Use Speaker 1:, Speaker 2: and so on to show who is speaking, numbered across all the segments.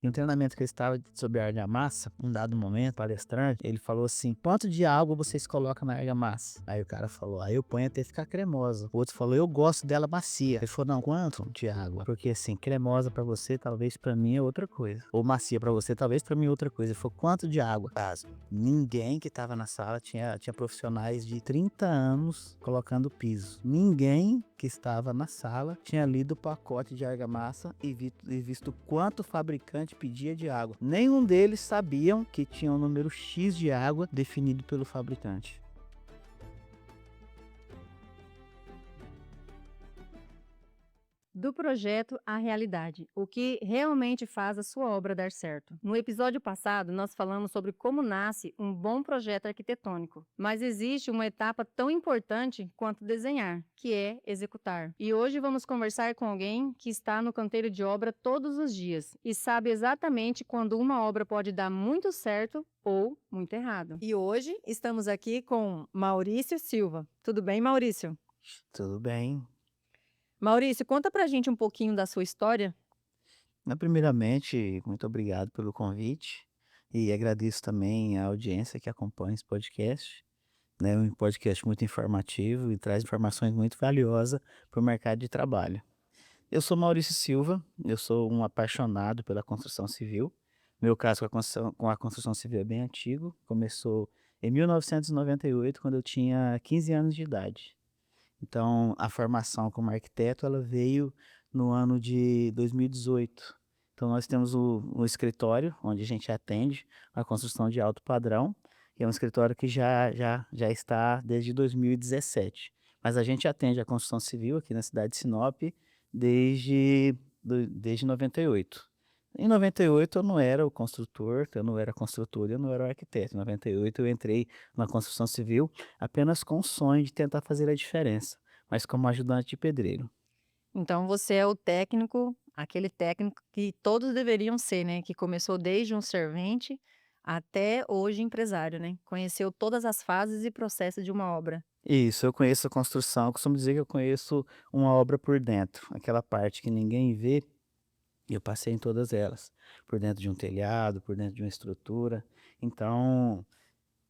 Speaker 1: Em um treinamento que eu estava sobre argamassa, um dado momento, palestrante, ele falou assim: quanto de água vocês colocam na argamassa? Aí o cara falou: eu ponho até ficar cremosa. O outro falou: eu gosto dela macia. Ele falou: não, quanto de água? Porque assim, cremosa pra você, talvez pra mim é outra coisa. Ou macia pra você, talvez pra mim é outra coisa. Ele falou: quanto de água? Pasmo. Ninguém que tava na sala tinha profissionais de 30 anos colocando piso. Ninguém que estava na sala tinha lido o pacote de argamassa e visto quanto o fabricante pedia de água. Nenhum deles sabiam que tinha um número X de água definido pelo fabricante.
Speaker 2: Do projeto à realidade, o que realmente faz a sua obra dar certo. No episódio passado, nós falamos sobre como nasce um bom projeto arquitetônico, mas existe uma etapa tão importante quanto desenhar, que é executar. E hoje vamos conversar com alguém que está no canteiro de obra todos os dias e sabe exatamente quando uma obra pode dar muito certo ou muito errado. E hoje estamos aqui com Maurício Silva. Tudo bem, Maurício?
Speaker 1: Tudo bem.
Speaker 2: Maurício, conta pra gente um pouquinho da sua história.
Speaker 1: Primeiramente, muito obrigado pelo convite e agradeço também a audiência que acompanha esse podcast. Né, um podcast muito informativo e traz informações muito valiosas para o mercado de trabalho. Eu sou Maurício Silva, eu sou um apaixonado pela construção civil. Meu caso com a construção civil é bem antigo, começou em 1998, quando eu tinha 15 anos de idade. Então, a formação como arquiteto, ela veio no ano de 2018. Então, nós temos o escritório, onde a gente atende a construção de alto padrão, que é um escritório que já está desde 2017. Mas a gente atende a construção civil aqui na cidade de Sinop desde 98. Em 98 eu não era o construtor, eu não era construtor, eu não era o arquiteto. Em 98 eu entrei na construção civil apenas com o sonho de tentar fazer a diferença, mas como ajudante de pedreiro.
Speaker 2: Então você é o técnico, aquele técnico que todos deveriam ser, né, que começou desde um servente até hoje empresário, né, conheceu todas as fases e processos de uma obra.
Speaker 1: Isso, eu conheço a construção, eu costumo dizer que eu conheço uma obra por dentro, aquela parte que ninguém vê, eu passei em todas elas, por dentro de um telhado, por dentro de uma estrutura. Então,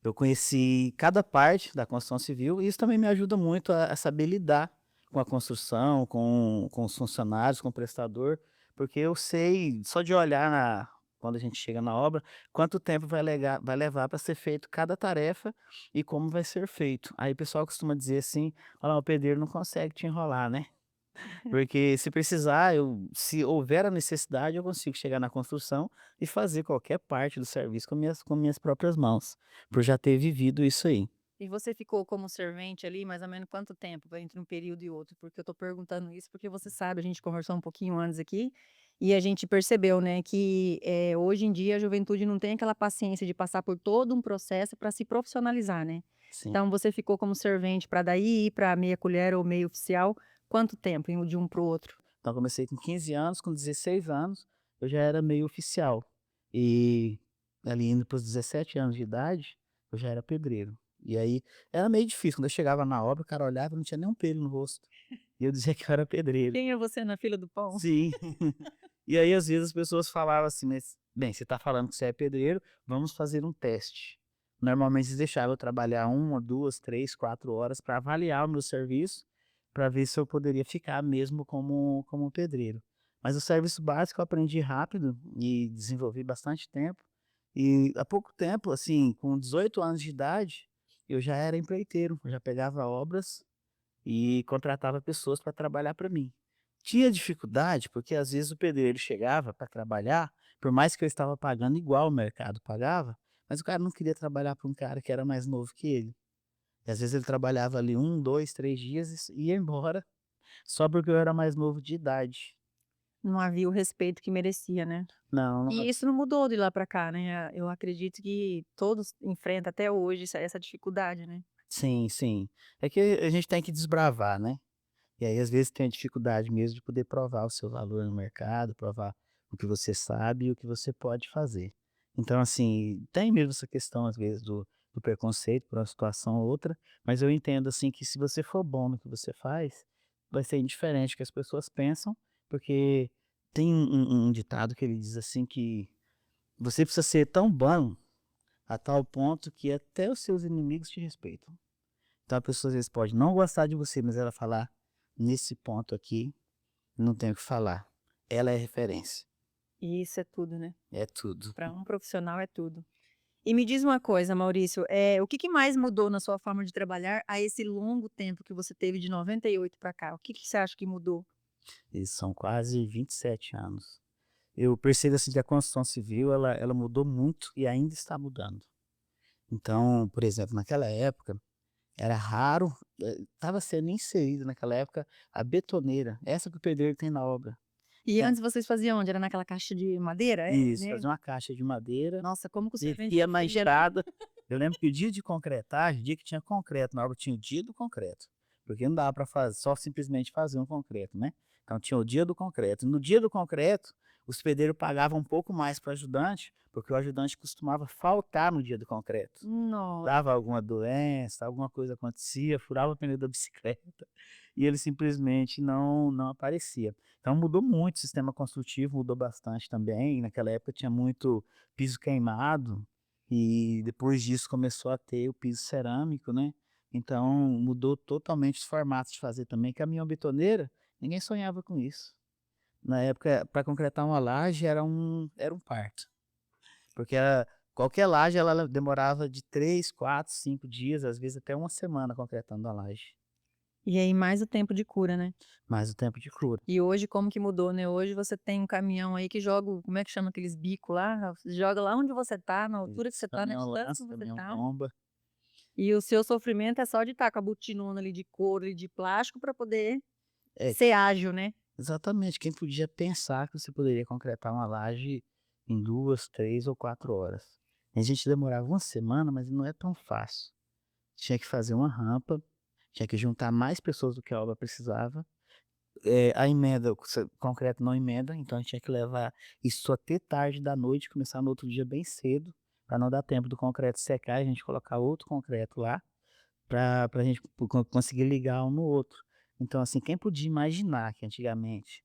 Speaker 1: eu conheci cada parte da construção civil e isso também me ajuda muito a saber lidar com a construção, com os funcionários, com o prestador, porque eu sei, só de olhar quando a gente chega na obra, quanto tempo vai levar para ser feito cada tarefa e como vai ser feito. Aí o pessoal costuma dizer assim: olha, o pedreiro não consegue te enrolar, né? Porque se precisar, se houver a necessidade, eu consigo chegar na construção e fazer qualquer parte do serviço com minhas próprias mãos, por já ter vivido isso aí.
Speaker 2: E você ficou como servente ali mais ou menos quanto tempo entre um período e outro? Porque eu tô perguntando isso porque você sabe, a gente conversou um pouquinho antes aqui, e a gente percebeu, né, que, hoje em dia a juventude não tem aquela paciência de passar por todo um processo para se profissionalizar, né.
Speaker 1: Sim.
Speaker 2: Então você ficou como servente para daí ir para meia colher ou meio oficial, quanto tempo de um para o outro?
Speaker 1: Então comecei com 15 anos, com 16 anos eu já era meio oficial. E ali indo para os 17 anos de idade, eu já era pedreiro. E aí era meio difícil, quando eu chegava na obra, o cara olhava e não tinha nem um pelo no rosto. E eu dizia que eu era pedreiro.
Speaker 2: Quem é você na fila do pão?
Speaker 1: Sim. E aí, às vezes, as pessoas falavam assim: "Mas, bem, você está falando que você é pedreiro, vamos fazer um teste". Normalmente eles deixavam eu trabalhar 1, 2, 3, 4 horas para avaliar o meu serviço, para ver se eu poderia ficar mesmo como pedreiro. Mas o serviço básico eu aprendi rápido e desenvolvi bastante tempo. E há pouco tempo, assim, com 18 anos de idade, eu já era empreiteiro, eu já pegava obras e contratava pessoas para trabalhar para mim. Tinha dificuldade, porque às vezes o pedreiro chegava para trabalhar, por mais que eu estava pagando igual o mercado pagava, mas o cara não queria trabalhar para um cara que era mais novo que ele. E às vezes ele trabalhava ali 1, 2, 3 dias e ia embora, só porque eu era mais novo de idade.
Speaker 2: Não havia o respeito que merecia, né?
Speaker 1: Não,
Speaker 2: E isso não mudou de lá para cá, né, eu acredito que todos enfrentam até hoje essa dificuldade, né.
Speaker 1: sim, sim. É que a gente tem que desbravar, né? E aí, às vezes, tem a dificuldade mesmo de poder provar o seu valor no mercado, provar o que você sabe e o que você pode fazer. Então, assim, tem mesmo essa questão, às vezes, do preconceito por uma situação ou outra, mas eu entendo, assim, que se você for bom no que você faz, vai ser indiferente do que as pessoas pensam, porque Tem um ditado que ele diz assim que você precisa ser tão bom a tal ponto que até os seus inimigos te respeitam. Então a pessoa às vezes pode não gostar de você, mas ela falar: "Nesse ponto aqui, não tenho o que falar. Ela é referência".
Speaker 2: E isso é tudo, né?
Speaker 1: É tudo.
Speaker 2: Para um profissional é tudo. E me diz uma coisa, Maurício, o que que mais mudou na sua forma de trabalhar a esse longo tempo que você teve de 98 para cá? O que que você acha que mudou?
Speaker 1: E são quase 27 anos. Eu percebo, assim, que a construção civil ela mudou muito e ainda está mudando. Então, por exemplo, naquela época, era raro, estava sendo inserido naquela época a betoneira, essa que o pedreiro tem na obra.
Speaker 2: E
Speaker 1: Então
Speaker 2: antes vocês faziam onde? Era naquela caixa de madeira? É,
Speaker 1: isso,
Speaker 2: né?
Speaker 1: fazia uma caixa de madeira,
Speaker 2: Nossa, como que o servente
Speaker 1: descia na
Speaker 2: sofria, né?
Speaker 1: estrada. Eu lembro que o dia de concretagem, o dia que tinha concreto na obra, tinha o dia do concreto, porque não dava para fazer só simplesmente fazer um concreto, né. Então tinha o dia do concreto. No dia do concreto, os pedreiros pagavam um pouco mais para o ajudante, porque o ajudante costumava faltar no dia do concreto.
Speaker 2: Nossa.
Speaker 1: Dava alguma doença, alguma coisa acontecia, furava o pneu da bicicleta, e ele simplesmente não aparecia. Então mudou muito o sistema construtivo, mudou bastante também. Naquela época tinha muito piso queimado, e depois disso começou a ter o piso cerâmico, né. Então mudou totalmente os formatos de fazer também. Caminhão betoneira, ninguém sonhava com isso. Na época, para concretar uma laje era um parto. Porque qualquer laje ela demorava de 3, 4, 5 dias, às vezes até uma semana concretando a laje,
Speaker 2: E aí mais o tempo de cura, né?
Speaker 1: mais o tempo de cura.
Speaker 2: E hoje como que mudou, né? Hoje você tem um caminhão aí que joga, como é que chama aqueles bicos lá? Você joga lá onde você tá, na altura que
Speaker 1: Isso,
Speaker 2: você tá, na
Speaker 1: caminhão
Speaker 2: distância
Speaker 1: lança,
Speaker 2: que você
Speaker 1: caminhão
Speaker 2: tá.
Speaker 1: tomba.
Speaker 2: E o seu sofrimento é só de estar com a botinona ali de couro e de plástico para poder
Speaker 1: É,
Speaker 2: ser ágil, né?
Speaker 1: exatamente, quem podia pensar que você poderia concretar uma laje em 2, 3 ou 4 horas. A gente demorava uma semana, mas não é tão fácil. Tinha que fazer uma rampa, tinha que juntar mais pessoas do que a obra precisava. A emenda, o concreto não emenda, então a gente tinha que levar isso até tarde da noite, começar no outro dia bem cedo, para não dar tempo do concreto secar e a gente colocar outro concreto lá, para a gente conseguir ligar um no outro. Então, assim, quem podia imaginar que antigamente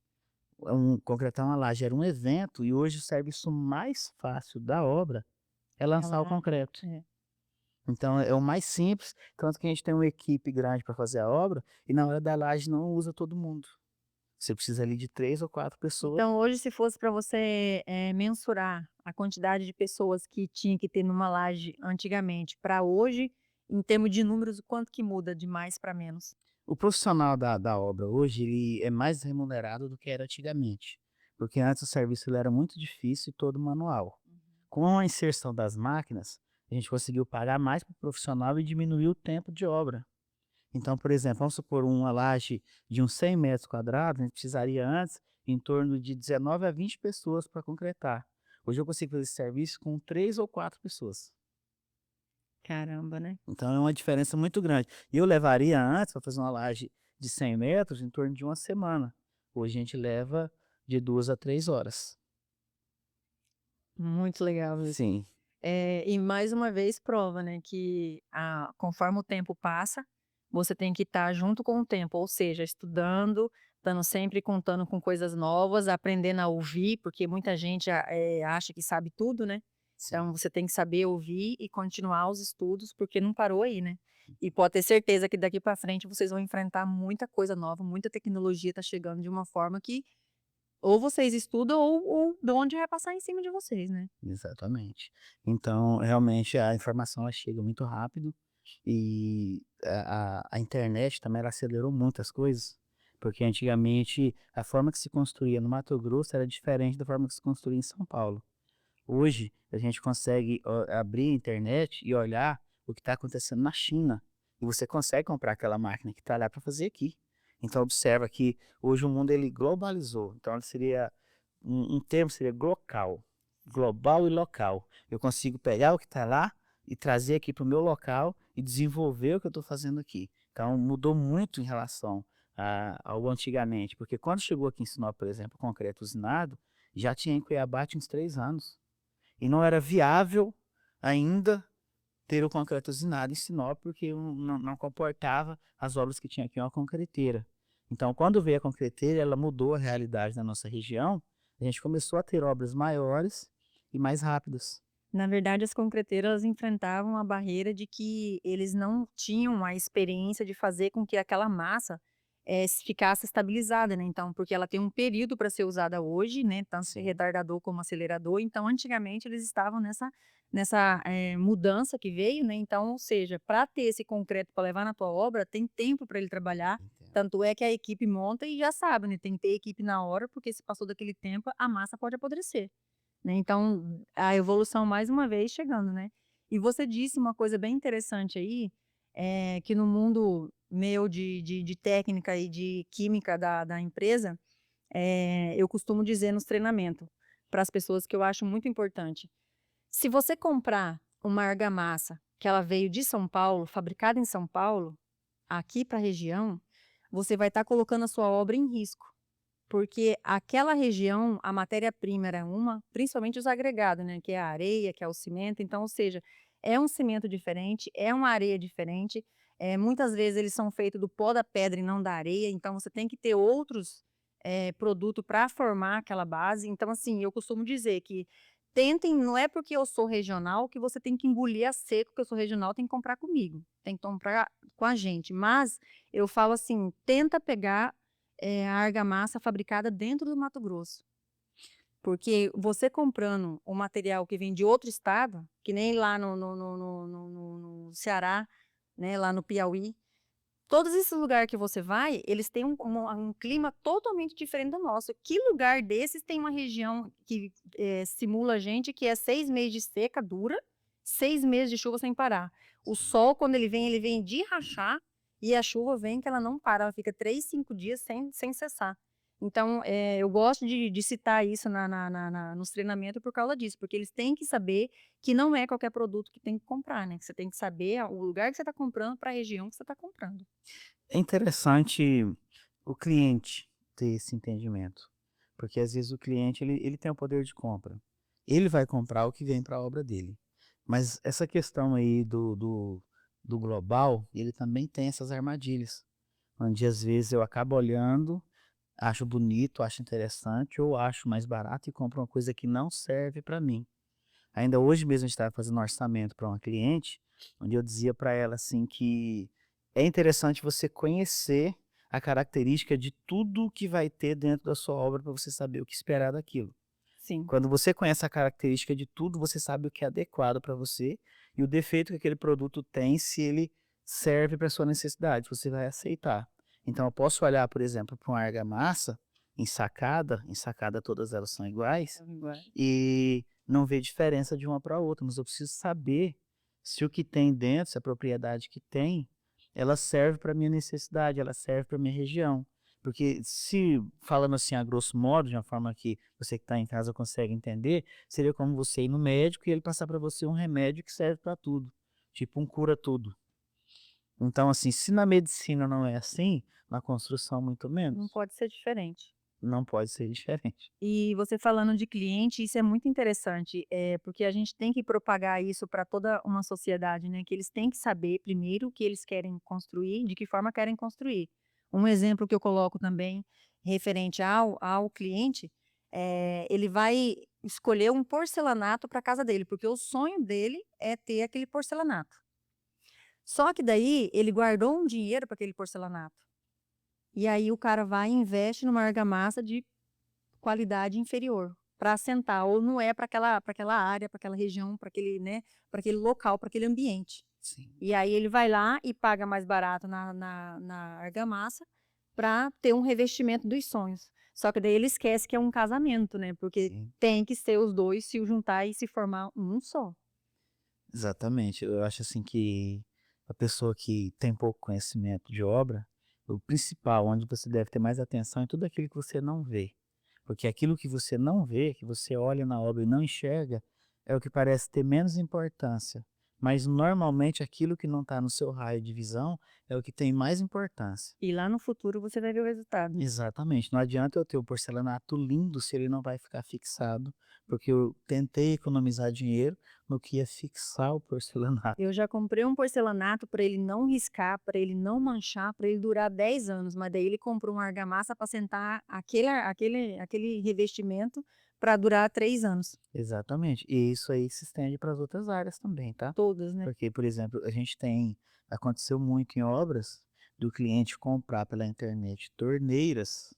Speaker 1: concretar uma laje era um evento, e hoje o serviço mais fácil da obra é lançar o
Speaker 2: Ela
Speaker 1: concreto.
Speaker 2: é.
Speaker 1: Então é o mais simples, tanto que a gente tem uma equipe grande para fazer a obra, e na hora da laje não usa todo mundo. Você precisa ali de 3 ou 4 pessoas.
Speaker 2: Então hoje se fosse para você, mensurar a quantidade de pessoas que tinha que ter numa laje antigamente para hoje, em termos de números, o quanto que muda de mais para menos?
Speaker 1: O profissional da obra hoje, ele é mais remunerado do que era antigamente, porque antes o serviço ele era muito difícil e todo manual. Com a inserção das máquinas, a gente conseguiu pagar mais para o profissional e diminuir o tempo de obra. Então, por exemplo, vamos supor uma laje de uns 100 metros quadrados, a gente precisaria antes em torno de 19 a 20 pessoas para concretar. Hoje eu consigo fazer esse serviço com 3 ou 4 pessoas.
Speaker 2: Caramba, né?
Speaker 1: Então é uma diferença muito grande. E eu levaria antes para fazer uma laje de 100 metros em torno de uma semana. Hoje a gente leva de 2 a 3 horas.
Speaker 2: Muito legal isso.
Speaker 1: Sim,
Speaker 2: E mais uma vez prova, né, que conforme o tempo passa, você tem que estar junto com o tempo, ou seja, estudando, estando sempre contando com coisas novas, aprendendo a ouvir, porque muita gente acha que sabe tudo, né?
Speaker 1: sim,
Speaker 2: Então você tem que saber ouvir e continuar os estudos, porque não parou aí, né? E pode ter certeza que daqui para frente vocês vão enfrentar muita coisa nova, muita tecnologia está chegando de uma forma que ou vocês estudam ou o bonde vai passar em cima de vocês, né?
Speaker 1: exatamente. Então, realmente a informação ela chega muito rápido, e a internet também ela acelerou muitas coisas, porque antigamente a forma que se construía no Mato Grosso era diferente da forma que se construía em São Paulo. Hoje, a gente consegue abrir a internet e olhar o que está acontecendo na China. E você consegue comprar aquela máquina que está lá para fazer aqui. Então, observa que hoje o mundo ele globalizou. Então, seria um termo seria glocal, global e local. Eu consigo pegar o que está lá e trazer aqui para o meu local e desenvolver o que eu estou fazendo aqui. Então, mudou muito em relação ao antigamente, porque quando chegou aqui em Sinop, por exemplo, o concreto usinado, já tinha em Cuiabá tinha uns 3 anos. E não era viável ainda ter o concreto usinado em Sinop, porque não comportava as obras que tinha aqui uma concreteira. Então, quando veio a concreteira, ela mudou a realidade da nossa região, A gente começou a ter obras maiores e mais rápidas.
Speaker 2: Na verdade, as concreteiras enfrentavam a barreira de que eles não tinham a experiência de fazer com que aquela massa, ficasse estabilizada, né, então, porque ela tem um período para ser usada hoje, né, tanto
Speaker 1: Sim.
Speaker 2: retardador como acelerador, então antigamente eles estavam nessa, mudança que veio, né, então, ou seja, para ter esse concreto para levar na tua obra, tem tempo para ele trabalhar,
Speaker 1: Entendo.
Speaker 2: tanto é que a equipe monta e já sabe, né, tem que ter equipe na hora, porque se passou daquele tempo, a massa pode apodrecer. Né, então, a evolução mais uma vez chegando, né. E você disse uma coisa bem interessante aí, que no mundo meu de técnica e de química da empresa, eu costumo dizer nos treinamento, para as pessoas que eu acho muito importante. Se você comprar uma argamassa que ela veio de São Paulo, fabricada em São Paulo, aqui para a região, você vai estar colocando a sua obra em risco. Porque aquela região, a matéria-prima era uma, principalmente os agregados, né, que é a areia, que é o cimento, então, ou seja, é um cimento diferente, é uma areia diferente, muitas vezes eles são feitos do pó da pedra e não da areia, então você tem que ter outros, produto para formar aquela base. Então, assim, eu costumo dizer que tentem, não é porque eu sou regional que você tem que engolir a seco, que eu sou regional, tem que comprar comigo, tem que comprar com a gente, mas eu falo assim, tenta pegar a argamassa fabricada dentro do Mato Grosso. Porque você comprando um material que vem de outro estado, que nem lá no Ceará, né, lá no Piauí, todos esses lugares que você vai, eles têm um clima totalmente diferente do nosso. Que lugar desses tem uma região que simula a gente, que é 6 meses de seca dura, 6 meses de chuva sem parar. O
Speaker 1: Sim.
Speaker 2: sol, quando ele vem de rachar, e a chuva vem que ela não para, ela fica 3, 5 dias sem cessar. Então, eu gosto de citar isso nos treinamentos por causa disso, porque eles têm que saber que não é qualquer produto que tem que comprar, né? Que você tem que saber o lugar que você está comprando para a região que você está comprando.
Speaker 1: É interessante o cliente ter esse entendimento, porque às vezes o cliente ele tem o poder de compra. Ele vai comprar o que vem para a obra dele. Mas essa questão aí do global, ele também tem essas armadilhas, onde às vezes eu acabo olhando, acho bonito, acho interessante ou acho mais barato e compro uma coisa que não serve para mim. Ainda hoje mesmo a gente estava fazendo um orçamento para uma cliente, onde eu dizia para ela assim que é interessante você conhecer a característica de tudo que vai ter dentro da sua obra para você saber o que esperar daquilo.
Speaker 2: Sim.
Speaker 1: Quando você conhece a característica de tudo, você sabe o que é adequado para você e o defeito que aquele produto tem, se ele serve para sua necessidade, você vai aceitar. Então eu posso olhar, por exemplo, para uma argamassa ensacada todas elas são iguais,
Speaker 2: São iguais.
Speaker 1: e não ver diferença de uma para outra, mas eu preciso saber se o que tem dentro, se a propriedade que tem, ela serve para minha necessidade, ela serve para minha região. Porque se, falando assim a grosso modo, de uma forma que você que está em casa consegue entender, seria como você ir no médico e ele passar para você um remédio que serve para tudo, tipo um cura tudo. Então, assim, se na medicina não é assim, na construção muito
Speaker 2: Não
Speaker 1: menos,
Speaker 2: pode ser diferente.
Speaker 1: não pode ser diferente.
Speaker 2: E você falando de cliente, isso é muito interessante, porque a gente tem que propagar isso para toda uma sociedade, né, que eles têm que saber primeiro o que eles querem construir, de que forma querem construir. Um exemplo que eu coloco também referente ao cliente, ele vai escolher um porcelanato para casa dele, porque o sonho dele é ter aquele porcelanato. Só que daí ele guardou um dinheiro para aquele porcelanato. E aí o cara vai e investe numa argamassa de qualidade inferior, para assentar, ou não é para aquela área, para aquela região, para aquele, né, para aquele local, para aquele ambiente.
Speaker 1: Sim,
Speaker 2: E aí ele vai lá e paga mais barato na argamassa para ter um revestimento dos sonhos. Só que daí ele esquece que é um casamento, né, porque
Speaker 1: sim.
Speaker 2: tem que ser os 2 se juntar e se formar um só.
Speaker 1: Exatamente. Eu acho assim que a pessoa que tem pouco conhecimento de obra, o principal, onde você deve ter mais atenção é tudo aquilo que você não vê. Porque aquilo que você não vê, que você olha na obra e não enxerga, é o que parece ter menos importância. Mas normalmente aquilo que não está no seu raio de visão é o que tem mais importância.
Speaker 2: E lá no futuro você vai ver o resultado.
Speaker 1: Exatamente, não adianta eu ter um porcelanato lindo se ele não vai ficar fixado, porque eu tentei economizar dinheiro no que ia fixar o porcelanato.
Speaker 2: Eu já comprei um porcelanato para ele não riscar, para ele não manchar, para ele durar 10 anos, mas daí ele comprou uma argamassa para sentar aquele revestimento para durar 3 anos.
Speaker 1: Exatamente, e isso aí se estende para as outras áreas também, tá?
Speaker 2: Todas, né?
Speaker 1: Porque, por exemplo, aconteceu muito em obras do cliente comprar pela internet torneiras,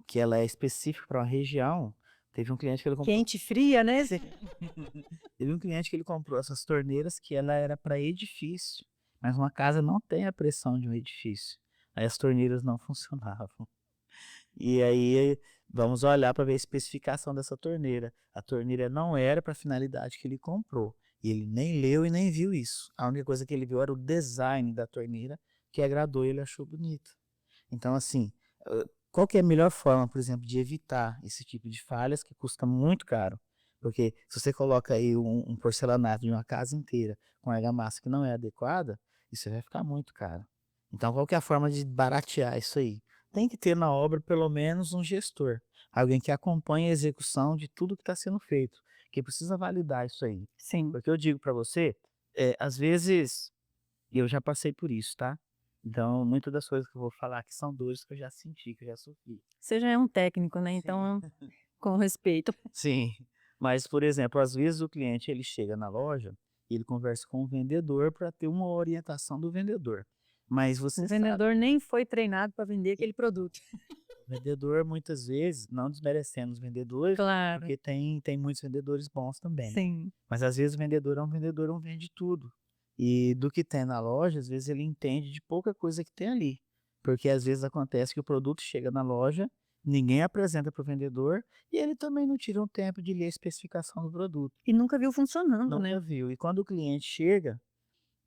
Speaker 1: que ela é específica para uma região. Teve um cliente que ele comprou.
Speaker 2: Quente e fria, né?
Speaker 1: Teve um cliente que ele comprou essas torneiras que ela era para edifício, mas uma casa não tem a pressão de um edifício. Aí as torneiras não funcionavam. E aí vamos olhar para ver a especificação dessa torneira. A torneira não era para a finalidade que ele comprou. E ele nem leu e nem viu isso. A única coisa que ele viu era o design da torneira, que agradou e ele achou bonito. Então, assim, qual que é a melhor forma, por exemplo, de evitar esse tipo de falhas que custa muito caro? Porque se você coloca aí um porcelanato de uma casa inteira com argamassa que não é adequada, isso vai ficar muito caro. Então, qual que é a forma de baratear isso aí? Tem que ter na obra pelo menos um gestor, alguém que acompanhe a execução de tudo que está sendo feito, que precisa validar isso aí.
Speaker 2: Sim.
Speaker 1: Porque eu digo para você, às vezes, e eu já passei por isso, tá? Então, muitas das coisas que eu vou falar aqui são dores que eu já senti, que eu já sofri.
Speaker 2: Você já é um técnico, né? Então, com respeito.
Speaker 1: Sim, mas, por exemplo, às vezes o cliente ele chega na loja e ele conversa com o vendedor para ter uma orientação do vendedor. Mas
Speaker 2: O
Speaker 1: você sabe,
Speaker 2: vendedor nem foi treinado para vender aquele produto.
Speaker 1: o vendedor muitas vezes, não desmerecendo os vendedores,
Speaker 2: Claro,
Speaker 1: porque tem muitos vendedores bons também.
Speaker 2: sim.
Speaker 1: Mas às vezes o vendedor é um vendedor, não vende tudo. E do que tem na loja, às vezes ele entende de pouca coisa que tem ali. Porque às vezes acontece que o produto chega na loja, ninguém apresenta para o vendedor e ele também não tira um tempo de ler a especificação do produto.
Speaker 2: E nunca viu funcionando, né?
Speaker 1: Nunca viu. E quando o cliente chega,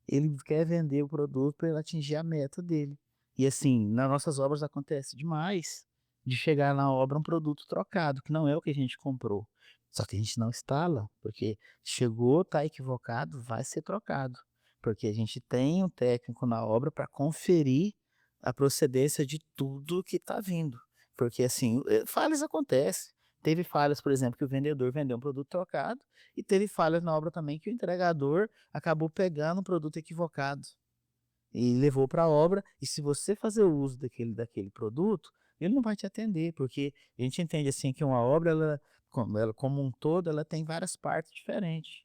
Speaker 1: ele quer vender o produto para ele atingir a meta dele. E assim, nas nossas obras acontece demais de chegar na obra um produto trocado, que não é o que a gente comprou. Só que a gente não instala, porque chegou, está equivocado, vai ser trocado. Porque a gente tem um técnico na obra para conferir a procedência de tudo que está vindo. Porque assim, falhas acontecem. Teve falhas, por exemplo, que o vendedor vendeu um produto trocado, e teve falhas na obra também que o entregador acabou pegando um produto equivocado e levou para a obra. E se você fazer o uso daquele produto, ele não vai te atender, porque a gente entende assim que uma obra, ela como um todo, ela tem várias partes diferentes.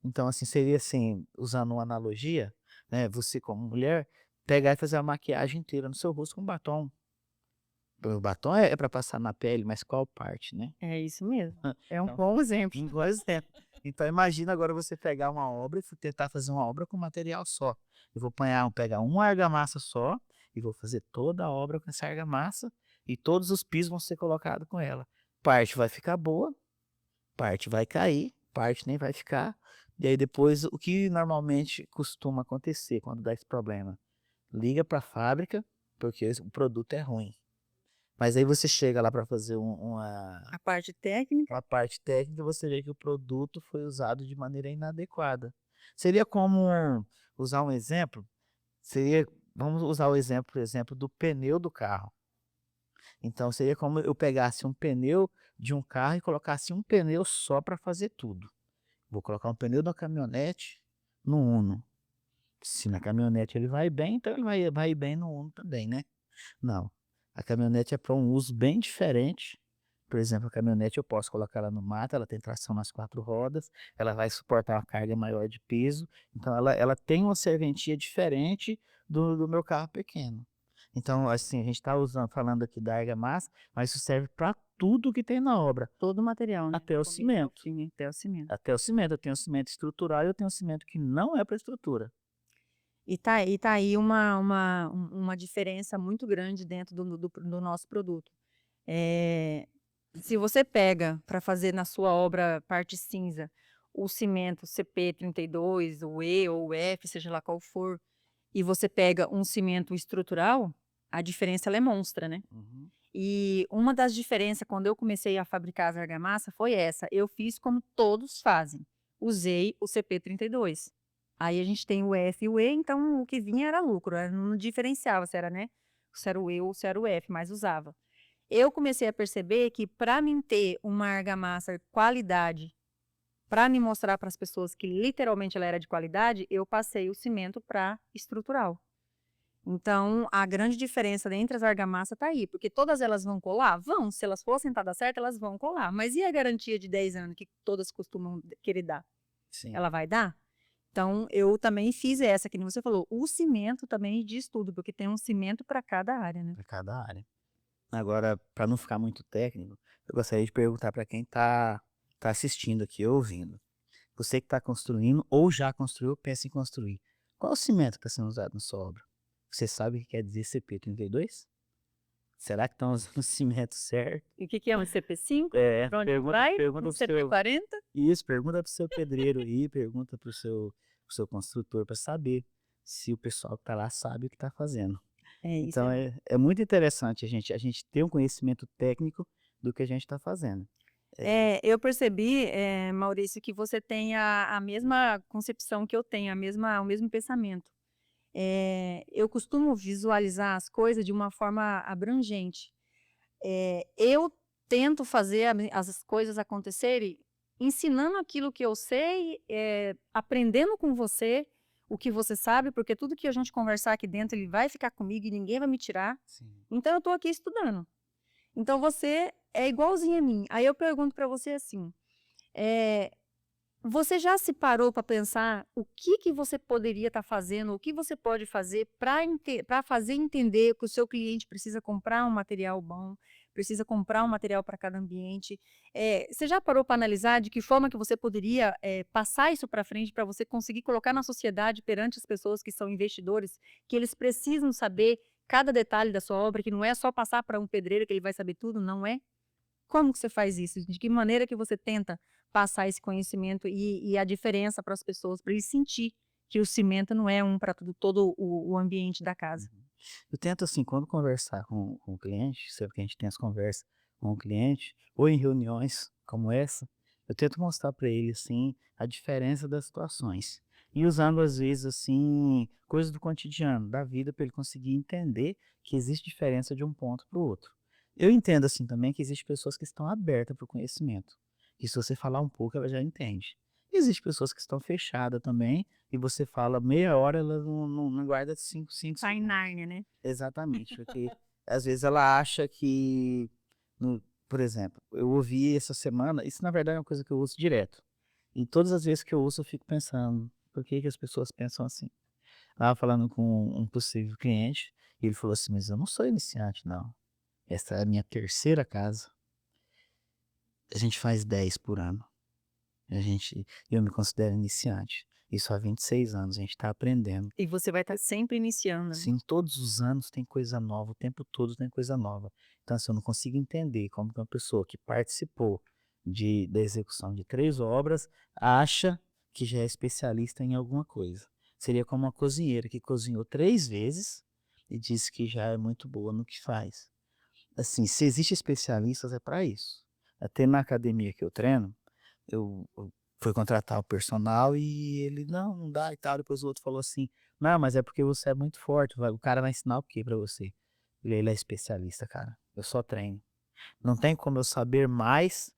Speaker 1: Então, assim, seria assim, usando uma analogia, né, você como mulher, pegar e fazer a maquiagem inteira no seu rosto com batom. O batom é para passar na pele, mas qual parte, né?
Speaker 2: É isso mesmo. É um
Speaker 1: Então,
Speaker 2: bom exemplo.
Speaker 1: um bom exemplo. Então imagina agora você pegar uma obra e tentar fazer uma obra com material só. Eu vou pegar uma argamassa só e vou fazer toda a obra com essa argamassa e todos os pisos vão ser colocados com ela. Parte vai ficar boa, parte vai cair, parte nem vai ficar. E aí depois o que normalmente costuma acontecer quando dá esse problema? Liga para a fábrica porque o produto é ruim. Mas aí você chega lá para fazer
Speaker 2: A parte técnica,
Speaker 1: uma parte técnica, você vê que o produto foi usado de maneira inadequada. Seria como usar um exemplo, vamos usar o exemplo, por exemplo, do pneu do carro. Então seria como eu pegasse um pneu de um carro e colocasse um pneu só para fazer tudo. Vou colocar um pneu da caminhonete no Uno. Se na caminhonete ele vai bem, então ele vai bem no Uno também, né? Não. A caminhonete é para um uso bem diferente. Por exemplo, a caminhonete eu posso colocar ela no mato, ela tem tração nas 4 rodas, ela vai suportar uma carga maior de peso, então ela tem uma serventia diferente do meu carro pequeno. Então, assim, a gente está falando aqui da argamassa, mas isso serve para tudo que tem na obra,
Speaker 2: todo o material, né?
Speaker 1: até o
Speaker 2: Começo ao
Speaker 1: cimento.
Speaker 2: fim, até o cimento.
Speaker 1: Até o cimento, eu tenho cimento estrutural e eu tenho cimento que não é para estrutura.
Speaker 2: E tá aí uma diferença muito grande dentro do nosso produto. Se você pega para fazer na sua obra parte cinza, o cimento CP32, o E ou o F, seja lá qual for, e você pega um cimento estrutural, a diferença ela é monstra, né?
Speaker 1: Uhum.
Speaker 2: E uma das diferenças quando eu comecei a fabricar as argamassa foi essa, eu fiz como todos fazem. usei o CP32. Aí a gente tem o F e o E, então o que vinha era lucro, não diferenciava se era, né, se era o E ou se era o F, mas usava. Eu comecei a perceber que para mim ter uma argamassa qualidade, para me mostrar para as pessoas que literalmente ela era de qualidade, eu passei o cimento para estrutural. Então, a grande diferença entre as argamassas está aí, porque todas elas vão colar? Vão, se elas for sentadas certas, elas vão colar. Mas e a garantia de 10 anos que todas costumam querer dar?
Speaker 1: Sim,
Speaker 2: Ela vai dar? Então, eu também fiz essa, que nem você falou, o cimento também diz tudo, porque tem um cimento para cada área, né?
Speaker 1: para cada área. Agora, para não ficar muito técnico, eu gostaria de perguntar para quem tá assistindo aqui, ouvindo. Você que está construindo ou já construiu, pensa em construir. Qual o cimento que está sendo usado na sua obra? Você sabe o que quer dizer CP32? Será que estão usando o cimento certo?
Speaker 2: E o que que é um CP5?
Speaker 1: É,
Speaker 2: Para onde que
Speaker 1: pergunta,
Speaker 2: vai?
Speaker 1: pergunta
Speaker 2: Um
Speaker 1: pro seu.
Speaker 2: CP40?
Speaker 1: Isso, pergunta pro seu pedreiro aí, pergunta pro seu construtor para saber se o pessoal que tá lá sabe o que tá fazendo.
Speaker 2: É, isso
Speaker 1: Então
Speaker 2: é.
Speaker 1: é muito interessante a gente ter um conhecimento técnico do que a gente está fazendo. É,
Speaker 2: Eu percebi, Maurício, que você tem a mesma concepção que eu tenho, o mesmo pensamento. Eu costumo visualizar as coisas de uma forma abrangente. Eu tento fazer as coisas acontecerem ensinando aquilo que eu sei, aprendendo com você o que você sabe, porque tudo que a gente conversar aqui dentro, ele vai ficar comigo e ninguém vai me tirar.
Speaker 1: sim.
Speaker 2: Então, eu estou aqui estudando. Então, você é igualzinho a mim. Aí eu pergunto para você assim, eh, você já se parou para pensar o que que você poderia estar fazendo, o que você pode fazer para fazer entender que o seu cliente precisa comprar um material bom, precisa comprar um material para cada ambiente? Você já parou para analisar de que forma que você poderia, passar isso para frente para você conseguir colocar na sociedade perante as pessoas que são investidores, que eles precisam saber cada detalhe da sua obra, que não é só passar para um pedreiro que ele vai saber tudo, não é? Como que você faz isso? De que maneira que você tenta passar esse conhecimento e a diferença para as pessoas, para eles sentir que o cimento não é um para todo o ambiente da casa?
Speaker 1: Uhum. Eu tento, assim, quando conversar com o cliente, sempre que a gente tem as conversas com o cliente, ou em reuniões como essa, eu tento mostrar para ele, assim, a diferença das situações. E usando, às vezes, assim, coisas do cotidiano, da vida, para ele conseguir entender que existe diferença de um ponto para o outro. Eu entendo, assim, também que existem pessoas que estão abertas para o conhecimento. E se você falar um pouco, ela já entende. Existem pessoas que estão fechadas também, e você fala meia hora, ela não guarda cinco
Speaker 2: Tá em
Speaker 1: segundos.
Speaker 2: Nárnia, né?
Speaker 1: Exatamente, porque às vezes ela acha que, por exemplo, eu ouvi essa semana, isso na verdade é uma coisa que eu uso direto. E todas as vezes que eu uso, eu fico pensando, por que que as pessoas pensam assim? Estava falando com um possível cliente, e ele falou assim, mas eu não sou iniciante, não. Essa é a minha terceira casa. A gente faz 10 por ano. Eu me considero iniciante. Isso há 26 anos, a gente está aprendendo.
Speaker 2: E você vai estar sempre iniciando, né?
Speaker 1: Sim, todos os anos tem coisa nova, o tempo todo tem coisa nova. Então, assim, eu não consigo entender como que uma pessoa que participou da execução de 3 obras acha que já é especialista em alguma coisa. Seria como uma cozinheira que cozinhou 3 vezes e disse que já é muito boa no que faz. Assim, se existe especialistas é para isso. Até na academia que eu treino, eu fui contratar o personal e ele: "Não, não dá e tal", depois o outro falou assim: "Não, mas é porque você é muito forte, o cara vai ensinar o quê pra você?". Ele é especialista, cara, eu só treino. Não tem como eu saber mais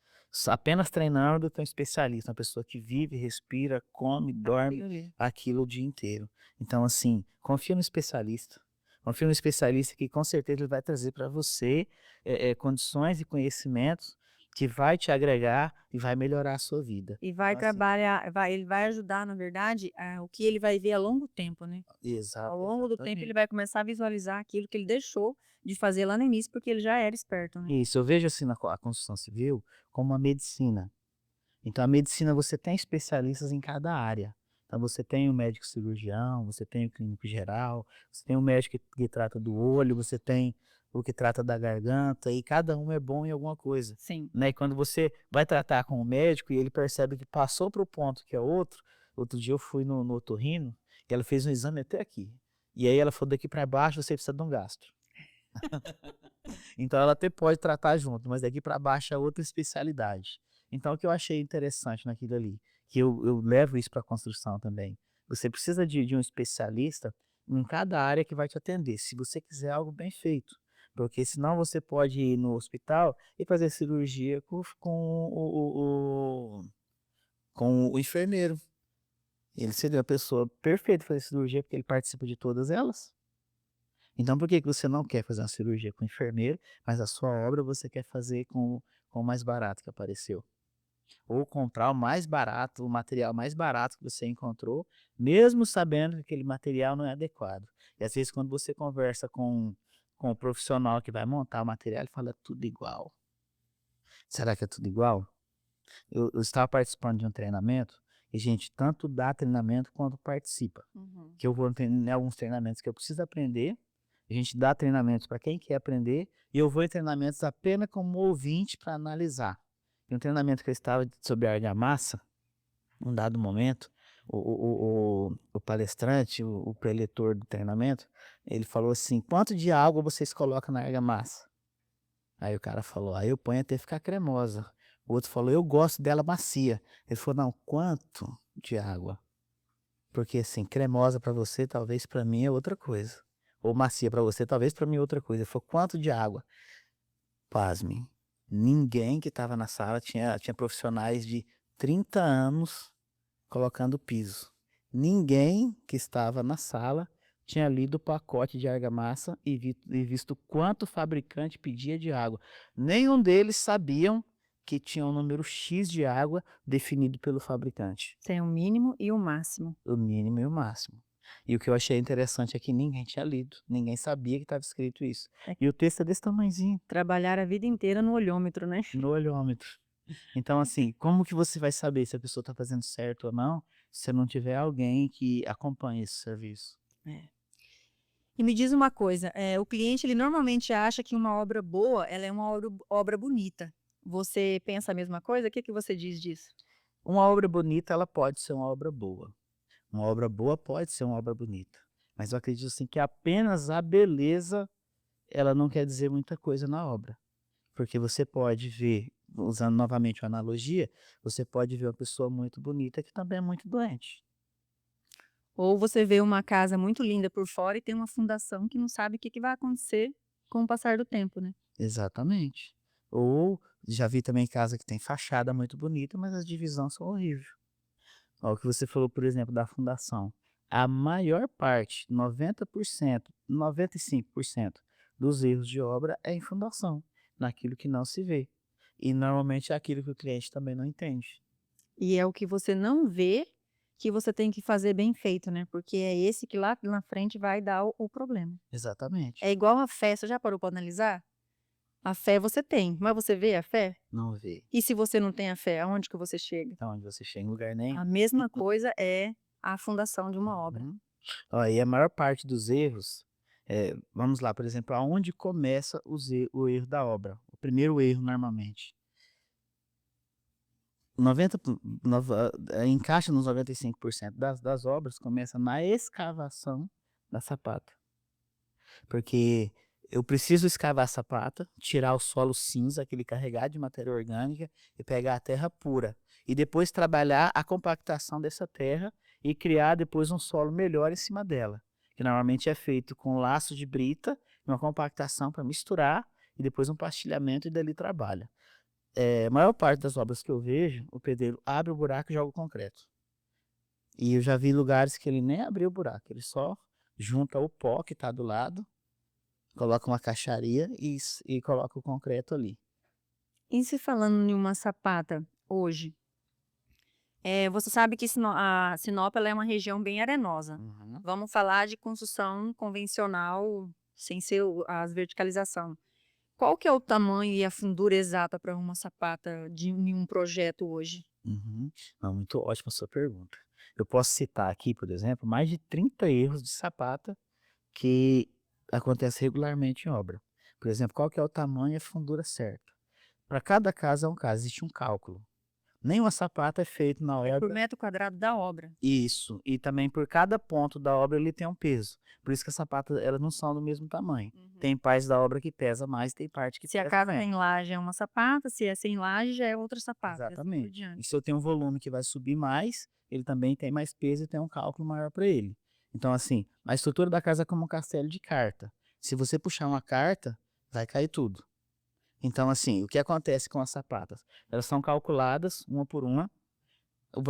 Speaker 1: apenas treinando do que um especialista, uma pessoa que vive, respira, come, dorme
Speaker 2: Aquilo ali.
Speaker 1: aquilo o dia inteiro. Então, assim, confia no especialista. Confia no especialista que com certeza ele vai trazer para você condições e conhecimentos que vai te agregar e vai melhorar a sua vida.
Speaker 2: E vai
Speaker 1: Então, assim,
Speaker 2: trabalhar, ele vai ajudar, na verdade, o que ele vai ver a longo tempo, né? Ao longo do tempo, ele
Speaker 1: exatamente.
Speaker 2: vai começar a visualizar aquilo que ele deixou de fazer lá no início, porque ele já era esperto, né?
Speaker 1: Isso, eu vejo assim a construção civil como uma medicina. Então, a medicina você tem especialistas em cada área. Então, você tem o médico cirurgião, você tem o clínico geral, você tem o médico que trata do olho, você tem o que trata da garganta, e cada um é bom em alguma coisa.
Speaker 2: Sim.
Speaker 1: Né? E quando você vai tratar com o médico e ele percebe que passou para o ponto que é outro dia eu fui no otorrino e ela fez um exame até aqui. E aí ela falou: daqui para baixo você precisa de um gastro. Então ela até pode tratar junto, mas daqui para baixo é outra especialidade. Então o que eu achei interessante naquilo ali, que eu levo isso para a construção também. Você precisa de um especialista em cada área que vai te atender, se você quiser algo bem feito. Porque senão você pode ir no hospital e fazer cirurgia com o enfermeiro. Ele seria a pessoa perfeita para fazer cirurgia, porque ele participa de todas elas. Então por que que você não quer fazer uma cirurgia com o enfermeiro, mas a sua obra você quer fazer com o mais barato que apareceu? Ou comprar o mais barato, o material mais barato que você encontrou, mesmo sabendo que aquele material não é adequado. E às vezes quando você conversa com o profissional que vai montar o material, ele fala: "É tudo igual". Será que é tudo igual? Eu estava participando de um treinamento, e gente tanto dá treinamento quanto participa.
Speaker 2: Uhum.
Speaker 1: Que eu vou em alguns treinamentos que eu preciso aprender, a gente dá treinamentos para quem quer aprender, e eu vou em treinamentos apenas como ouvinte para analisar. Em um treinamento que eu estava sobre argamassa, num dado momento, o palestrante, o preletor do treinamento, ele falou assim: "Quanto de água vocês colocam na argamassa?" Aí o cara falou: "Ah, eu ponho até ficar cremosa". O outro falou: "Eu gosto dela macia". Ele falou: "Não, quanto de água?" Porque assim, cremosa para você, talvez para mim é outra coisa. Ou macia para você, talvez para mim é outra coisa. Ele falou: "Quanto de água?" Pasmem, ninguém que estava na sala tinha profissionais de 30 anos colocando piso. Ninguém que estava na sala tinha lido o pacote de argamassa e visto quanto o fabricante pedia de água. Nenhum deles sabiam que tinha um número X de água definido pelo fabricante,
Speaker 2: Tem o mínimo e o máximo.
Speaker 1: o mínimo e o máximo. E o que eu achei interessante é que ninguém tinha lido, ninguém sabia que estava escrito isso.
Speaker 2: É
Speaker 1: E o texto é desse tamanhozinho,
Speaker 2: trabalhar a vida inteira no olhômetro, né?
Speaker 1: no olhômetro. Então, assim, como que você vai saber se a pessoa está fazendo certo ou não, se não tiver alguém que acompanhe esse serviço?
Speaker 2: É. E me diz uma coisa, o cliente ele normalmente acha que uma obra boa, ela é uma obra bonita. Você pensa a mesma coisa? O que que você diz disso?
Speaker 1: Uma obra bonita, ela pode ser uma obra boa. Uma obra boa pode ser uma obra bonita. Mas eu acredito assim que apenas a beleza, ela não quer dizer muita coisa na obra. Porque você pode ver, usando novamente uma analogia, você pode ver uma pessoa muito bonita que também é muito doente.
Speaker 2: Ou você vê uma casa muito linda por fora e tem uma fundação que não sabe o que que vai acontecer com o passar do tempo, né?
Speaker 1: Exatamente. Ou já vi também casa que tem fachada muito bonita, mas as divisões são horríveis. Ó, o que você falou, por exemplo, da fundação. A maior parte, 90%, 95% dos erros de obra é em fundação, naquilo que não se vê. E normalmente é aquilo que o cliente também não entende.
Speaker 2: E é o que você não vê que você tem que fazer bem feito, né? Porque é esse que lá na frente vai dar o problema. É
Speaker 1: Exatamente.
Speaker 2: igual a fé, você já parou para analisar? A fé você tem, mas você vê a fé?
Speaker 1: Não vê.
Speaker 2: E se você não tem a fé, aonde que você chega?
Speaker 1: Então, onde você chega em lugar nenhum.
Speaker 2: A mesma coisa é a fundação de uma obra.
Speaker 1: Uhum. Ó, e a maior parte dos erros, vamos lá, por exemplo, aonde começa o erro da obra? O primeiro erro, normalmente. 90 encaixa nos 95% das obras, começa na escavação da sapata. Porque eu preciso escavar a sapata, tirar o solo cinza, aquele carregado de matéria orgânica, e pegar a terra pura. E depois trabalhar a compactação dessa terra e criar depois um solo melhor em cima dela. Que normalmente é feito com laço de brita, uma compactação para misturar, e depois um pastilhamento e dali trabalha. A maior parte das obras que eu vejo, o pedreiro abre o buraco e joga o concreto. E eu já vi lugares que ele nem abriu o buraco, ele só junta o pó que está do lado, coloca uma caixaria e coloca o concreto ali.
Speaker 2: E se falando em uma sapata hoje, você sabe que a Sinop ela é uma região bem arenosa.
Speaker 1: Uhum.
Speaker 2: Vamos falar de construção convencional, sem ser as verticalização. Qual que é o tamanho e a fundura exata para uma sapata em um projeto hoje?
Speaker 1: Uhum. Não, muito ótima a sua pergunta. Eu posso citar aqui, por exemplo, mais de 30 erros de sapata que acontecem regularmente em obra. Por exemplo, qual que é o tamanho e a fundura certa? Para cada caso é um caso, existe um cálculo. Nenhuma sapata é feito na
Speaker 2: É por
Speaker 1: obra.
Speaker 2: metro quadrado da obra.
Speaker 1: Isso. E também por cada ponto da obra ele tem um peso. Por isso que as sapatas, elas não são do mesmo tamanho. Tem partes da obra que pesa mais, tem parte que
Speaker 2: Se a
Speaker 1: pesa
Speaker 2: casa
Speaker 1: menos.
Speaker 2: tem laje é uma sapata, se é sem laje já é outra sapata, e assim por
Speaker 1: Exatamente.
Speaker 2: diante.
Speaker 1: E se eu tenho um volume que vai subir mais, ele também tem mais peso e tem um cálculo maior para ele. Então, assim, a estrutura da casa é como um castelo de carta. Se você puxar uma carta, vai cair tudo. Então, assim, o que acontece com as sapatas? Elas são calculadas uma por uma.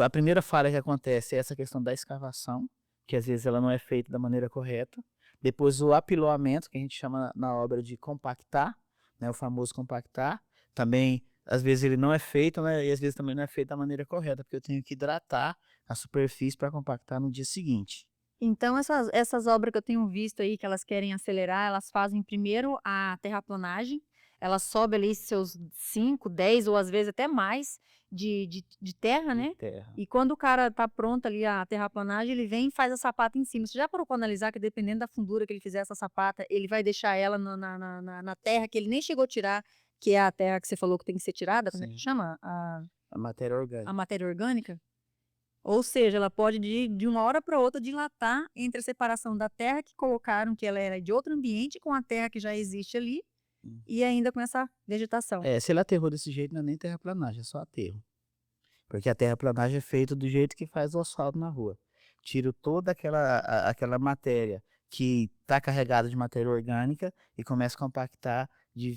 Speaker 1: A primeira falha que acontece é essa questão da escavação, que às vezes ela não é feita da maneira correta. Depois o apiloamento, que a gente chama na obra de compactar, né, o famoso compactar. Também, às vezes ele não é feito, né, e às vezes também não é feito da maneira correta, porque eu tenho que hidratar a superfície para compactar no dia seguinte.
Speaker 2: Então essas obras que eu tenho visto aí, que elas querem acelerar, elas fazem primeiro a terraplanagem, ela sobe ali seus 5, 10 ou às vezes até mais de terra,
Speaker 1: De
Speaker 2: né,
Speaker 1: terra.
Speaker 2: e quando o cara tá pronto ali a terraplanagem, ele vem e faz a sapata em cima. Você já parou pra analisar que dependendo da fundura que ele fizer essa sapata, ele vai deixar ela na terra que ele nem chegou a tirar, que é a terra que você falou que tem que ser tirada, como é que
Speaker 1: Sim.
Speaker 2: chama?
Speaker 1: A matéria
Speaker 2: A
Speaker 1: orgânica.
Speaker 2: matéria orgânica? Ou seja, ela pode de uma hora para outra dilatar entre a separação da terra que colocaram, que ela era de outro ambiente, com a terra que já existe ali,
Speaker 1: Hum.
Speaker 2: e ainda com essa vegetação.
Speaker 1: Se ele aterrou desse jeito, não é nem terraplanagem, é só aterro. Porque a terraplanagem é feita do jeito que faz o asfalto na rua. Tiro toda aquela matéria que está carregada de matéria orgânica e começa a compactar de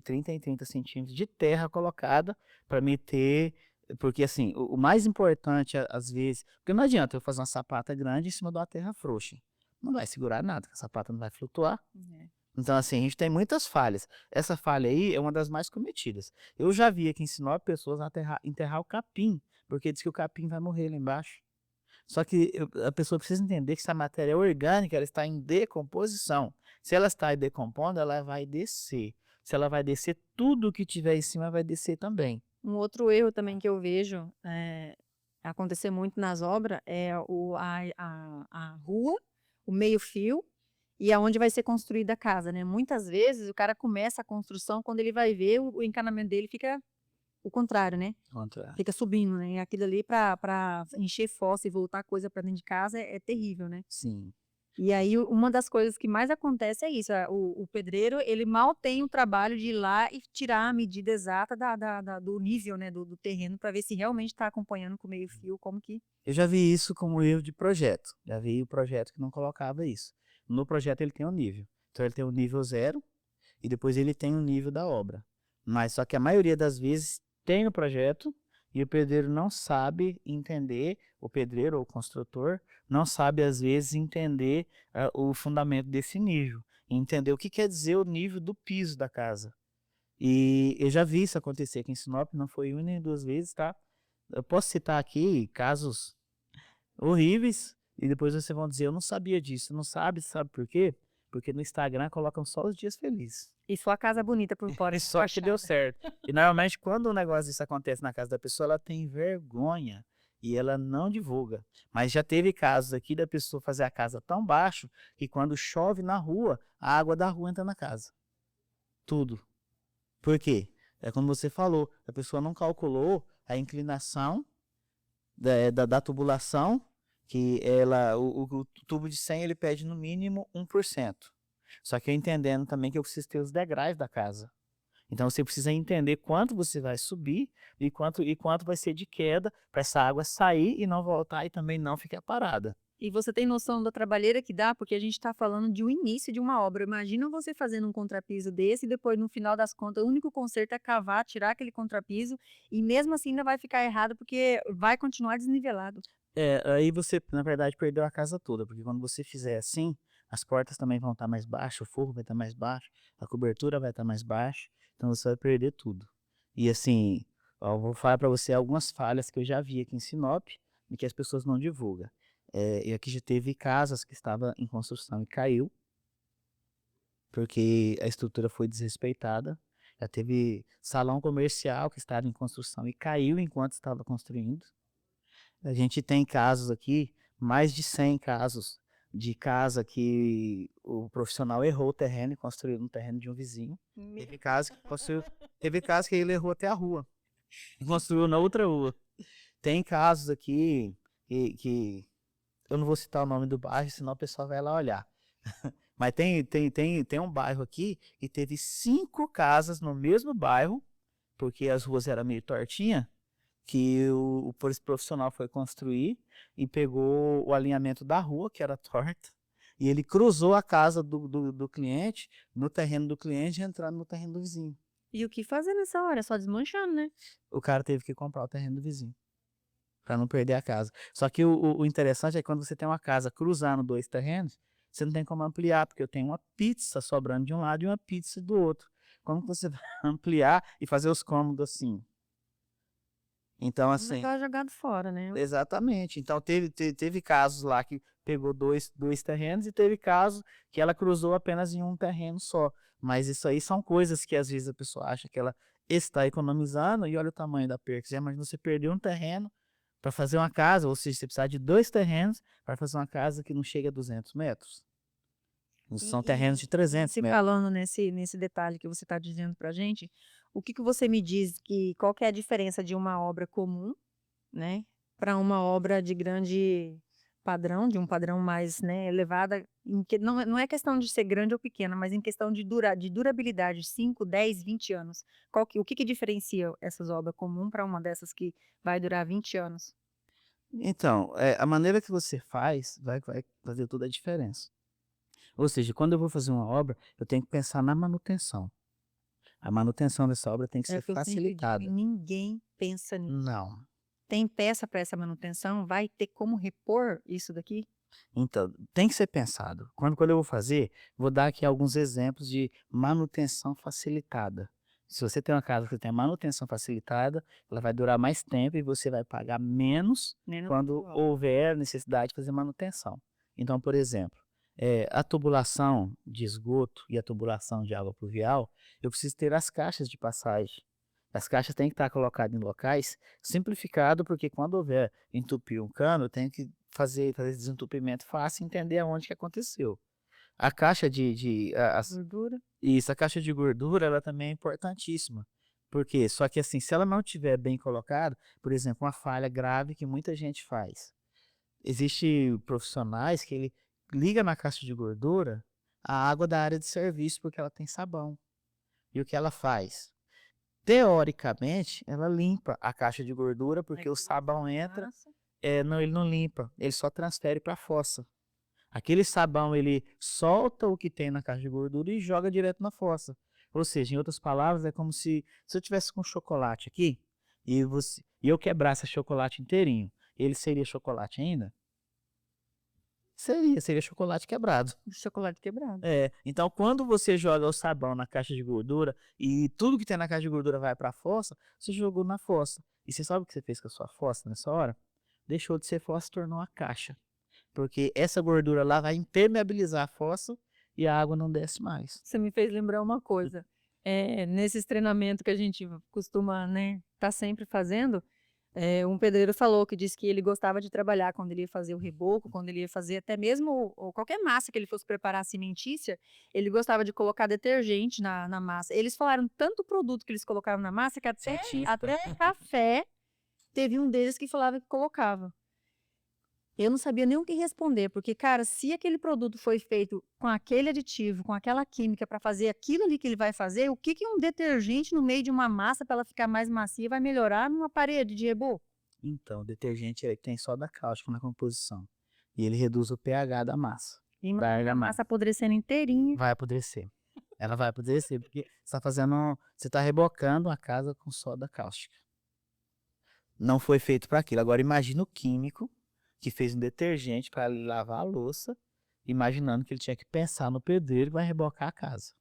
Speaker 1: 30 em 30 centímetros de terra colocada para me ter. Porque assim, o mais importante às vezes. Porque não adianta eu fazer uma sapata grande em cima de uma terra frouxa. Não vai segurar nada, a sapata não vai flutuar.
Speaker 2: É.
Speaker 1: Então, assim, a gente tem muitas falhas. Essa falha aí é uma das mais cometidas. Eu já vi aqui em Sinop pessoas enterrar o capim, porque diz que o capim vai morrer lá embaixo. Só que a pessoa precisa entender que essa matéria orgânica ela está em decomposição. Se ela está decompondo, ela vai descer. Se ela vai descer, tudo que tiver em cima vai descer também.
Speaker 2: Um outro erro também que eu vejo acontecer muito nas obras é a rua, o meio-fio e aonde vai ser construída a casa, né? Muitas vezes o cara começa a construção, quando ele vai ver, o encanamento dele fica o contrário, né?
Speaker 1: Contra.
Speaker 2: Fica subindo, né? E aquilo ali para encher fossa e voltar coisa para dentro de casa é terrível, né?
Speaker 1: Sim.
Speaker 2: E aí uma das coisas que mais acontece é isso, o pedreiro, ele mal tem o trabalho de ir lá e tirar a medida exata do nível, né, do terreno, para ver se realmente está acompanhando com o meio-fio, como que...
Speaker 1: Eu já vi isso como erro de projeto. Já vi o projeto que não colocava isso. No projeto ele tem um nível. Então ele tem o nível 0 e depois ele tem o nível da obra. Mas só que a maioria das vezes tem o projeto e o pedreiro não sabe entender, o pedreiro ou o construtor não sabe às vezes entender o fundamento desse nível, entender o que quer dizer o nível do piso da casa. E eu já vi isso acontecer aqui em Sinop, não foi uma nem duas vezes, tá? Eu posso citar aqui casos horríveis e depois vocês vão dizer, eu não sabia disso, não sabe por quê? Porque no Instagram colocam só os dias felizes.
Speaker 2: E sua casa é bonita por fora,
Speaker 1: E só que deu certo. E normalmente quando um negócio desse acontece na casa da pessoa, ela tem vergonha e ela não divulga. Mas já teve casos aqui da pessoa fazer a casa tão baixo que quando chove na rua, a água da rua entra na casa. Tudo. Por quê? É como você falou, a pessoa não calculou a inclinação da tubulação, que o tubo de 100 ele pede no mínimo 1%. Só que eu entendendo também que eu preciso ter os degraus da casa. Então você precisa entender quanto você vai subir e quanto vai ser de queda para essa água sair e não voltar e também não ficar parada.
Speaker 2: E você tem noção da trabalheira que dá? Porque a gente está falando de um início de uma obra. Imagina você fazendo um contrapiso desse e depois, no final das contas, o único conserto é cavar, tirar aquele contrapiso e mesmo assim ainda vai ficar errado porque vai continuar desnivelado.
Speaker 1: Aí você, na verdade, perdeu a casa toda, porque quando você fizer assim, as portas também vão estar mais baixas, o forro vai estar mais baixo, a cobertura vai estar mais baixa, então você vai perder tudo. E assim, ó, eu vou falar para você algumas falhas que eu já vi aqui em Sinop e que as pessoas não divulgam. E aqui já teve casas que estavam em construção e caiu, porque a estrutura foi desrespeitada. Já teve salão comercial que estava em construção e caiu enquanto estava construindo. A gente tem casos aqui, mais de 100 casos de casa que o profissional errou o terreno e construiu no terreno de um vizinho. Teve caso que ele errou até a rua. E construiu na outra rua. Tem casos aqui que eu não vou citar o nome do bairro, senão o pessoal vai lá olhar. Mas tem um bairro aqui que teve 5 casas no mesmo bairro, porque as ruas eram meio tortinha, que o profissional foi construir e pegou o alinhamento da rua, que era torta, e ele cruzou a casa do cliente, no terreno do cliente, entrando no terreno do vizinho.
Speaker 2: E o que fazer nessa hora? Só desmanchando, né?
Speaker 1: O cara teve que comprar o terreno do vizinho, para não perder a casa. Só que o interessante é que quando você tem uma casa cruzando 2 terrenos, você não tem como ampliar, porque eu tenho uma pizza sobrando de um lado e uma pizza do outro. Como que você vai ampliar e fazer os cômodos assim? Então,
Speaker 2: É
Speaker 1: assim,
Speaker 2: melhor jogado fora, né?
Speaker 1: exatamente. Então, teve casos lá que pegou dois terrenos e teve casos que ela cruzou apenas em um terreno só. Mas isso aí são coisas que às vezes a pessoa acha que ela está economizando e olha o tamanho da perca. Você imagina você perder um terreno para fazer uma casa, ou seja, você precisar de 2 terrenos para fazer uma casa que não chega a 200 metros. São terrenos de 300
Speaker 2: Se
Speaker 1: metros.
Speaker 2: falando nesse detalhe que você está dizendo para a gente, o que você me diz qual que é a diferença de uma obra comum, né, para uma obra de grande padrão, de um padrão mais, né, elevada, não é questão de ser grande ou pequena, mas em questão de durabilidade, 5, 10, 20 anos. O que diferencia essas obras comuns para uma dessas que vai durar 20 anos?
Speaker 1: Então, a maneira que você faz vai fazer toda a diferença. Ou seja, quando eu vou fazer uma obra, eu tenho que pensar na manutenção. A manutenção dessa obra tem que
Speaker 2: É o
Speaker 1: ser
Speaker 2: que eu sempre digo, e
Speaker 1: facilitada.
Speaker 2: ninguém pensa nisso.
Speaker 1: Não.
Speaker 2: Tem peça para essa manutenção? Vai ter como repor isso daqui?
Speaker 1: Então, tem que ser pensado. Quando eu vou fazer, vou dar aqui alguns exemplos de manutenção facilitada. Se você tem uma casa que tem manutenção facilitada, ela vai durar mais tempo e você vai pagar menos
Speaker 2: Né, no
Speaker 1: quando
Speaker 2: visual.
Speaker 1: houver necessidade de fazer manutenção. Então, por exemplo, a tubulação de esgoto e a tubulação de água pluvial, eu preciso ter as caixas de passagem. As caixas têm que estar colocadas em locais simplificado, porque quando houver entupir um cano, eu tenho que fazer desentupimento fácil e entender aonde que aconteceu. A caixa
Speaker 2: Gordura.
Speaker 1: isso, a caixa de gordura, ela também é importantíssima. Por quê? Só que assim, se ela não estiver bem colocada, por exemplo, uma falha grave que muita gente faz. Existe profissionais que ele liga na caixa de gordura a água da área de serviço porque ela tem sabão. E o que ela faz? Teoricamente, ela limpa a caixa de gordura porque o sabão entra.
Speaker 2: Massa.
Speaker 1: Não, ele não limpa, ele só transfere para a fossa. Aquele sabão, ele solta o que tem na caixa de gordura e joga direto na fossa. Ou seja, em outras palavras, é como se eu tivesse com chocolate aqui e eu quebrasse o chocolate inteirinho, ele seria chocolate ainda? Seria chocolate quebrado.
Speaker 2: O chocolate quebrado.
Speaker 1: Então quando você joga o sabão na caixa de gordura e tudo que tem na caixa de gordura vai para a fossa, você jogou na fossa. E você sabe o que você fez com a sua fossa nessa hora? Deixou de ser fossa e tornou uma caixa. Porque essa gordura lá vai impermeabilizar a fossa e a água não desce mais.
Speaker 2: Você me fez lembrar uma coisa. Nesses treinamentos que a gente costuma, né, tá sempre fazendo, um pedreiro falou que disse que ele gostava de trabalhar quando ele ia fazer o reboco, quando ele ia fazer até mesmo ou qualquer massa que ele fosse preparar cimentícia, ele gostava de colocar detergente na massa. Eles falaram tanto produto que eles colocavam na massa que até café teve um deles que falava que colocava. Eu não sabia nem o que responder, porque, cara, se aquele produto foi feito com aquele aditivo, com aquela química para fazer aquilo ali que ele vai fazer, o que um detergente no meio de uma massa para ela ficar mais macia vai melhorar numa parede de reboco?
Speaker 1: Então, o detergente ele tem soda cáustica na composição. E ele reduz o pH da massa.
Speaker 2: E
Speaker 1: Da
Speaker 2: a massa apodrecendo inteirinha.
Speaker 1: vai apodrecer. Ela vai apodrecer porque você está rebocando a casa com soda cáustica. Não foi feito para aquilo. Agora imagina o químico que fez um detergente para lavar a louça, imaginando que ele tinha que pensar no pedreiro que vai rebocar a casa.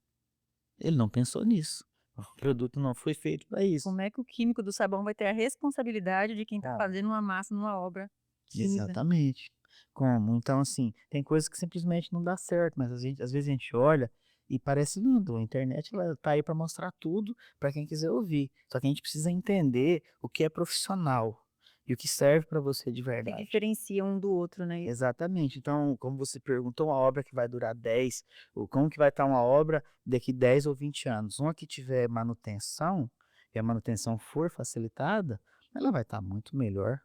Speaker 1: Ele não pensou nisso. O produto não foi feito para isso.
Speaker 2: Como é que o químico do sabão vai ter a responsabilidade de quem está fazendo uma massa numa obra química?
Speaker 1: Exatamente. Como? Então, assim, tem coisas que simplesmente não dá certo, mas às vezes a gente olha e parece lindo. A internet ela tá aí para mostrar tudo para quem quiser ouvir. Só que a gente precisa entender o que é profissional e o que serve para você de
Speaker 2: Que
Speaker 1: verdade.
Speaker 2: diferencia um do outro, né?
Speaker 1: Exatamente. Então, como você perguntou, uma obra que vai durar 10, ou como que vai estar uma obra daqui 10 ou 20 anos? Uma que tiver manutenção, e a manutenção for facilitada, ela vai estar muito melhor.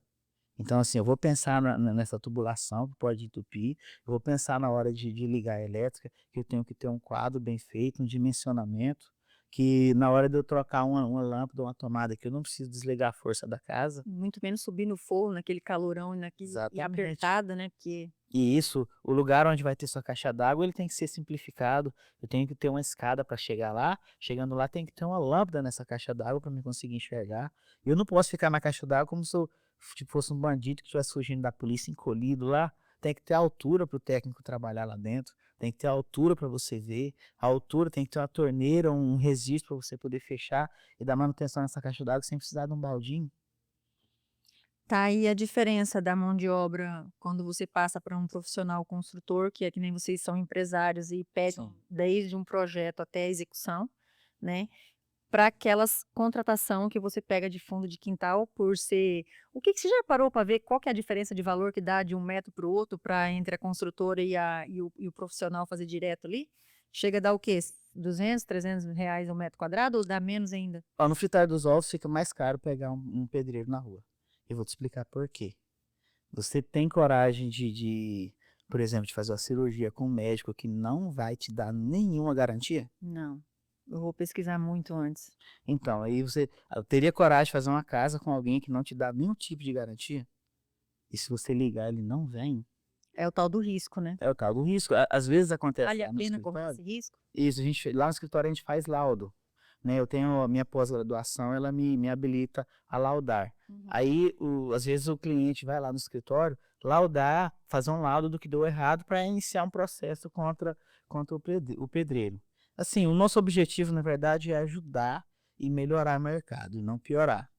Speaker 1: Então, assim, eu vou pensar nessa tubulação que pode entupir, eu vou pensar na hora de ligar a elétrica, que eu tenho que ter um quadro bem feito, um dimensionamento, que na hora de eu trocar uma lâmpada ou uma tomada, que eu não preciso desligar a força da casa.
Speaker 2: Muito menos subir no forro, naquele calorão e
Speaker 1: Exatamente.
Speaker 2: apertada, né? Porque
Speaker 1: E isso, o lugar onde vai ter sua caixa d'água, ele tem que ser simplificado. Eu tenho que ter uma escada para chegar lá. Chegando lá, tem que ter uma lâmpada nessa caixa d'água para me conseguir enxergar. Eu não posso ficar na caixa d'água como se eu tipo, fosse um bandido que estivesse fugindo da polícia, encolhido lá. Tem que ter altura para o técnico trabalhar lá dentro. Tem que ter altura para você ver. A altura tem que ter uma torneira, um registro para você poder fechar e dar manutenção nessa caixa d'água sem precisar de um baldinho.
Speaker 2: tá aí a diferença da mão de obra quando você passa para um profissional construtor, que é que nem vocês são empresários e pegam
Speaker 1: Sim.
Speaker 2: desde um projeto até a execução, né? Para aquelas contratação que você pega de fundo de quintal por ser. O que você já parou para ver qual que é a diferença de valor que dá de um metro para o outro, para entre a construtora e o profissional fazer direto ali? Chega a dar o quê? 200, 300 reais um metro quadrado ou dá menos ainda?
Speaker 1: Ó, no fritar dos ovos fica mais caro pegar um pedreiro na rua. Eu vou te explicar por quê. Você tem coragem por exemplo, de fazer uma cirurgia com um médico que não vai te dar nenhuma garantia?
Speaker 2: Não. Eu vou pesquisar muito antes.
Speaker 1: Então, aí você teria coragem de fazer uma casa com alguém que não te dá nenhum tipo de garantia? E se você ligar, ele não vem?
Speaker 2: É o tal do risco, né?
Speaker 1: É o tal do risco. Às vezes acontece
Speaker 2: Vale a
Speaker 1: lá no
Speaker 2: pena correr
Speaker 1: escritório.
Speaker 2: esse risco?
Speaker 1: Isso, lá no escritório a gente faz laudo. Né? Eu tenho a minha pós-graduação, ela me habilita a laudar. Aí, às vezes, o cliente vai lá no escritório laudar, fazer um laudo do que deu errado para iniciar um processo contra o pedreiro. Assim, o nosso objetivo, na verdade, é ajudar e melhorar o mercado, e não piorar.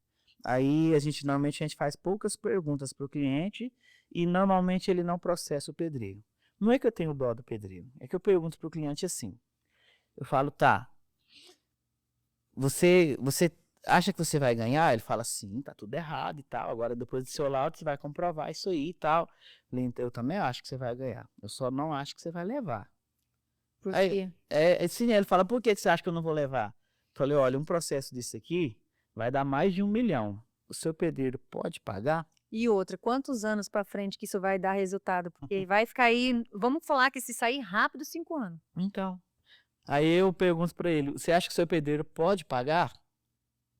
Speaker 1: Aí, normalmente, a gente faz poucas perguntas para o cliente e, normalmente, ele não processa o pedreiro. Não é que eu tenho dó do pedreiro, é que eu pergunto para o cliente assim. Eu falo, tá, você acha que você vai ganhar? Ele fala, sim, tá tudo errado e tal. Agora, depois do seu laudo, você vai comprovar isso aí e tal. Então, eu também acho que você vai ganhar. Eu só não acho que você vai levar.
Speaker 2: Por
Speaker 1: Aí,
Speaker 2: quê?
Speaker 1: sim, ele fala, por que você acha que eu não vou levar? Eu falei, olha, um processo disso aqui vai dar mais de 1 milhão. O seu pedreiro pode pagar?
Speaker 2: E outra, quantos anos para frente que isso vai dar resultado? Porque vai ficar aí, vamos falar que se sair rápido, 5 anos.
Speaker 1: Então. Aí eu pergunto para ele, você acha que o seu pedreiro pode pagar?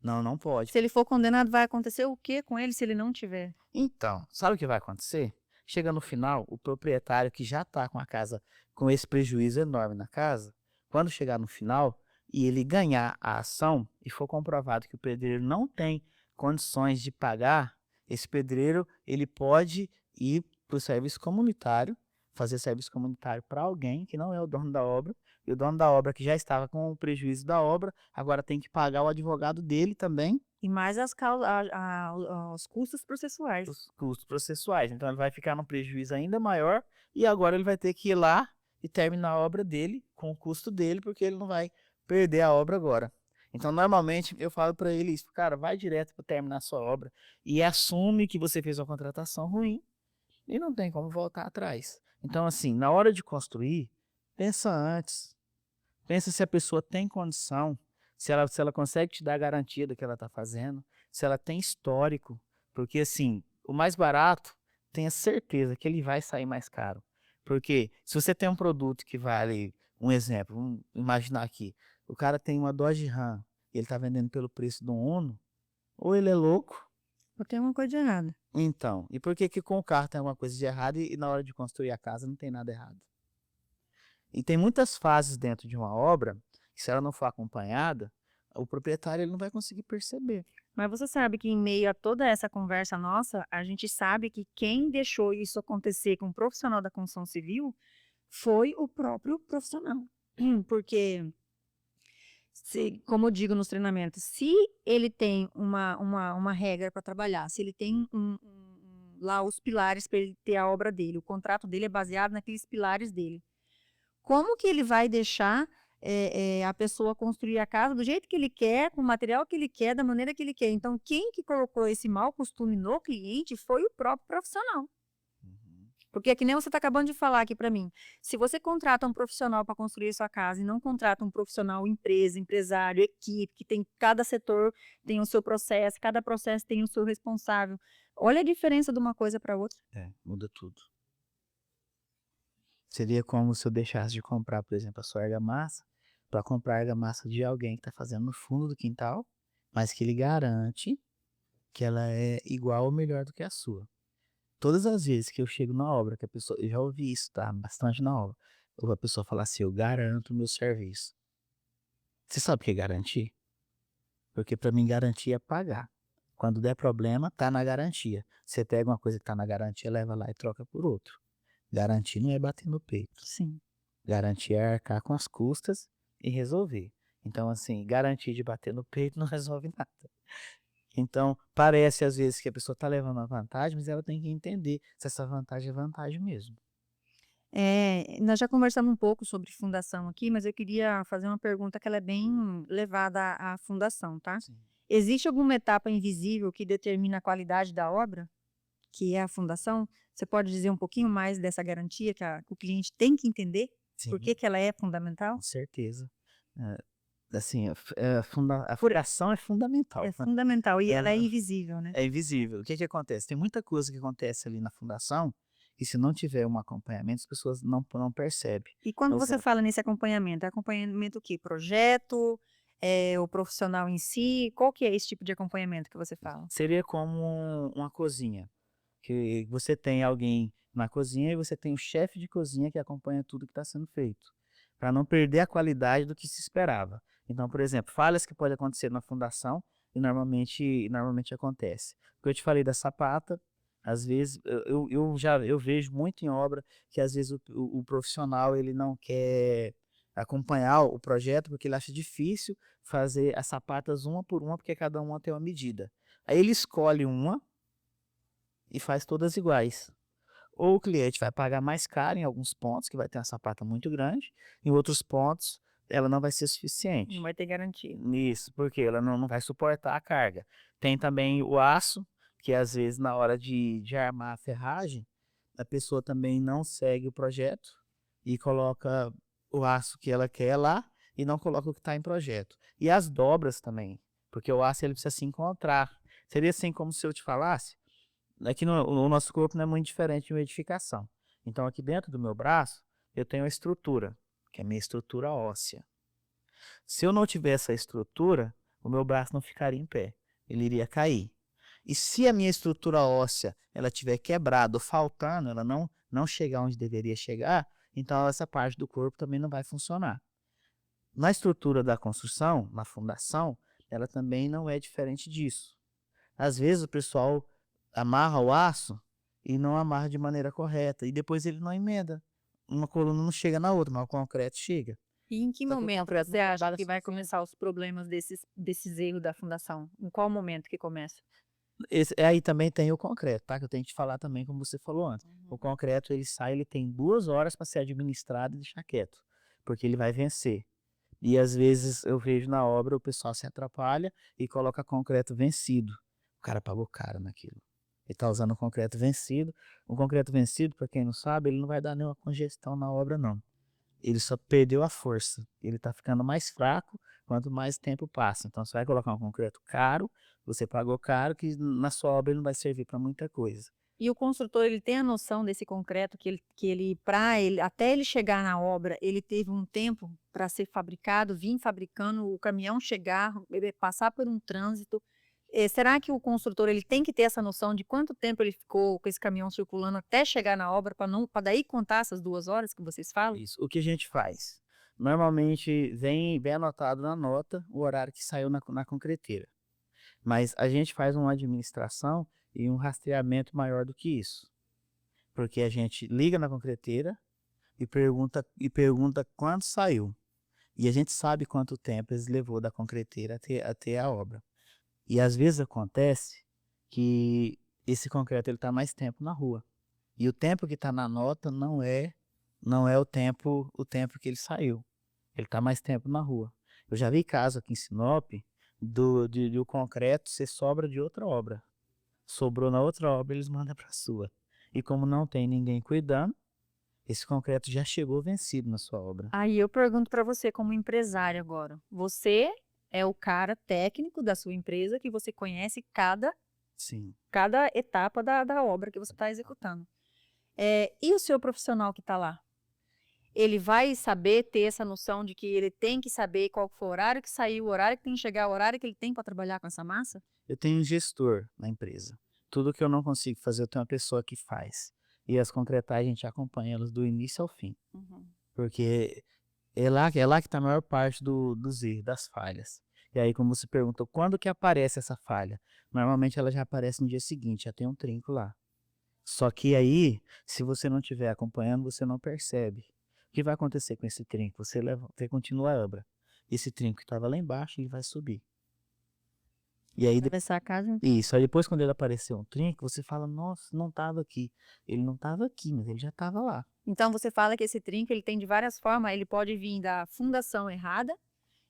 Speaker 1: Não, não pode.
Speaker 2: Se ele for condenado, vai acontecer o quê com ele se ele não tiver?
Speaker 1: Então, sabe o que vai acontecer? Chega no final, o proprietário que já está com a casa com esse prejuízo enorme na casa, quando chegar no final e ele ganhar a ação e for comprovado que o pedreiro não tem condições de pagar, esse pedreiro ele pode ir para o serviço comunitário, fazer serviço comunitário para alguém que não é o dono da obra, e o dono da obra que já estava com o prejuízo da obra, agora tem que pagar o advogado dele também
Speaker 2: E mais os custos processuais.
Speaker 1: os custos processuais. Então ele vai ficar num prejuízo ainda maior e agora ele vai ter que ir lá e terminar a obra dele com o custo dele, porque ele não vai perder a obra agora. Então, normalmente, eu falo para ele isso, cara, vai direto para terminar a sua obra e assume que você fez uma contratação ruim e não tem como voltar atrás. Então, assim, na hora de construir, pensa antes. Pensa se a pessoa tem condição, se ela consegue te dar a garantia do que ela está fazendo, se ela tem histórico. Porque, assim, o mais barato, tenha certeza que ele vai sair mais caro. Porque se você tem um produto que vale, um exemplo, vamos imaginar aqui, o cara tem uma Dodge Ram e ele está vendendo pelo preço de um Uno, ou ele é louco,
Speaker 2: Ou tem uma coisa de errada.
Speaker 1: então, e por que que com o carro tem alguma coisa de errado e na hora de construir a casa não tem nada errado? E tem muitas fases dentro de uma obra que, se ela não for acompanhada, o proprietário ele não vai conseguir perceber.
Speaker 2: Mas você sabe que em meio a toda essa conversa nossa, a gente sabe que quem deixou isso acontecer com um profissional da construção civil foi o próprio profissional. Porque, como eu digo nos treinamentos, se ele tem uma regra para trabalhar, se ele tem lá os pilares para ele ter a obra dele, o contrato dele é baseado naqueles pilares dele. Como que ele vai deixar a pessoa construir a casa do jeito que ele quer, com o material que ele quer, da maneira que ele quer? Então, quem que colocou esse mau costume no cliente foi o próprio profissional. Porque é que nem você está acabando de falar aqui para mim. Se você contrata um profissional para construir sua casa e não contrata um profissional, empresa, empresário, equipe, que tem cada setor tem o seu processo, cada processo tem o seu responsável. Olha a diferença de uma coisa para outra.
Speaker 1: Muda tudo. Seria como se eu deixasse de comprar, por exemplo, a sua argamassa, para comprar a argamassa de alguém que está fazendo no fundo do quintal, mas que ele garante que ela é igual ou melhor do que a sua. Todas as vezes que eu chego na obra, que a pessoa, eu já ouvi isso, tá? Bastante na obra. Ou a pessoa fala assim, eu garanto o meu serviço. Você sabe o que é garantir? Porque para mim garantir é pagar. Quando der problema, tá na garantia. Você pega uma coisa que tá na garantia, leva lá e troca por outro. Garantir não é bater no peito.
Speaker 2: Sim.
Speaker 1: Garantir é arcar com as custas e resolver. Então, assim, garantir de bater no peito não resolve nada. Então, parece às vezes que a pessoa está levando uma vantagem, mas ela tem que entender se essa vantagem é vantagem mesmo.
Speaker 2: Nós já conversamos um pouco sobre fundação aqui, mas eu queria fazer uma pergunta que ela é bem levada à fundação, tá?
Speaker 1: Sim.
Speaker 2: Existe alguma etapa invisível que determina a qualidade da obra, que é a fundação? Você pode dizer um pouquinho mais dessa garantia que o cliente tem que entender? Por
Speaker 1: Sim,
Speaker 2: que ela é fundamental?
Speaker 1: com certeza. Assim, a fundação é fundamental.
Speaker 2: É fundamental e ela é
Speaker 1: Ela
Speaker 2: invisível, né?
Speaker 1: é invisível. O que que acontece? Tem muita coisa que acontece ali na fundação e se não tiver um acompanhamento, as pessoas não percebem.
Speaker 2: E quando
Speaker 1: Por
Speaker 2: você
Speaker 1: exemplo,
Speaker 2: fala nesse acompanhamento, é acompanhamento o quê? Projeto? É o profissional em si? Qual que é esse tipo de acompanhamento que você fala?
Speaker 1: seria como uma cozinha, que você tem alguém na cozinha e você tem o chefe de cozinha que acompanha tudo que está sendo feito, para não perder a qualidade do que se esperava. Então, por exemplo, falhas que podem acontecer na fundação e normalmente acontece. O que eu te falei da sapata, às vezes eu vejo muito em obra que às vezes o profissional ele não quer acompanhar o projeto porque ele acha difícil fazer as sapatas uma por uma porque cada uma tem uma medida. Aí ele escolhe uma e faz todas iguais. Ou o cliente vai pagar mais caro em alguns pontos, que vai ter uma sapata muito grande, em outros pontos ela não vai ser
Speaker 2: Não
Speaker 1: suficiente.
Speaker 2: vai ter garantia.
Speaker 1: Isso, porque ela não vai suportar a carga. Tem também o aço, que às vezes na hora de armar a ferragem, a pessoa também não segue o projeto e coloca o aço que ela quer lá e não coloca o que está em projeto. E as dobras também, porque o aço ele precisa se encontrar. Seria assim como se eu te falasse, aqui o nosso corpo não é muito diferente de uma edificação. Então aqui dentro do meu braço, eu tenho a estrutura, que é a minha estrutura óssea. Se eu não tiver essa estrutura, o meu braço não ficaria em pé, ele iria cair. E se a minha estrutura óssea ela tiver quebrada ou faltando, ela não chegar onde deveria chegar, então essa parte do corpo também não vai funcionar. Na estrutura da construção, na fundação, ela também não é diferente disso. Às vezes o pessoal amarra o aço e não amarra de maneira correta e depois ele não emenda. Uma coluna não chega na outra, mas o concreto chega.
Speaker 2: E em que
Speaker 1: Só que o
Speaker 2: momento
Speaker 1: concreto
Speaker 2: você
Speaker 1: não
Speaker 2: acha
Speaker 1: trabalha
Speaker 2: que vai
Speaker 1: sozinho.
Speaker 2: começar os problemas desses erros da fundação? Em qual momento que começa?
Speaker 1: Aí também tem o concreto, tá? Que eu tenho que te falar também, como você falou antes. O
Speaker 2: Uhum.
Speaker 1: concreto ele sai, ele tem 2 horas para ser administrado e deixar quieto, porque ele vai vencer. E às vezes eu vejo na obra o pessoal se atrapalha e coloca concreto vencido. O cara pagou caro naquilo. Ele está usando concreto vencido. O concreto vencido, para quem não sabe, ele não vai dar nenhuma congestão na obra, não. Ele só perdeu a força. Ele está ficando mais fraco quanto mais tempo passa. Então você vai colocar um concreto caro, você pagou caro, que na sua obra ele não vai servir para muita coisa.
Speaker 2: E o construtor, ele tem a noção desse concreto para ele, até ele chegar na obra, ele teve um tempo para ser fabricado, vir fabricando, o caminhão chegar, ele passar por um trânsito. Será que o construtor ele tem que ter essa noção de quanto tempo ele ficou com esse caminhão circulando até chegar na obra, para daí contar essas 2 horas que vocês falam?
Speaker 1: Isso. O que a gente faz? Normalmente vem anotado na nota o horário que saiu na concreteira. Mas a gente faz uma administração e um rastreamento maior do que isso. Porque a gente liga na concreteira e pergunta quando saiu. E a gente sabe quanto tempo eles levou da concreteira até a obra. E às vezes acontece que esse concreto está mais tempo na rua. E o tempo que está na nota não é o tempo que ele saiu. Ele está mais tempo na rua. Eu já vi caso aqui em Sinop de o concreto ser sobra de outra obra. Sobrou na outra obra, eles mandam para a sua. E como não tem ninguém cuidando, esse concreto já chegou vencido na sua obra.
Speaker 2: Aí eu pergunto para você como empresário agora. Você é o cara técnico da sua empresa que você conhece
Speaker 1: Sim.
Speaker 2: cada etapa da obra que você está executando. E o seu profissional que está lá? Ele vai saber ter essa noção de que ele tem que saber qual foi o horário que saiu, o horário que tem que chegar, o horário que ele tem para trabalhar com essa massa?
Speaker 1: Eu tenho um gestor na empresa. Tudo que eu não consigo fazer, eu tenho uma pessoa que faz. E as concretais, a gente acompanha elas do início ao fim. Porque é lá que está a maior parte dos erros, das falhas. E aí, como você perguntou, quando que aparece essa falha? Normalmente ela já aparece no dia seguinte, já tem um trinco lá. Só que aí, se você não estiver acompanhando, você não percebe. O que vai acontecer com esse trinco? Você continua a obra. Esse trinco que estava lá embaixo, ele vai subir. E aí,
Speaker 2: Atravessar a casa?
Speaker 1: isso, aí depois quando ele apareceu um trinco, você fala, nossa, não estava aqui. Ele não estava aqui, mas ele já estava lá.
Speaker 2: Então você fala que esse trinco ele tem de várias formas, ele pode vir da fundação errada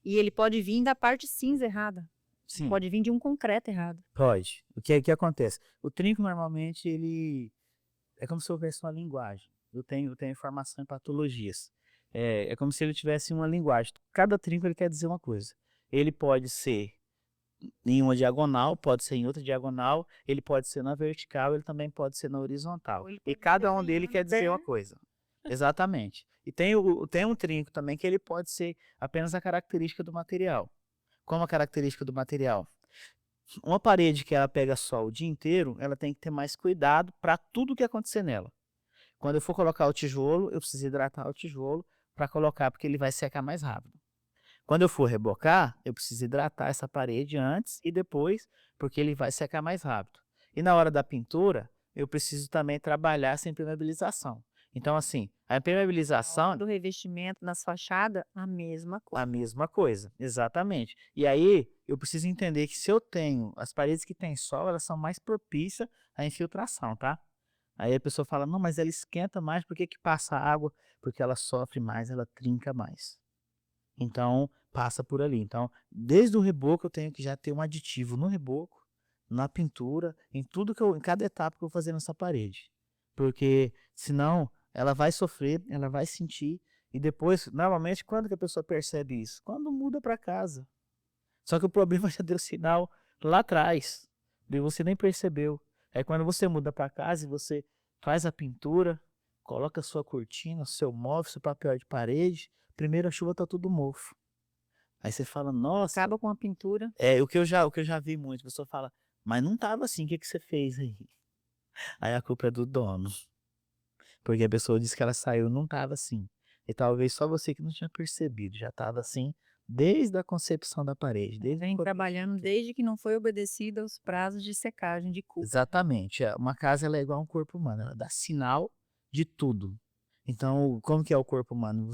Speaker 2: e ele pode vir da parte cinza errada.
Speaker 1: Sim.
Speaker 2: Pode vir de um concreto errado.
Speaker 1: Pode. O que acontece? O trinco normalmente ele é como se houvesse uma linguagem. Eu tenho formação em patologias. É como se ele tivesse uma linguagem. Cada trinco ele quer dizer uma coisa. Ele pode ser em uma diagonal, pode ser em outra diagonal, ele pode ser na vertical, ele também pode ser na horizontal.
Speaker 2: Ou ele
Speaker 1: E
Speaker 2: pode
Speaker 1: cada
Speaker 2: ser
Speaker 1: um dele quer dizer uma coisa. Exatamente. E tem um trinco também que ele pode ser apenas a característica do material. Como a característica do material? Uma parede que ela pega sol o dia inteiro, ela tem que ter mais cuidado para tudo que acontecer nela. Quando eu for colocar o tijolo, eu preciso hidratar o tijolo para colocar, porque ele vai secar mais rápido. Quando eu for rebocar, eu preciso hidratar essa parede antes e depois, porque ele vai secar mais rápido. E na hora da pintura, eu preciso também trabalhar essa impermeabilização. Então, assim, a impermeabilização
Speaker 2: do revestimento nas fachadas, a mesma coisa.
Speaker 1: a mesma coisa, exatamente. E aí, eu preciso entender que se eu tenho as paredes que têm sol, elas são mais propícias à infiltração, tá? Aí a pessoa fala, não, mas ela esquenta mais, por que que passa água? Porque ela sofre mais, ela trinca mais. Então, passa por ali. Então, desde o reboco eu tenho que já ter um aditivo no reboco, na pintura, em cada etapa que eu vou fazer nessa parede. Porque senão ela vai sofrer, ela vai sentir e depois, normalmente, quando que a pessoa percebe isso? Quando muda para casa. Só que o problema já deu sinal lá atrás, e você nem percebeu. É quando você muda para casa e você faz a pintura, coloca a sua cortina, seu móvel, seu papel de parede, primeira chuva tá tudo mofo. Aí você fala, nossa,
Speaker 2: Acaba com a pintura.
Speaker 1: o que eu já vi muito, a pessoa fala, mas não tava assim, o que que você fez aí? Aí a culpa é do dono, porque a pessoa disse que ela saiu, não tava assim. E talvez só você que não tinha percebido, já tava assim desde a concepção da parede, desde o
Speaker 2: Vem
Speaker 1: começo.
Speaker 2: trabalhando desde que não foi obedecido aos prazos de secagem de cuba.
Speaker 1: Exatamente. Uma casa ela é igual a um corpo humano, ela dá sinal de tudo. Então, como que é o corpo humano?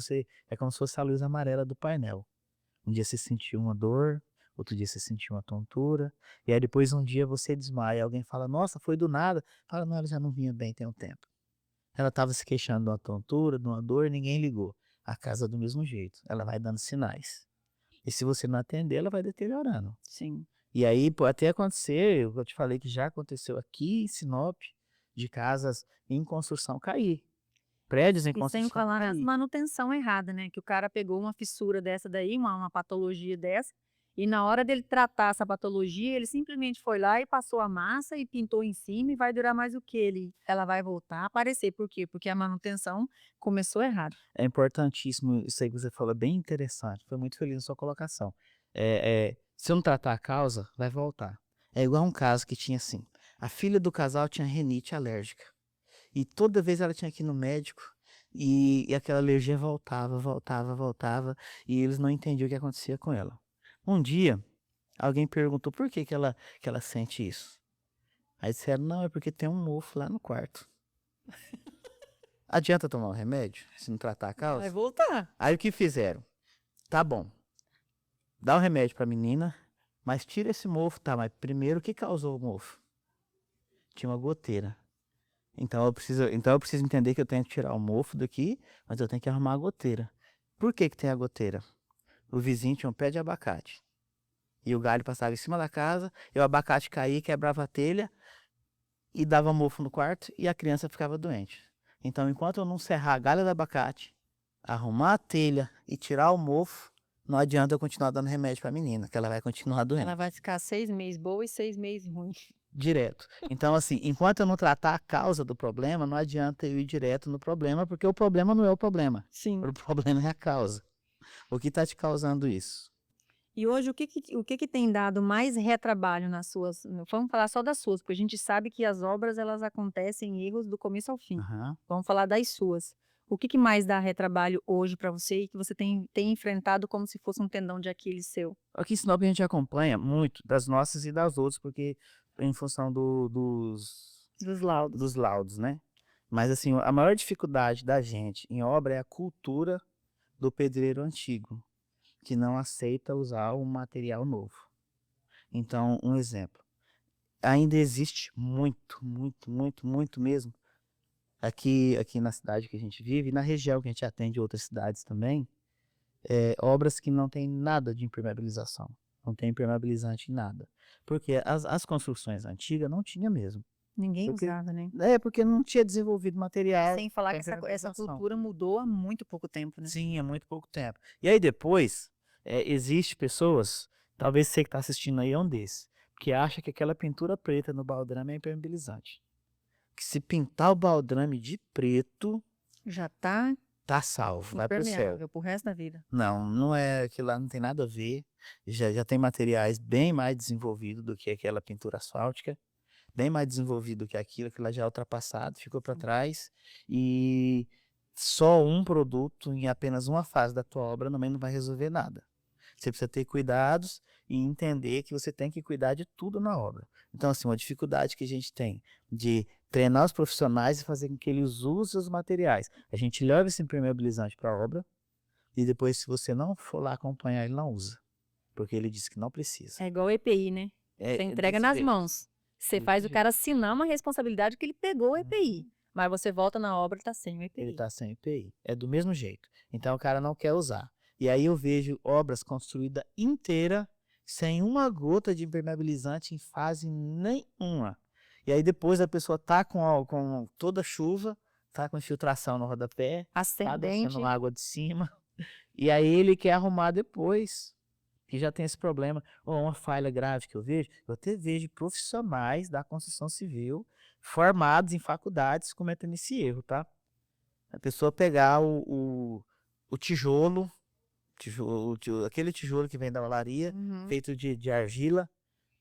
Speaker 1: É como se fosse a luz amarela do painel. Um dia você sentiu uma dor, outro dia você sentiu uma tontura, e aí depois um dia você desmaia. Alguém fala, nossa, foi do nada. Fala, não, ela já não vinha bem tem um tempo. Ela estava se queixando de uma tontura, de uma dor, ninguém ligou. A casa do mesmo jeito, ela vai dando sinais. E se você não atender, ela vai deteriorando.
Speaker 2: Sim.
Speaker 1: E aí pode até acontecer, eu te falei que já aconteceu aqui em Sinop, de casas em construção cair. Prédios em
Speaker 2: E sem
Speaker 1: construção
Speaker 2: falar nas
Speaker 1: cair.
Speaker 2: manutenção errada, né? Que o cara pegou uma fissura dessa daí, uma patologia dessa, e na hora dele tratar essa patologia, ele simplesmente foi lá e passou a massa e pintou em cima e vai durar mais o que ele? Ela vai voltar a aparecer. Por quê? Porque a manutenção começou errado.
Speaker 1: É importantíssimo, isso aí que você falou, é bem interessante. Foi muito feliz na sua colocação. Se eu não tratar a causa, vai voltar. É igual um caso que tinha assim: a filha do casal tinha rinite alérgica. E toda vez ela tinha que ir no médico e aquela alergia voltava, voltava, voltava. E eles não entendiam o que acontecia com ela. Um dia, alguém perguntou por que ela sente isso. Aí disseram, não, é porque tem um mofo lá no quarto. Adianta tomar um remédio se não tratar a causa?
Speaker 2: Vai voltar.
Speaker 1: Aí o que fizeram? Tá bom, dá o remédio pra menina, mas tira esse mofo, tá? Mas primeiro o que causou o mofo? Tinha uma goteira. Então eu preciso entender que eu tenho que tirar o mofo daqui, mas eu tenho que arrumar a goteira. Por que que tem a goteira? O vizinho tinha um pé de abacate. E o galho passava em cima da casa, e o abacate caía, quebrava a telha, e dava mofo no quarto e a criança ficava doente. Então, enquanto eu não serrar a galha do abacate, arrumar a telha e tirar o mofo, não adianta eu continuar dando remédio para a menina, que ela vai continuar doente.
Speaker 2: Ela vai ficar 6 meses boa e 6 meses ruim.
Speaker 1: Direto. Então, assim, enquanto eu não tratar a causa do problema, não adianta eu ir direto no problema, porque o problema não é o problema.
Speaker 2: Sim.
Speaker 1: O problema é a causa. O que está te causando isso?
Speaker 2: E hoje, o que que tem dado mais retrabalho nas suas... Vamos falar só das suas, porque a gente sabe que as obras, elas acontecem em erros do começo ao fim.
Speaker 1: Aham.
Speaker 2: Vamos falar das suas. O que que mais dá retrabalho hoje para você e que você tem enfrentado como se fosse um tendão de Aquiles seu?
Speaker 1: Aqui em Sinop a gente acompanha muito das nossas e das outras, porque em função
Speaker 2: Dos laudos.
Speaker 1: dos laudos, né? Mas assim, a maior dificuldade da gente em obra é a cultura do pedreiro antigo, que não aceita usar um material novo. Então, um exemplo. Ainda existe muito mesmo, aqui na cidade que a gente vive, e na região que a gente atende outras cidades também, obras que não tem nada de impermeabilização. Não tem impermeabilizante em nada. Porque as construções antigas não tinha mesmo.
Speaker 2: Ninguém
Speaker 1: Porque,
Speaker 2: usava, né?
Speaker 1: porque não tinha desenvolvido material
Speaker 2: Sem falar
Speaker 1: para
Speaker 2: que essa
Speaker 1: impermeabilização.
Speaker 2: cultura mudou há muito pouco tempo, né?
Speaker 1: Sim, há muito pouco tempo. E aí depois, existe pessoas, talvez você que está assistindo aí é um desses, que acha que aquela pintura preta no baldrame é impermeabilizante. Que se pintar o baldrame de preto,
Speaker 2: Já tá
Speaker 1: tá salvo, vai pro céu.
Speaker 2: impermeável pro resto da vida.
Speaker 1: Não, não é, aquilo lá não tem nada a ver. Já tem materiais bem mais desenvolvidos do que aquela pintura asfáltica, bem mais desenvolvido do que aquilo lá já é ultrapassado, ficou para trás. E só um produto em apenas uma fase da tua obra também não vai resolver nada. Você precisa ter cuidados e entender que você tem que cuidar de tudo na obra. Então, assim, uma dificuldade que a gente tem de treinar os profissionais e fazer com que eles usem os materiais. A gente leva esse impermeabilizante para a obra e depois, se você não for lá acompanhar, ele não usa. Porque ele disse que não precisa.
Speaker 2: É igual o EPI, né?
Speaker 1: É
Speaker 2: Você entrega
Speaker 1: desse
Speaker 2: nas
Speaker 1: jeito.
Speaker 2: mãos. Você
Speaker 1: Desse
Speaker 2: faz o
Speaker 1: jeito.
Speaker 2: cara assinar uma responsabilidade que ele pegou o EPI. Mas você volta na obra e tá sem o
Speaker 1: Ele
Speaker 2: EPI.
Speaker 1: está sem EPI. É do mesmo jeito. Então o cara não quer usar. E aí eu vejo obras construídas inteira sem uma gota de impermeabilizante em fase nenhuma. E aí depois a pessoa tá com toda chuva, tá com infiltração no rodapé, tá
Speaker 2: Ascendente.
Speaker 1: descendo água de cima. E aí ele quer arrumar depois, que já tem esse problema. Ou uma falha grave que eu até vejo profissionais da construção civil formados em faculdades cometendo esse erro, tá? A pessoa pegar o tijolo, aquele tijolo que vem da olaria,
Speaker 2: Uhum.
Speaker 1: feito de argila,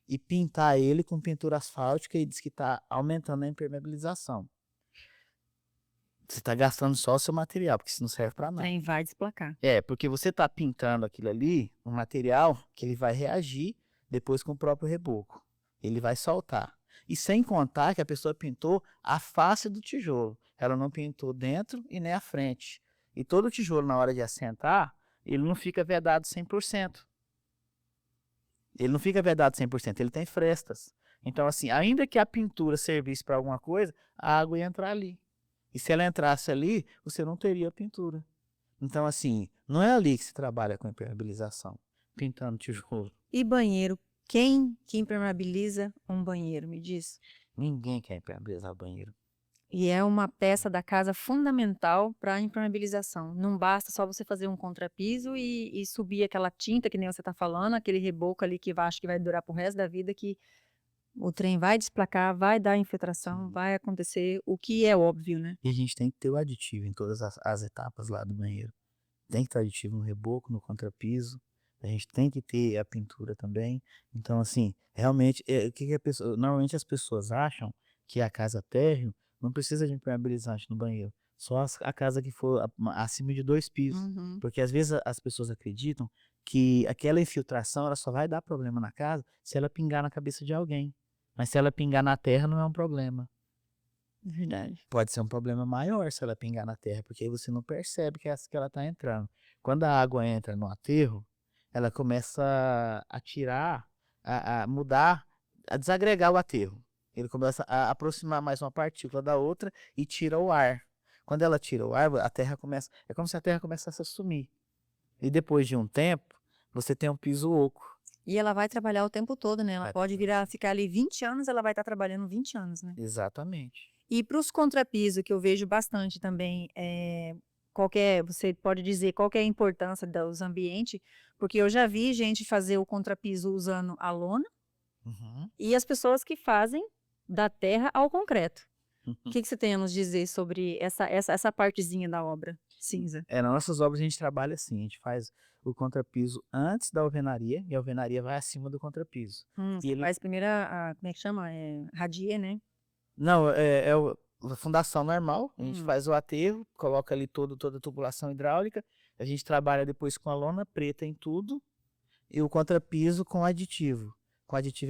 Speaker 1: e pintar ele com pintura asfáltica e diz que está aumentando a impermeabilização. Você está gastando só o seu material, porque isso não serve para
Speaker 2: O
Speaker 1: nada.
Speaker 2: trem vai desplacar.
Speaker 1: Porque você está pintando aquilo ali, um material que ele vai reagir depois com o próprio reboco. Ele vai soltar. E sem contar que a pessoa pintou a face do tijolo. Ela não pintou dentro e nem a frente. E todo tijolo, na hora de assentar, ele não fica vedado 100%. Ele não fica vedado 100%, ele tem frestas. Então, assim, ainda que a pintura servisse para alguma coisa, a água ia entrar ali. E se ela entrasse ali, você não teria pintura. Então, assim, não é ali que se trabalha com impermeabilização, pintando tijolo.
Speaker 2: E banheiro? Quem que impermeabiliza um banheiro, me diz?
Speaker 1: Ninguém quer impermeabilizar banheiro.
Speaker 2: E é uma peça da casa fundamental para a impermeabilização. Não basta só você fazer um contrapiso e subir aquela tinta, que nem você está falando, aquele reboco ali que acho que vai durar pro resto da vida, que o trem vai desplacar, vai dar infiltração,
Speaker 1: Sim.
Speaker 2: vai acontecer o que é óbvio, né?
Speaker 1: E a gente tem que ter o aditivo em todas as etapas lá do banheiro. Tem que ter aditivo no reboco, no contrapiso. A gente tem que ter a pintura também. Então, assim, realmente, o que a pessoa, normalmente as pessoas acham que a casa térreo não precisa de impermeabilizante no banheiro. Só a casa que for acima de 2 pisos.
Speaker 2: Uhum.
Speaker 1: Porque às vezes as pessoas acreditam que aquela infiltração ela só vai dar problema na casa se ela pingar na cabeça de alguém. Mas se ela pingar na terra não é um problema.
Speaker 2: Verdade.
Speaker 1: Pode ser um problema maior se ela pingar na terra, porque aí você não percebe que ela está entrando. Quando a água entra no aterro, ela começa a tirar, a mudar, a desagregar o aterro. Ele começa a aproximar mais uma partícula da outra e tira o ar. Quando ela tira o ar, a terra começa, é como se a terra começasse a sumir. E depois de um tempo, você tem um piso oco.
Speaker 2: E ela vai trabalhar o tempo todo, né? Ela
Speaker 1: Vai
Speaker 2: pode ficar ali 20 anos, ela vai estar trabalhando 20 anos, né?
Speaker 1: Exatamente.
Speaker 2: E para os contrapiso, que eu vejo bastante também, você pode dizer qual que é a importância dos ambientes, porque eu já vi gente fazer o contrapiso usando a lona
Speaker 1: Uhum.
Speaker 2: e as pessoas que fazem da terra ao concreto. O
Speaker 1: Uhum.
Speaker 2: que você tem a nos dizer sobre essa partezinha da obra cinza?
Speaker 1: Nas nossas obras a gente trabalha assim, a gente faz o contrapiso antes da alvenaria, e a alvenaria vai acima do contrapiso. E
Speaker 2: Você
Speaker 1: ele
Speaker 2: faz primeiro como é que chama? Radier, né?
Speaker 1: não, a fundação normal, a gente
Speaker 2: Hum.
Speaker 1: faz o aterro, coloca ali toda a tubulação hidráulica, a gente trabalha depois com a lona preta em tudo, e o contrapiso com aditivo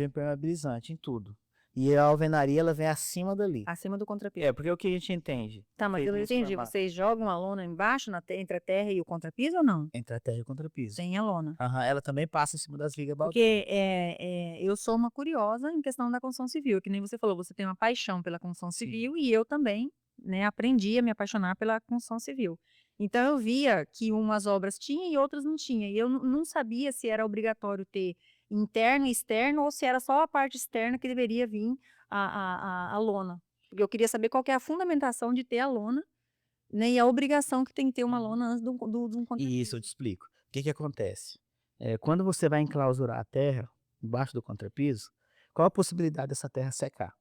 Speaker 1: impermeabilizante em tudo. E a alvenaria, ela vem acima dali.
Speaker 2: Acima do contrapiso.
Speaker 1: Porque o que a gente entende?
Speaker 2: Tá, mas eu não
Speaker 1: Nos
Speaker 2: entendi.
Speaker 1: formatos.
Speaker 2: Vocês jogam a lona embaixo, entre a terra e o contrapiso ou não?
Speaker 1: Entre a terra e o contrapiso.
Speaker 2: Sem a lona.
Speaker 1: Aham, ela também passa em cima das vigas baldrame.
Speaker 2: Porque eu sou uma curiosa em questão da construção civil, que nem você falou, você tem uma paixão pela construção
Speaker 1: Sim.
Speaker 2: civil e eu também, né, aprendi a me apaixonar pela construção civil. Então eu via que umas obras tinha e outras não tinha, e eu não sabia se era obrigatório ter interno e externo ou se era só a parte externa que deveria vir a lona. Porque eu queria saber qual que é a fundamentação de ter a lona, né, e a obrigação que tem que ter uma lona antes de um
Speaker 1: E
Speaker 2: contrapiso.
Speaker 1: isso eu te explico. O que que acontece? Quando você vai enclausurar a terra, embaixo do contrapiso, qual a possibilidade dessa terra secar?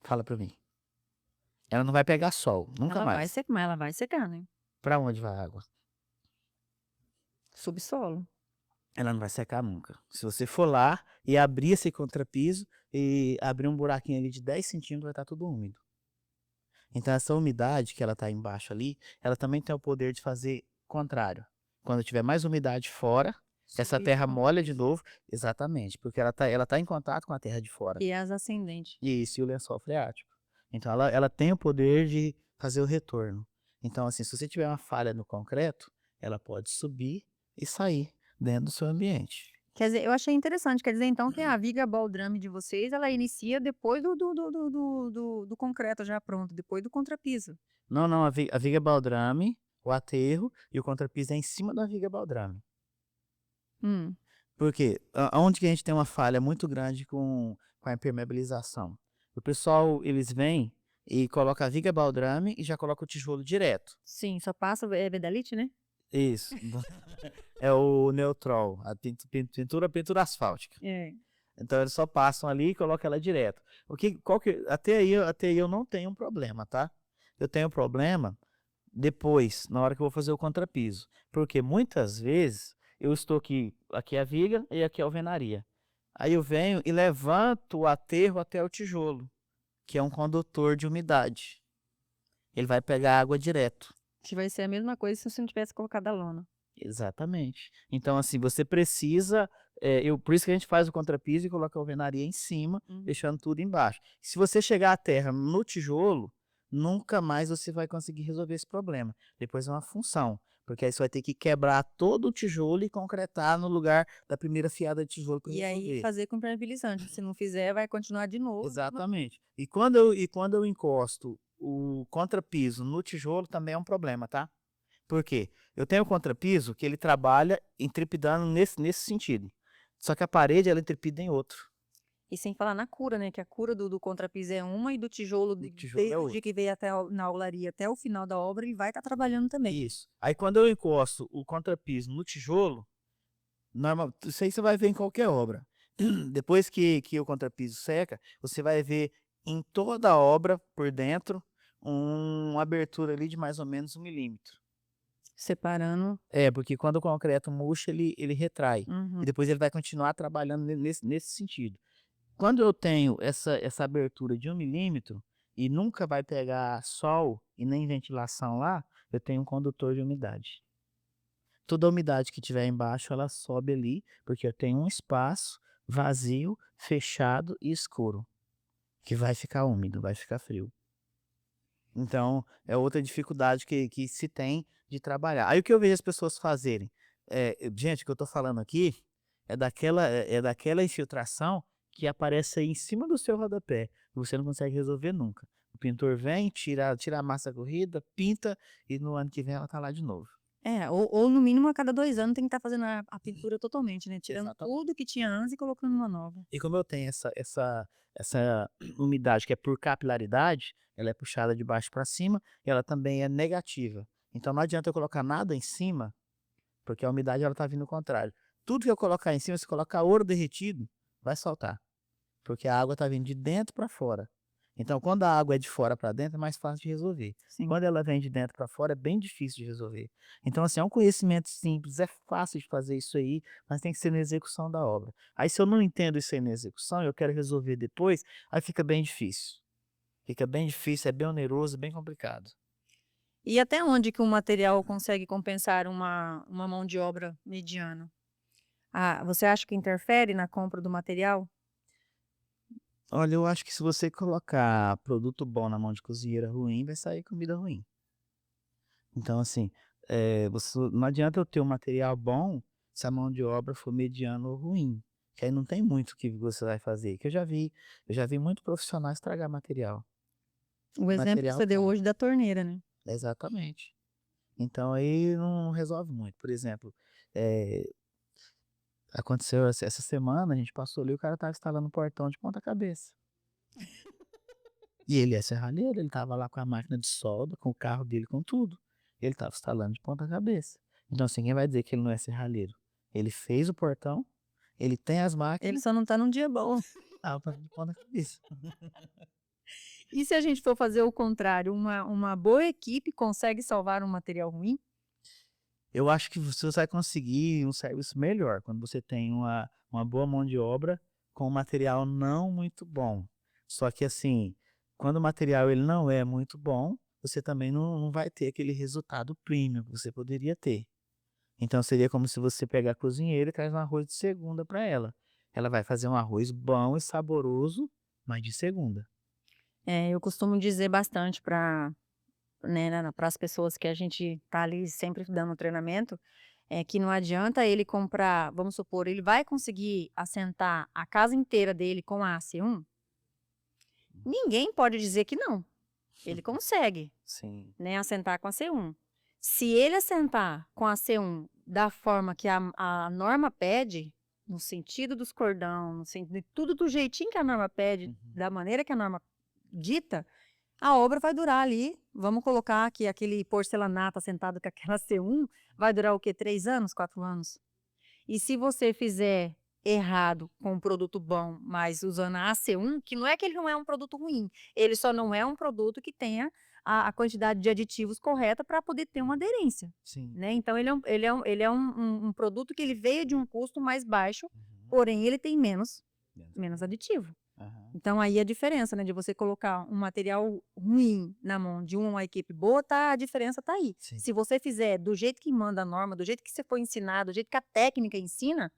Speaker 1: Fala pra mim. Ela não vai pegar sol, nunca
Speaker 2: Ela vai
Speaker 1: mais.
Speaker 2: secar, mas ela vai secar, né?
Speaker 1: Pra onde vai a água?
Speaker 2: Subsolo.
Speaker 1: Ela não vai secar nunca. Se você for lá e abrir esse contrapiso e abrir um buraquinho ali de 10 centímetros, vai estar tudo úmido. Então essa umidade que ela tá embaixo ali, ela também tem o poder de fazer o contrário. Quando tiver mais umidade fora, essa
Speaker 2: Subir
Speaker 1: terra
Speaker 2: o
Speaker 1: molha de novo, exatamente, porque ela tá em contato com a terra de fora.
Speaker 2: E as ascendentes.
Speaker 1: Isso, e o lençol freático. Então ela tem o poder de fazer o retorno. Então assim, se você tiver uma falha no concreto, ela pode subir e sair dentro do seu ambiente.
Speaker 2: Quer dizer, eu achei interessante, quer dizer então que a viga baldrame de vocês, ela inicia depois do concreto já pronto, depois do contrapiso.
Speaker 1: Não, não, a viga baldrame, o aterro e o contrapiso é em cima da viga baldrame.
Speaker 2: Hum.
Speaker 1: Porque aonde que a gente tem uma falha muito grande com a impermeabilização? O pessoal, eles vêm e coloca a viga baldrame e já coloca o tijolo direto.
Speaker 2: Sim, só passa, Vedalite, né?
Speaker 1: Isso. É o Neutrol, a pintura asfáltica.
Speaker 2: É.
Speaker 1: Então eles só passam ali e colocam ela direto. Até aí eu não tenho um problema, tá? Eu tenho problema depois, na hora que eu vou fazer o contrapiso. Porque muitas vezes eu estou aqui é a viga e aqui é a alvenaria. Aí eu venho e levanto o aterro até o tijolo, que é um condutor de umidade. Ele vai pegar água direto.
Speaker 2: Que vai ser a mesma coisa se você não tivesse colocado a lona.
Speaker 1: Exatamente. Então, assim, você precisa. Por isso que a gente faz o contrapiso e coloca a alvenaria em cima, deixando tudo embaixo. Se você chegar à terra no tijolo, nunca mais você vai conseguir resolver esse problema. Depois é uma função, porque aí você vai ter que quebrar todo o tijolo e concretar no lugar da primeira fiada de tijolo que eu
Speaker 2: E aí
Speaker 1: resolver.
Speaker 2: fazer com impermeabilizante. Se não fizer, vai continuar de novo.
Speaker 1: Exatamente. E quando eu encosto o contrapiso no tijolo, também é um problema, tá? Por quê? Eu tenho o contrapiso que ele trabalha trepidando nesse sentido. Só que a parede, ela trepida em outro.
Speaker 2: E sem falar na cura, né? Que a cura do contrapiso é uma e do tijolo,
Speaker 1: tijolo
Speaker 2: desde
Speaker 1: é
Speaker 2: o
Speaker 1: outra.
Speaker 2: dia que veio na aularia até o final da obra, ele vai estar trabalhando também.
Speaker 1: Isso. Aí quando eu encosto o contrapiso no tijolo, isso aí você vai ver em qualquer obra. Depois que o contrapiso seca, você vai ver em toda a obra, por dentro, uma abertura ali de mais ou menos 1 milímetro.
Speaker 2: Separando.
Speaker 1: Porque quando o concreto murcha, ele retrai. E depois ele vai continuar trabalhando nesse sentido. Quando eu tenho essa abertura de 1 milímetro e nunca vai pegar sol e nem ventilação lá, eu tenho um condutor de umidade. Toda a umidade que tiver embaixo, ela sobe ali, porque eu tenho um espaço vazio, fechado e escuro, que vai ficar úmido, vai ficar frio. Então, é outra dificuldade que se tem de trabalhar. Aí o que eu vejo as pessoas fazerem, gente, o que eu tô falando aqui é daquela infiltração que aparece aí em cima do seu rodapé, e você não consegue resolver nunca. O pintor vem, tira a massa corrida, pinta, e no ano que vem ela tá lá de novo.
Speaker 2: Ou no mínimo a cada 2 anos tem que estar fazendo a pintura totalmente, né, tirando
Speaker 1: Exatamente.
Speaker 2: tudo que tinha antes e colocando uma nova.
Speaker 1: E como eu tenho essa umidade que é por capilaridade, ela é puxada de baixo para cima e ela também é negativa. Então não adianta eu colocar nada em cima, porque a umidade ela tá vindo ao contrário. Tudo que eu colocar em cima, se colocar ouro derretido, vai soltar, porque a água tá vindo de dentro para fora. Então quando a água é de fora para dentro, é mais fácil de resolver.
Speaker 2: Sim.
Speaker 1: Quando ela vem de dentro para fora, é bem difícil de resolver. Então, assim, é um conhecimento simples, é fácil de fazer isso aí, mas tem que ser na execução da obra. Aí, se eu não entendo isso aí na execução, eu quero resolver depois, aí fica bem difícil. Fica bem difícil, é bem oneroso, bem complicado.
Speaker 2: E até onde que um material consegue compensar uma mão de obra mediana? Você acha que interfere na compra do material?
Speaker 1: Olha, eu acho que se você colocar produto bom na mão de cozinheira ruim, vai sair comida ruim. Então, assim, não adianta eu ter um material bom se a mão de obra for mediana ou ruim, que aí não tem muito o que você vai fazer, que eu já vi muito profissional estragar material,
Speaker 2: O exemplo que
Speaker 1: material
Speaker 2: você deu
Speaker 1: bom.
Speaker 2: hoje da torneira, né?
Speaker 1: Exatamente. Então aí não resolve muito. Por exemplo, eh, aconteceu essa semana, a gente passou ali, o cara estava instalando um portão de ponta cabeça. E ele é serralheiro, ele estava lá com a máquina de solda, com o carro dele, com tudo. Ele estava instalando de ponta cabeça. Então assim, quem vai dizer que ele não é serralheiro? Ele fez o portão, ele tem as
Speaker 2: Ele
Speaker 1: máquinas,
Speaker 2: só não tá num dia bom.
Speaker 1: estava de ponta cabeça.
Speaker 2: E se a gente for fazer o contrário, uma boa equipe consegue salvar um material ruim?
Speaker 1: Eu acho que você vai conseguir um serviço melhor quando você tem uma boa mão de obra com um material não muito bom. Só que assim, quando o material ele não é muito bom, você também não vai ter aquele resultado premium que você poderia ter. Então seria como se você pegar a cozinheira e traz um arroz de segunda para ela. Ela vai fazer um arroz bom e saboroso, mas de segunda.
Speaker 2: Eu costumo dizer bastante para, né, para as pessoas que a gente tá ali sempre dando treinamento, é que não adianta ele comprar, vamos supor, ele vai conseguir assentar a casa inteira dele com a AC1? Ninguém pode dizer que não. Ele consegue,
Speaker 1: Sim.
Speaker 2: né, assentar com a C1. Se ele assentar com a C1 da forma que a norma pede, no sentido dos cordão, no sentido de tudo do jeitinho que a norma pede,
Speaker 1: Uhum.
Speaker 2: da maneira que a norma dita, a obra vai durar ali, vamos colocar que aquele porcelanato assentado com aquela C1 vai durar o quê? 3 anos, 4 anos? E se você fizer errado com um produto bom, mas usando a AC1, que não é que ele não é um produto ruim, ele só não é um produto que tenha a quantidade de aditivos correta para poder ter uma aderência,
Speaker 1: Sim.
Speaker 2: né. Então ele é um produto que ele veio de um custo mais baixo,
Speaker 1: Uhum.
Speaker 2: porém ele tem menos
Speaker 1: Exatamente.
Speaker 2: aditivo.
Speaker 1: Aham.
Speaker 2: Então aí a diferença, né, de você colocar um material ruim na mão de uma equipe boa, a diferença tá aí.
Speaker 1: Sim.
Speaker 2: Se você fizer do jeito que manda a norma, do jeito que você foi ensinado, do jeito que a técnica ensina,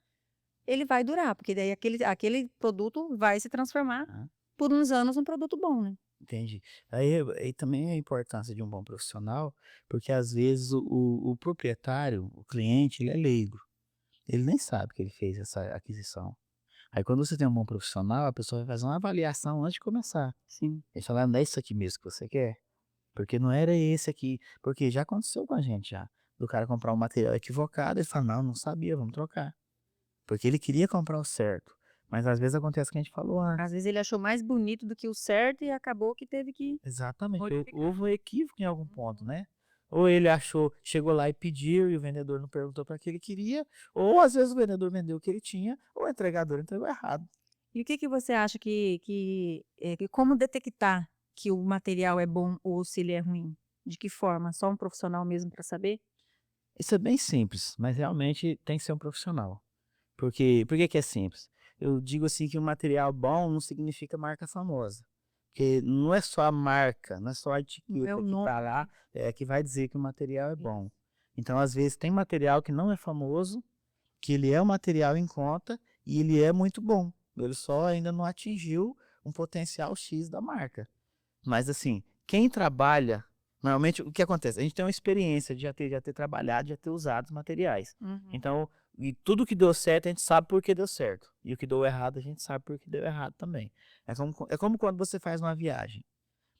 Speaker 2: ele vai durar, porque daí aquele produto vai se transformar
Speaker 1: Aham.
Speaker 2: por uns anos num produto bom, né.
Speaker 1: Entendi. Aí também a importância de um bom profissional, porque às vezes o proprietário, o cliente, ele é leigo. Ele nem sabe que ele fez essa aquisição. Aí quando você tem um bom profissional, a pessoa vai fazer uma avaliação antes de começar.
Speaker 2: Sim.
Speaker 1: Ele fala: "Não é isso aqui mesmo que você quer? Porque não era esse aqui", porque já aconteceu com a gente já, do cara comprar um material equivocado, ele fala: "Não, não sabia, vamos trocar". Porque ele queria comprar o certo, mas às vezes acontece o que a gente falou
Speaker 2: Às
Speaker 1: antes.
Speaker 2: vezes ele achou mais bonito do que o certo e acabou que teve que
Speaker 1: Exatamente,
Speaker 2: modificar.
Speaker 1: houve um equívoco em algum ponto,
Speaker 2: Uhum.
Speaker 1: né. Ou ele achou chegou lá e pediu e o vendedor não perguntou para que ele queria, ou às vezes o vendedor vendeu o que ele tinha, ou o entregador entregou errado.
Speaker 2: E o que que você acha que como detectar que o material é bom ou se ele é ruim? De que forma? Só um profissional mesmo para saber?
Speaker 1: Isso é bem simples, mas realmente tem que ser um profissional. Porque por que que é simples? Eu digo assim que um material bom não significa marca famosa, porque não é só a marca, não é só a
Speaker 2: Não é o
Speaker 1: etiqueta que
Speaker 2: nome,
Speaker 1: tá lá, que vai dizer que o material é
Speaker 2: né.
Speaker 1: bom. Então, às vezes, tem material que não é famoso, que ele é um material em conta e ele é muito bom. Ele só ainda não atingiu um potencial X da marca. Mas assim, quem trabalha normalmente o que acontece? A gente tem uma experiência de já ter trabalhado, já ter usado os materiais.
Speaker 2: Uhum.
Speaker 1: Então, e tudo que deu certo a gente sabe por que deu certo, e o que deu errado a gente sabe por que deu errado também. É como quando você faz uma viagem,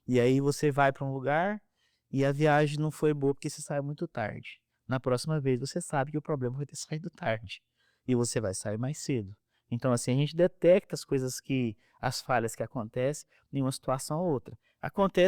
Speaker 1: e aí você vai para um lugar, e a viagem não foi boa porque você saiu muito tarde. Na próxima vez você sabe que o problema vai ter saído tarde e você vai sair mais cedo. Então, assim, a gente detecta as falhas que acontecem em uma situação ou outra.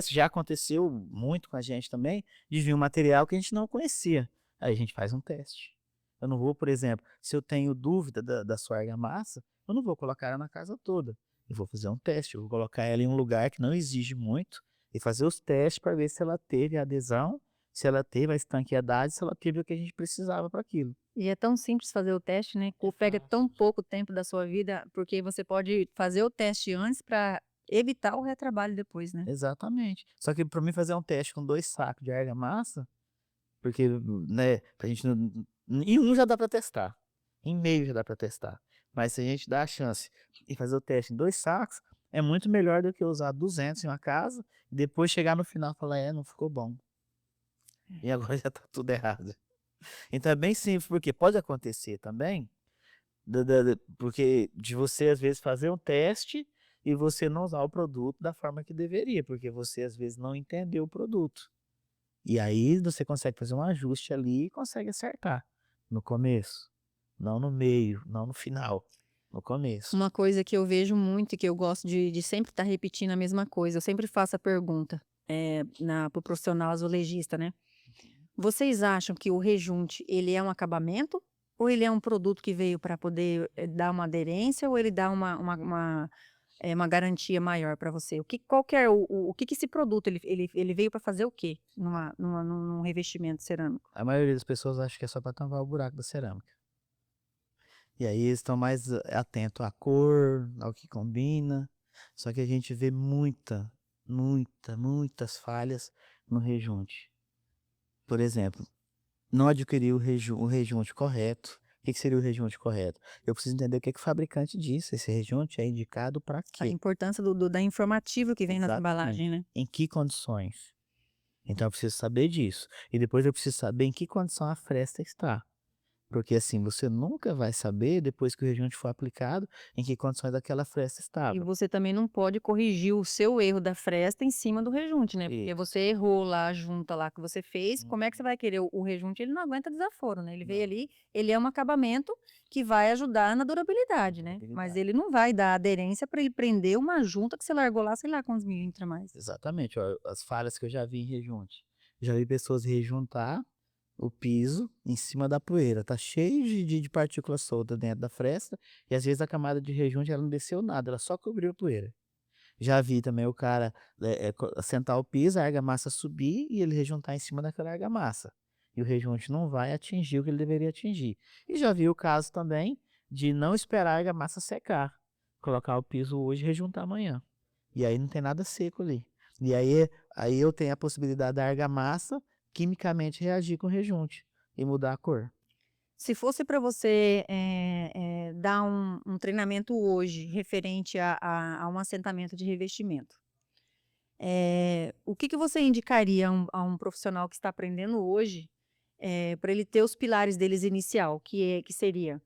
Speaker 1: Já aconteceu muito com a gente também, de vir um material que a gente não conhecia. Aí a gente faz um teste. Eu não vou, por exemplo, se eu tenho dúvida da sua argamassa, eu não vou colocar ela na casa toda. Eu vou fazer um teste, eu vou colocar ela em um lugar que não exige muito e fazer os testes para ver se ela teve a adesão, se ela teve a estanqueidade, se ela teve o que a gente precisava para aquilo.
Speaker 2: E é tão simples fazer o teste, né?
Speaker 1: É
Speaker 2: Pega tão
Speaker 1: fácil.
Speaker 2: pouco tempo da sua vida, porque você pode fazer o teste antes para evitar o retrabalho depois, né?
Speaker 1: Exatamente. Só que para mim fazer um teste com 2 sacos de argamassa, porque, né, pra gente não, em um já dá para testar, em meio já dá para testar. Mas se a gente dá a chance e fazer o teste em 2 sacos, é muito melhor do que usar 200 em uma casa e depois chegar no final e falar: "É, não ficou bom". E agora já tá tudo errado. Então é bem simples, porque pode acontecer também porque de você às vezes fazer um teste e você não usar o produto da forma que deveria, porque você às vezes não entendeu o produto. E aí você consegue fazer um ajuste ali e consegue acertar no começo, não no meio, não no final, no começo.
Speaker 2: Uma coisa que eu vejo muito e que eu gosto de sempre estar repetindo a mesma coisa, eu sempre faço a pergunta, para o profissional azulejista, né? Vocês acham que o rejunte, ele é um acabamento? Ou ele é um produto que veio para poder dar uma aderência? Ou ele dá uma garantia maior para você? Qual que é o que esse produto, ele veio para fazer o quê? Num revestimento cerâmico?
Speaker 1: A maioria das pessoas acha que é só para tampar o buraco da cerâmica. E aí eles estão mais atento à cor, ao que combina. Só que a gente vê muitas falhas no rejunte. Por exemplo, não adquirir o rejunte correto. O que que seria o rejunte correto? Eu preciso entender o que que o fabricante disse. Esse rejunte é indicado para
Speaker 2: A
Speaker 1: quê?
Speaker 2: importância da informativo que vem na
Speaker 1: Exatamente.
Speaker 2: embalagem, né?
Speaker 1: Em que condições? Então eu preciso saber disso. E depois eu preciso saber em que condição a fresta está. Porque assim, você nunca vai saber, depois que o rejunte for aplicado, em que condições aquela fresta
Speaker 2: E
Speaker 1: estava.
Speaker 2: você também não pode corrigir o seu erro da fresta em cima do rejunte, né? Porque
Speaker 1: Isso.
Speaker 2: você errou lá a junta lá que você fez, como é que você
Speaker 1: Uhum.
Speaker 2: vai querer o rejunte? Ele não aguenta desaforo, né? Ele veio
Speaker 1: Não,
Speaker 2: ali, ele é um acabamento que vai ajudar na
Speaker 1: a
Speaker 2: durabilidade, né? Mas
Speaker 1: durabilidade.
Speaker 2: ele não vai dar aderência para ele prender uma junta que você largou lá, sei lá quantos milímetros a mais.
Speaker 1: Exatamente, ó, as falhas que eu já vi em rejunte. Já vi pessoas rejuntar o piso em cima da poeira, tá cheio de partículas soltas dentro da fresta, e às vezes a camada de rejunte ela não desceu nada, ela só cobriu a poeira. Já vi também o cara assentar o piso, a argamassa subir e ele rejuntar em cima daquela argamassa. E o rejunte não vai atingir o que ele deveria atingir. E já vi o caso também de não esperar a argamassa secar, colocar o piso hoje e rejuntar amanhã. E aí não tem nada seco ali. E aí eu tenho a possibilidade da argamassa quimicamente reagir com o rejunte e mudar a cor.
Speaker 2: Se fosse para você dar um treinamento hoje referente a um assentamento de revestimento, o que que você indicaria a um profissional que está aprendendo hoje, para ele ter os pilares deles inicial, que seria,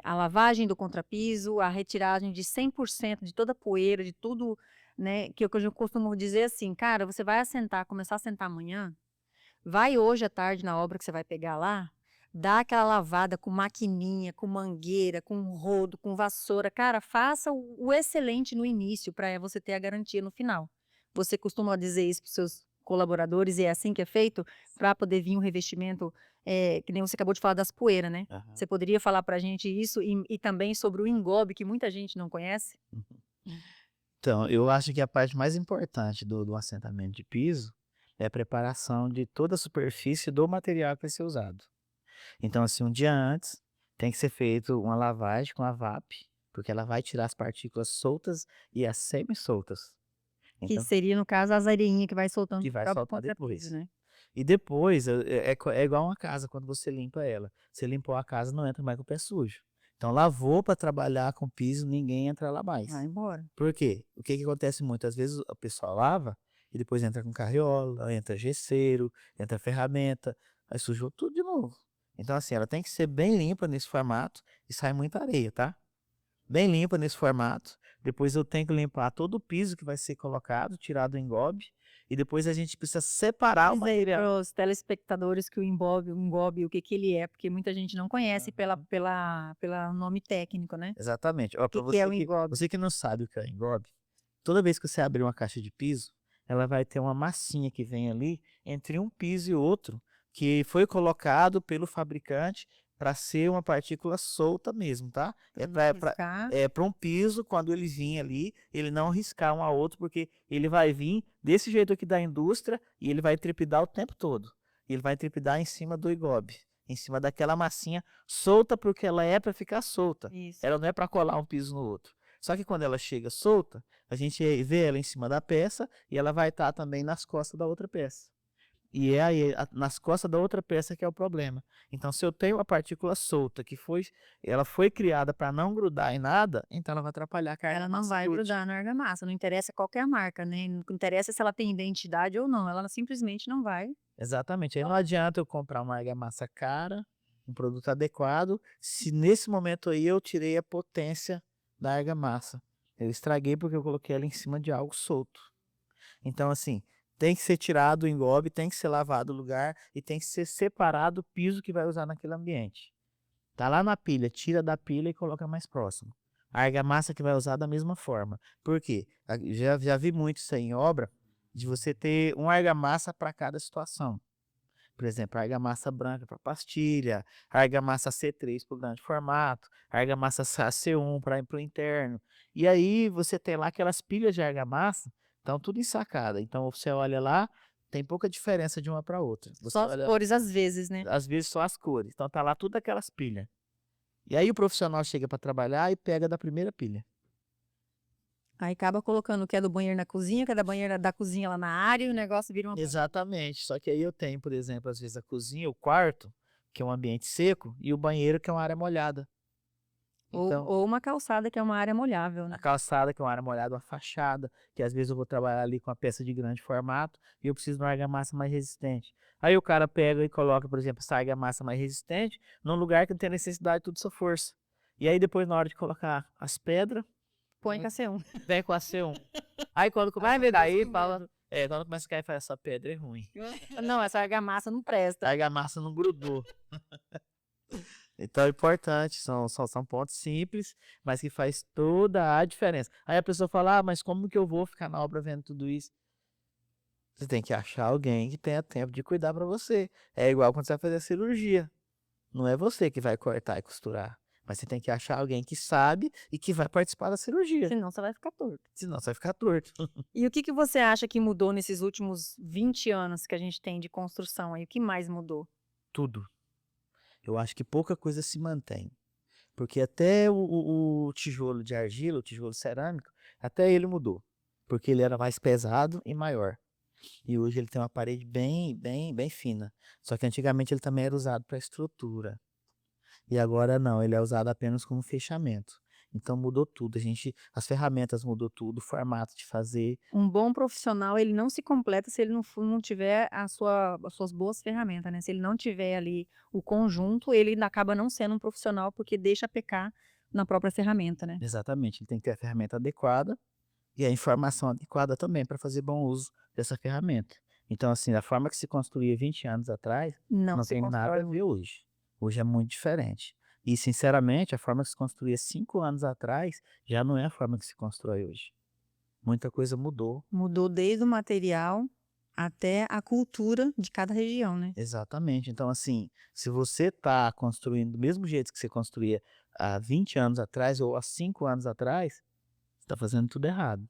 Speaker 2: a lavagem do contrapiso, a retiragem de 100% de toda a poeira, de tudo, né, que eu costumo dizer assim: "Cara, você vai assentar, começar a assentar amanhã, vai hoje à tarde na obra que você vai pegar lá, dá aquela lavada com maquininha, com mangueira, com rodo, com vassoura. Cara, faça o excelente no início para você ter a garantia no final. Você costuma dizer isso para os seus colaboradores e é assim que é feito? Para poder vir um revestimento, que nem você acabou de falar das poeiras, né?
Speaker 1: Aham.
Speaker 2: Você poderia falar para a gente isso e também sobre o engobe, que muita gente não conhece?
Speaker 1: Então, eu acho que a parte mais importante do assentamento de piso é a preparação de toda a superfície do material que vai ser usado. Então, assim, um dia antes tem que ser feito uma lavagem com a VAP, porque ela vai tirar as partículas soltas e as semi-soltas.
Speaker 2: Que
Speaker 1: Então,
Speaker 2: seria, no caso, as areinhas que vai soltando
Speaker 1: que
Speaker 2: do
Speaker 1: vai
Speaker 2: próprio
Speaker 1: soltar
Speaker 2: contrapiso,
Speaker 1: depois.
Speaker 2: né?
Speaker 1: E depois é igual uma casa quando você limpa ela. Você limpou a casa, não entra mais com o pé sujo. Então, lavou para trabalhar com piso, ninguém entra lá
Speaker 2: Vai
Speaker 1: mais.
Speaker 2: embora.
Speaker 1: Por quê? O que que acontece muito? Às vezes a pessoa lava e depois entra com carriola, entra gesseiro, entra ferramenta, aí sujou tudo de novo. Então, assim, ela tem que ser bem limpa nesse formato e sai muita areia, tá? Bem limpa nesse formato, depois eu tenho que limpar todo o piso que vai ser colocado, tirar do engobe, e depois a gente precisa separar o
Speaker 2: Diz aí
Speaker 1: material.
Speaker 2: para os telespectadores que o engobe, o que que ele é, porque muita gente não conhece
Speaker 1: Aham.
Speaker 2: pela nome técnico, né.
Speaker 1: Exatamente. Ó,
Speaker 2: O
Speaker 1: para
Speaker 2: que que é o engobe?
Speaker 1: você que não sabe o que é engobe, toda vez que você abrir uma caixa de piso, ela vai ter uma massinha que vem ali entre um piso e outro, que foi colocado pelo fabricante para ser uma partícula solta mesmo, tá?
Speaker 2: Pra
Speaker 1: É
Speaker 2: não
Speaker 1: para
Speaker 2: riscar.
Speaker 1: um piso, quando ele vir ali, ele não riscar um ao outro, porque ele vai vir desse jeito aqui da indústria e ele vai trepidar o tempo todo. Ele vai trepidar em cima do engobe, em cima daquela massinha solta, porque ela é para ficar solta.
Speaker 2: Isso.
Speaker 1: Ela não é para colar um piso no outro. Só que quando ela chega solta, a gente vê ela em cima da peça e ela vai estar também nas costas da outra peça. E é aí, nas costas da outra peça que é o problema. Então, se eu tenho uma partícula solta ela foi criada para não grudar em nada, então ela vai atrapalhar que a
Speaker 2: Ela não
Speaker 1: argamassa
Speaker 2: vai
Speaker 1: grude.
Speaker 2: grudar na argamassa, não interessa qual que é a marca, né, não interessa se ela tem identidade ou não, ela simplesmente não vai.
Speaker 1: Exatamente. Aí não adianta eu comprar uma argamassa cara, um produto adequado, se nesse momento aí eu tirei a potência da argamassa. Eu estraguei porque eu coloquei ela em cima de algo solto. Então, assim, tem que ser tirado o engobe, tem que ser lavado o lugar e tem que ser separado o piso que vai usar naquele ambiente. Tá lá na pilha, tira da pilha e coloca mais próximo. A argamassa que vai usar da mesma forma. Por quê? Já vi muito isso aí em obra, de você ter uma argamassa para cada situação. Por exemplo, argamassa branca para pastilha, argamassa C3 para o grande formato, argamassa C1 para o interno. E aí você tem lá aquelas pilhas de argamassa, estão tudo ensacada. Então você olha lá, tem pouca diferença de uma para outra. Você
Speaker 2: Só as
Speaker 1: olha,
Speaker 2: cores às vezes, né.
Speaker 1: às vezes só as cores. Então tá lá tudo aquelas pilhas. E aí o profissional chega para trabalhar e pega da primeira pilha.
Speaker 2: Aí acaba colocando o que é do banheiro na cozinha, o que é da banheira da cozinha lá na área e o negócio vira uma
Speaker 1: Exatamente. Só que aí eu tenho, por exemplo, às vezes a cozinha, o quarto, que é um ambiente seco, e o banheiro, que é uma área molhada. Então,
Speaker 2: ou uma calçada que é uma área molhável,
Speaker 1: a
Speaker 2: né.
Speaker 1: calçada, que é uma área molhada, uma fachada, que às vezes eu vou trabalhar ali com uma peça de grande formato e eu preciso de uma argamassa mais resistente. Aí o cara pega e coloca, por exemplo, essa argamassa mais resistente num lugar que não tem necessidade de toda essa força. E aí depois, na hora de colocar as pedras,
Speaker 2: Põe KC1.
Speaker 1: vem com a C1. Aí quando começa a cair, fala. Quando começa a cair, fala, essa pedra é ruim.
Speaker 2: Não, essa argamassa não presta.
Speaker 1: A argamassa não grudou. Então é importante, são pontos simples, mas que faz toda a diferença. Aí a pessoa fala, mas como que eu vou ficar na obra vendo tudo isso? Você tem que achar alguém que tenha tempo de cuidar para você. É igual quando você vai fazer a cirurgia. Não é você que vai cortar e costurar, mas você tem que achar alguém que sabe e que vai participar da cirurgia,
Speaker 2: Senão você vai ficar torto.
Speaker 1: senão você vai ficar torto.
Speaker 2: E o que que você acha que mudou nesses últimos 20 anos que a gente tem de construção aí? O que mais mudou?
Speaker 1: Tudo. Eu acho que pouca coisa se mantém. Porque até o tijolo de argila, o tijolo cerâmico, até ele mudou. Porque ele era mais pesado e maior. E hoje ele tem uma parede bem fina. Só que antigamente ele também era usado para estrutura. E agora não, ele é usado apenas como fechamento. Então mudou tudo. As ferramentas mudou tudo, o formato de fazer.
Speaker 2: Um bom profissional, ele não se completa se ele não tiver as suas boas ferramentas, né. Se ele não tiver ali o conjunto, ele acaba não sendo um profissional, porque deixa pecar na própria ferramenta, né.
Speaker 1: Exatamente, ele tem que ter a ferramenta adequada e a informação adequada também para fazer bom uso dessa ferramenta. Então, assim, da forma que se construía 20 anos atrás,
Speaker 2: Não
Speaker 1: não
Speaker 2: se
Speaker 1: tem nada
Speaker 2: constrói
Speaker 1: a ver hoje. Hoje é muito diferente. E, sinceramente, a forma que se construía 5 anos atrás já não é a forma que se constrói hoje. Muita coisa mudou.
Speaker 2: mudou desde o material até a cultura de cada região, né.
Speaker 1: Exatamente. Então, assim, se você está construindo do mesmo jeito que você construía há 20 anos atrás ou há 5 anos atrás, você está fazendo tudo errado.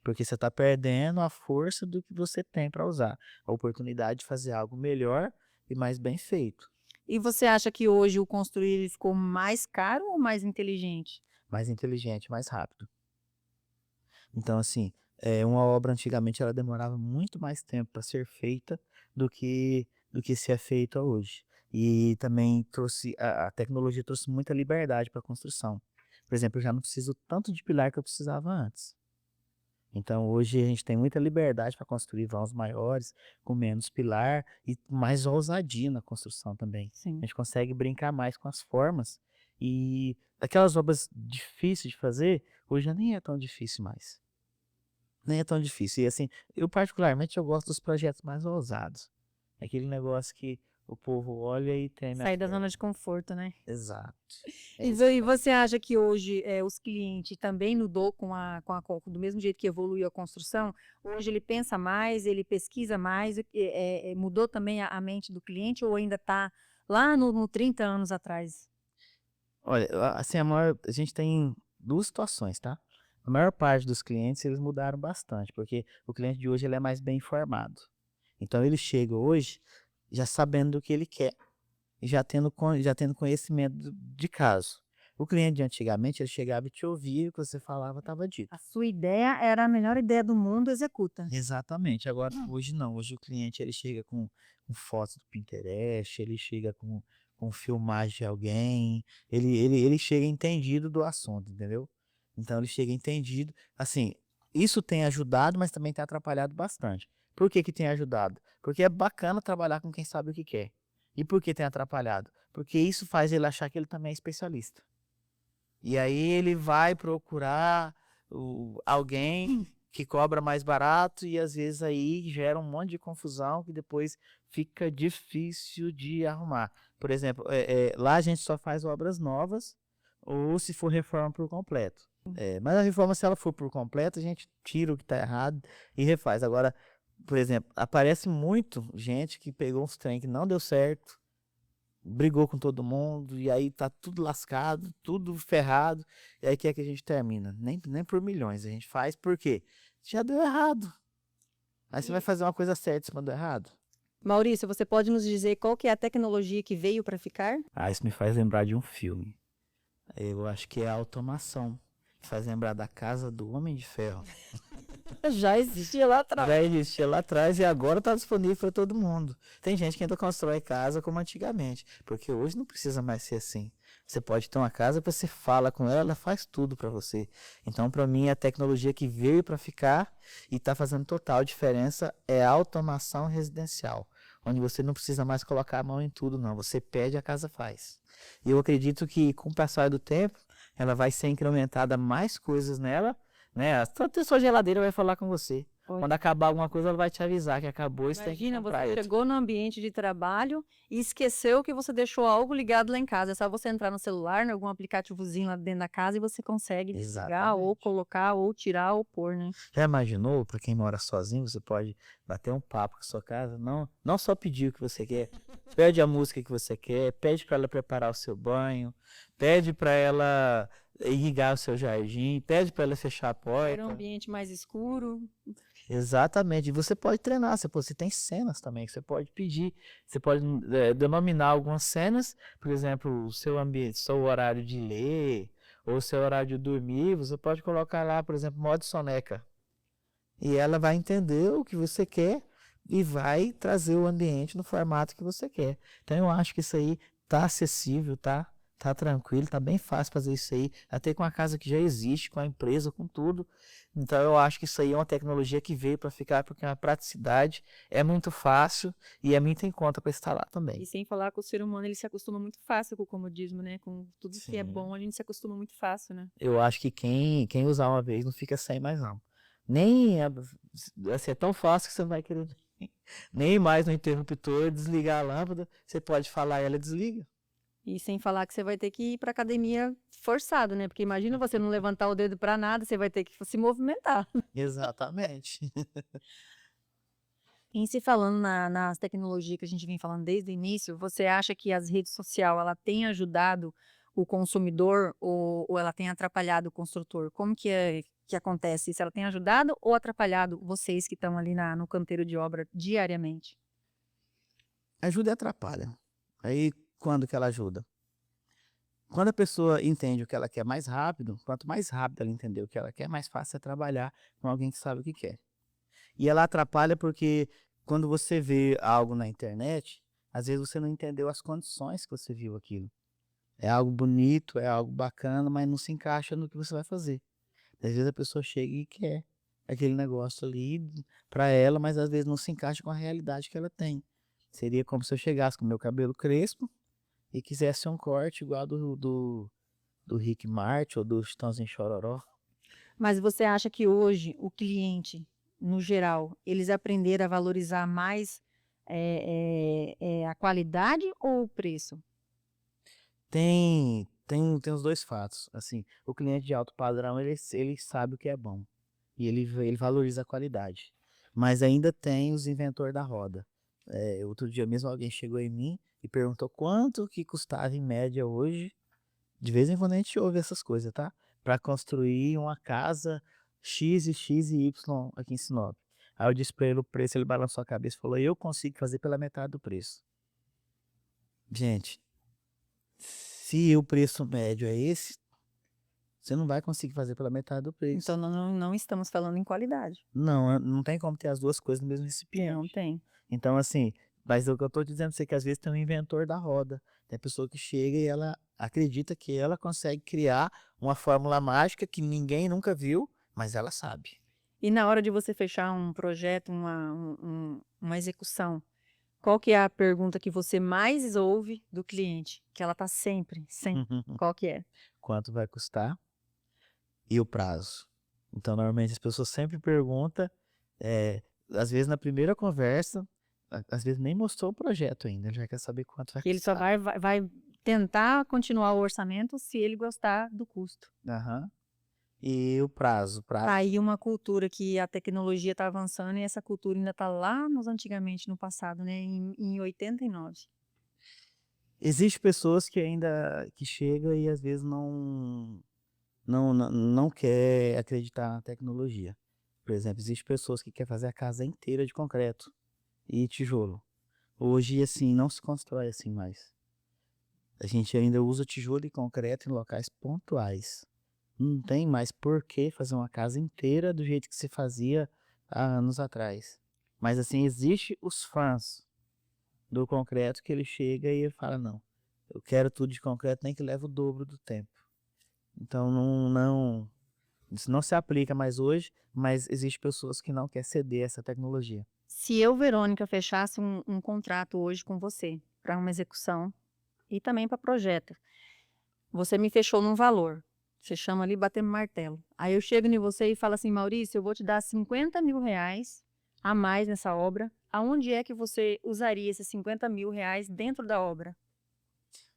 Speaker 1: Porque você está perdendo a força do que você tem para usar, a oportunidade de fazer algo melhor e mais bem feito,
Speaker 2: E você acha que hoje o construir ele ficou mais caro ou mais inteligente?
Speaker 1: mais inteligente, mais rápido. Então, assim, uma obra antigamente ela demorava muito mais tempo para ser feita do que se é feita hoje. E também a tecnologia trouxe muita liberdade para a construção. Por exemplo, eu já não preciso tanto de pilar que eu precisava antes. Então hoje a gente tem muita liberdade para construir vãos maiores, com menos pilar e mais ousadia na construção também. A
Speaker 2: Sim.
Speaker 1: gente consegue brincar mais com as formas e aquelas obras difíceis de fazer, hoje já nem é tão difícil mais. Nem é tão difícil. E assim, eu particularmente eu gosto dos projetos mais ousados. Aquele negócio que o povo olha e treme a
Speaker 2: Sair da
Speaker 1: perna.
Speaker 2: zona de conforto, né?
Speaker 1: Exato. É
Speaker 2: E
Speaker 1: isso.
Speaker 2: e você acha que hoje os clientes também mudou do mesmo jeito que evoluiu a construção? Hoje ele pensa mais, ele pesquisa mais, mudou também a mente do cliente ou ainda está lá no 30 anos atrás?
Speaker 1: Olha, assim, a gente tem 2 situações, tá. A maior parte dos clientes, eles mudaram bastante, porque o cliente de hoje ele é mais bem informado. Então ele chega hoje já sabendo do que ele quer e já tendo conhecimento de caso. O cliente de antigamente, ele chegava e te ouvia, o que você falava estava
Speaker 2: A
Speaker 1: dito.
Speaker 2: sua ideia era a melhor ideia do mundo, executa.
Speaker 1: Exatamente. Agora, hoje não, hoje o cliente ele chega com fotos do Pinterest, ele chega com filmagem de alguém, ele chega entendido do assunto, entendeu. Então ele chega entendido, assim, isso tem ajudado, mas também tem atrapalhado bastante. Por que que tem ajudado? Porque é bacana trabalhar com quem sabe o que quer. E por que tem atrapalhado? Porque isso faz ele achar que ele também é especialista. E aí ele vai procurar alguém que cobra mais barato e às vezes aí gera um monte de confusão que depois fica difícil de arrumar. Por exemplo, lá a gente só faz obras novas ou se for reforma por completo. Mas a reforma, se ela for por completo, a gente tira o que está errado e refaz. Agora, por exemplo, aparece muito gente que pegou uns trem que não deu certo, brigou com todo mundo, e aí tá tudo lascado, tudo ferrado, e aí quer que a gente termina. Nem por milhões, a gente faz porque já deu errado. Aí você vai fazer uma coisa certa em cima do errado.
Speaker 2: Maurício, você pode nos dizer qual que é a tecnologia que veio para ficar?
Speaker 1: Ah, isso me faz lembrar de um filme. Eu acho que é a automação. Faz lembrar da Casa do Homem de Ferro.
Speaker 2: Já existia lá atrás.
Speaker 1: Já existia lá atrás e agora está disponível para todo mundo. Tem gente que ainda constrói casa como antigamente, porque hoje não precisa mais ser assim. Você pode ter uma casa, você fala com ela, ela faz tudo para você. Então, para mim, a tecnologia que veio para ficar e está fazendo total diferença é a automação residencial, onde você não precisa mais colocar a mão em tudo, não. Você pede, a casa faz. E eu acredito que, com o passar do tempo, ela vai ser incrementada mais coisas nela, né? Até a sua geladeira vai falar com você.
Speaker 2: Oi.
Speaker 1: Quando acabar alguma coisa, ela vai te avisar que acabou e você tem que
Speaker 2: Imagina,
Speaker 1: comprar
Speaker 2: você
Speaker 1: outra.
Speaker 2: chegou no ambiente de trabalho e esqueceu que você deixou algo ligado lá em casa. É só você entrar no celular, em algum aplicativozinho lá dentro da casa e você consegue desligar ou
Speaker 1: Exatamente.
Speaker 2: colocar ou tirar ou pôr, né?
Speaker 1: Já imaginou, para quem mora sozinho, você pode bater um papo com a sua casa, não só pedir o que você quer, pede a música que você quer, pede para ela preparar o seu banho, pede para ela irrigar o seu jardim, pede para ela fechar a
Speaker 2: Era um
Speaker 1: porta.
Speaker 2: ambiente mais escuro.
Speaker 1: Exatamente. E você pode treinar, você tem cenas também que você pode pedir. Você pode denominar algumas cenas, por exemplo, o seu ambiente, seu horário de ler, ou seu horário de dormir, você pode colocar lá, por exemplo, modo soneca. E ela vai entender o que você quer e vai trazer o ambiente no formato que você quer. Então eu acho que isso aí tá acessível, tá tranquilo, tá bem fácil fazer isso aí, até com a casa que já existe, com a empresa, com tudo. Então eu acho que isso aí é uma tecnologia que veio para ficar, porque é uma praticidade, é muito fácil e é muito em conta para instalar também.
Speaker 2: E sem falar que o ser humano ele se acostuma muito fácil com o comodismo, né? Com tudo que é
Speaker 1: Sim.
Speaker 2: bom, a gente se acostuma muito fácil, né?
Speaker 1: Eu acho que quem usar uma vez não fica sem mais não. Nem assim, é tão fácil que você não vai querer nem mais no interruptor desligar a lâmpada, você pode falar e ela desliga.
Speaker 2: E sem falar que você vai ter que ir para academia forçado, né? Porque imagina você não levantar o dedo para nada, você vai ter que se movimentar.
Speaker 1: Exatamente.
Speaker 2: Em se falando nas tecnologias que a gente vem falando desde o início, você acha que as redes sociais ela tem ajudado o consumidor ou ela tem atrapalhado o construtor? Como que acontece isso? Ela tem ajudado ou atrapalhado vocês que estão ali no canteiro de obra diariamente?
Speaker 1: Ajuda e atrapalha. Aí quando que ela ajuda? Quando a pessoa entende o que ela quer mais rápido, quanto mais rápido ela entender o que ela quer, mais fácil é trabalhar com alguém que sabe o que quer. E ela atrapalha porque quando você vê algo na internet, às vezes você não entendeu as condições que você viu aquilo. É algo bonito, é algo bacana, mas não se encaixa no que você vai fazer. Às vezes a pessoa chega e quer aquele negócio ali para ela, mas às vezes não se encaixa com a realidade que ela tem. Seria como se eu chegasse com meu cabelo crespo e quisesse um corte igual do Rick Martin ou do Chitãozinho Chororó.
Speaker 2: Mas você acha que hoje o cliente, no geral, eles aprenderam a valorizar mais a qualidade ou o preço?
Speaker 1: Tem os 2 fatos, assim, o cliente de alto padrão ele sabe o que é bom, e ele valoriza a qualidade, mas ainda tem os inventor da roda. Outro dia mesmo alguém chegou em mim e perguntou quanto que custava em média hoje, de vez em quando a gente ouve essas coisas, tá, para construir uma casa X e X e Y aqui em Sinop. Aí eu disse pra ele o preço, ele balançou a cabeça e falou: "Eu consigo fazer pela metade do preço". Gente, se o preço médio é esse, você não vai conseguir fazer pela metade do
Speaker 2: Então
Speaker 1: preço.
Speaker 2: não estamos falando em qualidade.
Speaker 1: Não, não tem como ter as 2 coisas no mesmo
Speaker 2: Não
Speaker 1: recipiente.
Speaker 2: tem.
Speaker 1: Então, assim, mas o que eu tô dizendo pra você é que às vezes tem um inventor da roda. Tem a pessoa que chega e ela acredita que ela consegue criar uma fórmula mágica que ninguém nunca viu, mas ela sabe.
Speaker 2: E na hora de você fechar um projeto, uma execução, qual que é a pergunta que você mais ouve do cliente? Que ela tá sempre. Qual que é?
Speaker 1: Quanto vai custar e o prazo. Então, normalmente as pessoas sempre perguntam, eh, às vezes na primeira conversa, às vezes nem mostrou o projeto ainda, já quer saber quanto vai
Speaker 2: Que ele só
Speaker 1: custar.
Speaker 2: vai tentar continuar o orçamento se ele gostar do custo.
Speaker 1: Aham. E o prazo,
Speaker 2: Tá aí uma cultura que a tecnologia está avançando e essa cultura ainda está lá nos antigamente, no passado, né, em 89.
Speaker 1: existe pessoas que ainda que chega e às vezes não quer acreditar na tecnologia. Por exemplo, existe pessoas que quer fazer a casa inteira de concreto e tijolo. Hoje, assim, não se constrói assim mais. A gente ainda usa tijolo e concreto em locais pontuais. Não tem mais por que fazer uma casa inteira do jeito que se fazia há anos atrás. Mas, assim, existe os fãs do concreto que ele chega e ele fala: "Não, eu quero tudo de concreto, nem que leve o dobro do tempo". Então isso não se aplica mais hoje, mas existe pessoas que não quer ceder essa tecnologia.
Speaker 2: Se eu, Verônica, fechasse um contrato hoje com você para uma execução e também para projeto, você me fechou num valor, você chama ali bater martelo. Aí eu chego em você e falo assim: Maurício, eu vou te dar R$ 50.000 a mais nessa obra. Aonde é que você usaria esses R$ 50.000 dentro da obra?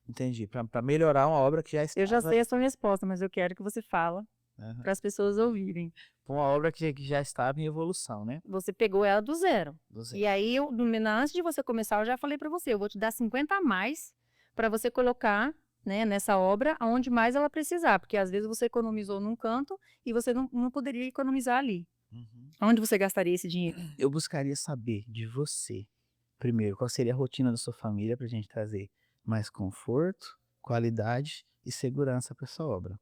Speaker 1: Entendi, para melhorar uma obra que já
Speaker 2: Eu já
Speaker 1: estava,
Speaker 2: sei a sua resposta, mas eu quero que você fala
Speaker 1: aham,
Speaker 2: para as pessoas ouvirem.
Speaker 1: pra uma obra que já estava em evolução, né,
Speaker 2: Você pegou ela do zero.
Speaker 1: do
Speaker 2: E
Speaker 1: zero.
Speaker 2: aí, antes de você começar, eu já falei para você, eu vou te dar 50 a mais para você colocar, né, nessa obra aonde mais ela precisar, porque às vezes você economizou num canto e você não poderia economizar ali.
Speaker 1: Uhum.
Speaker 2: Onde você gastaria esse dinheiro?
Speaker 1: Eu buscaria saber de você, primeiro, qual seria a rotina da sua família para a gente trazer mais conforto, qualidade e segurança para essa obra.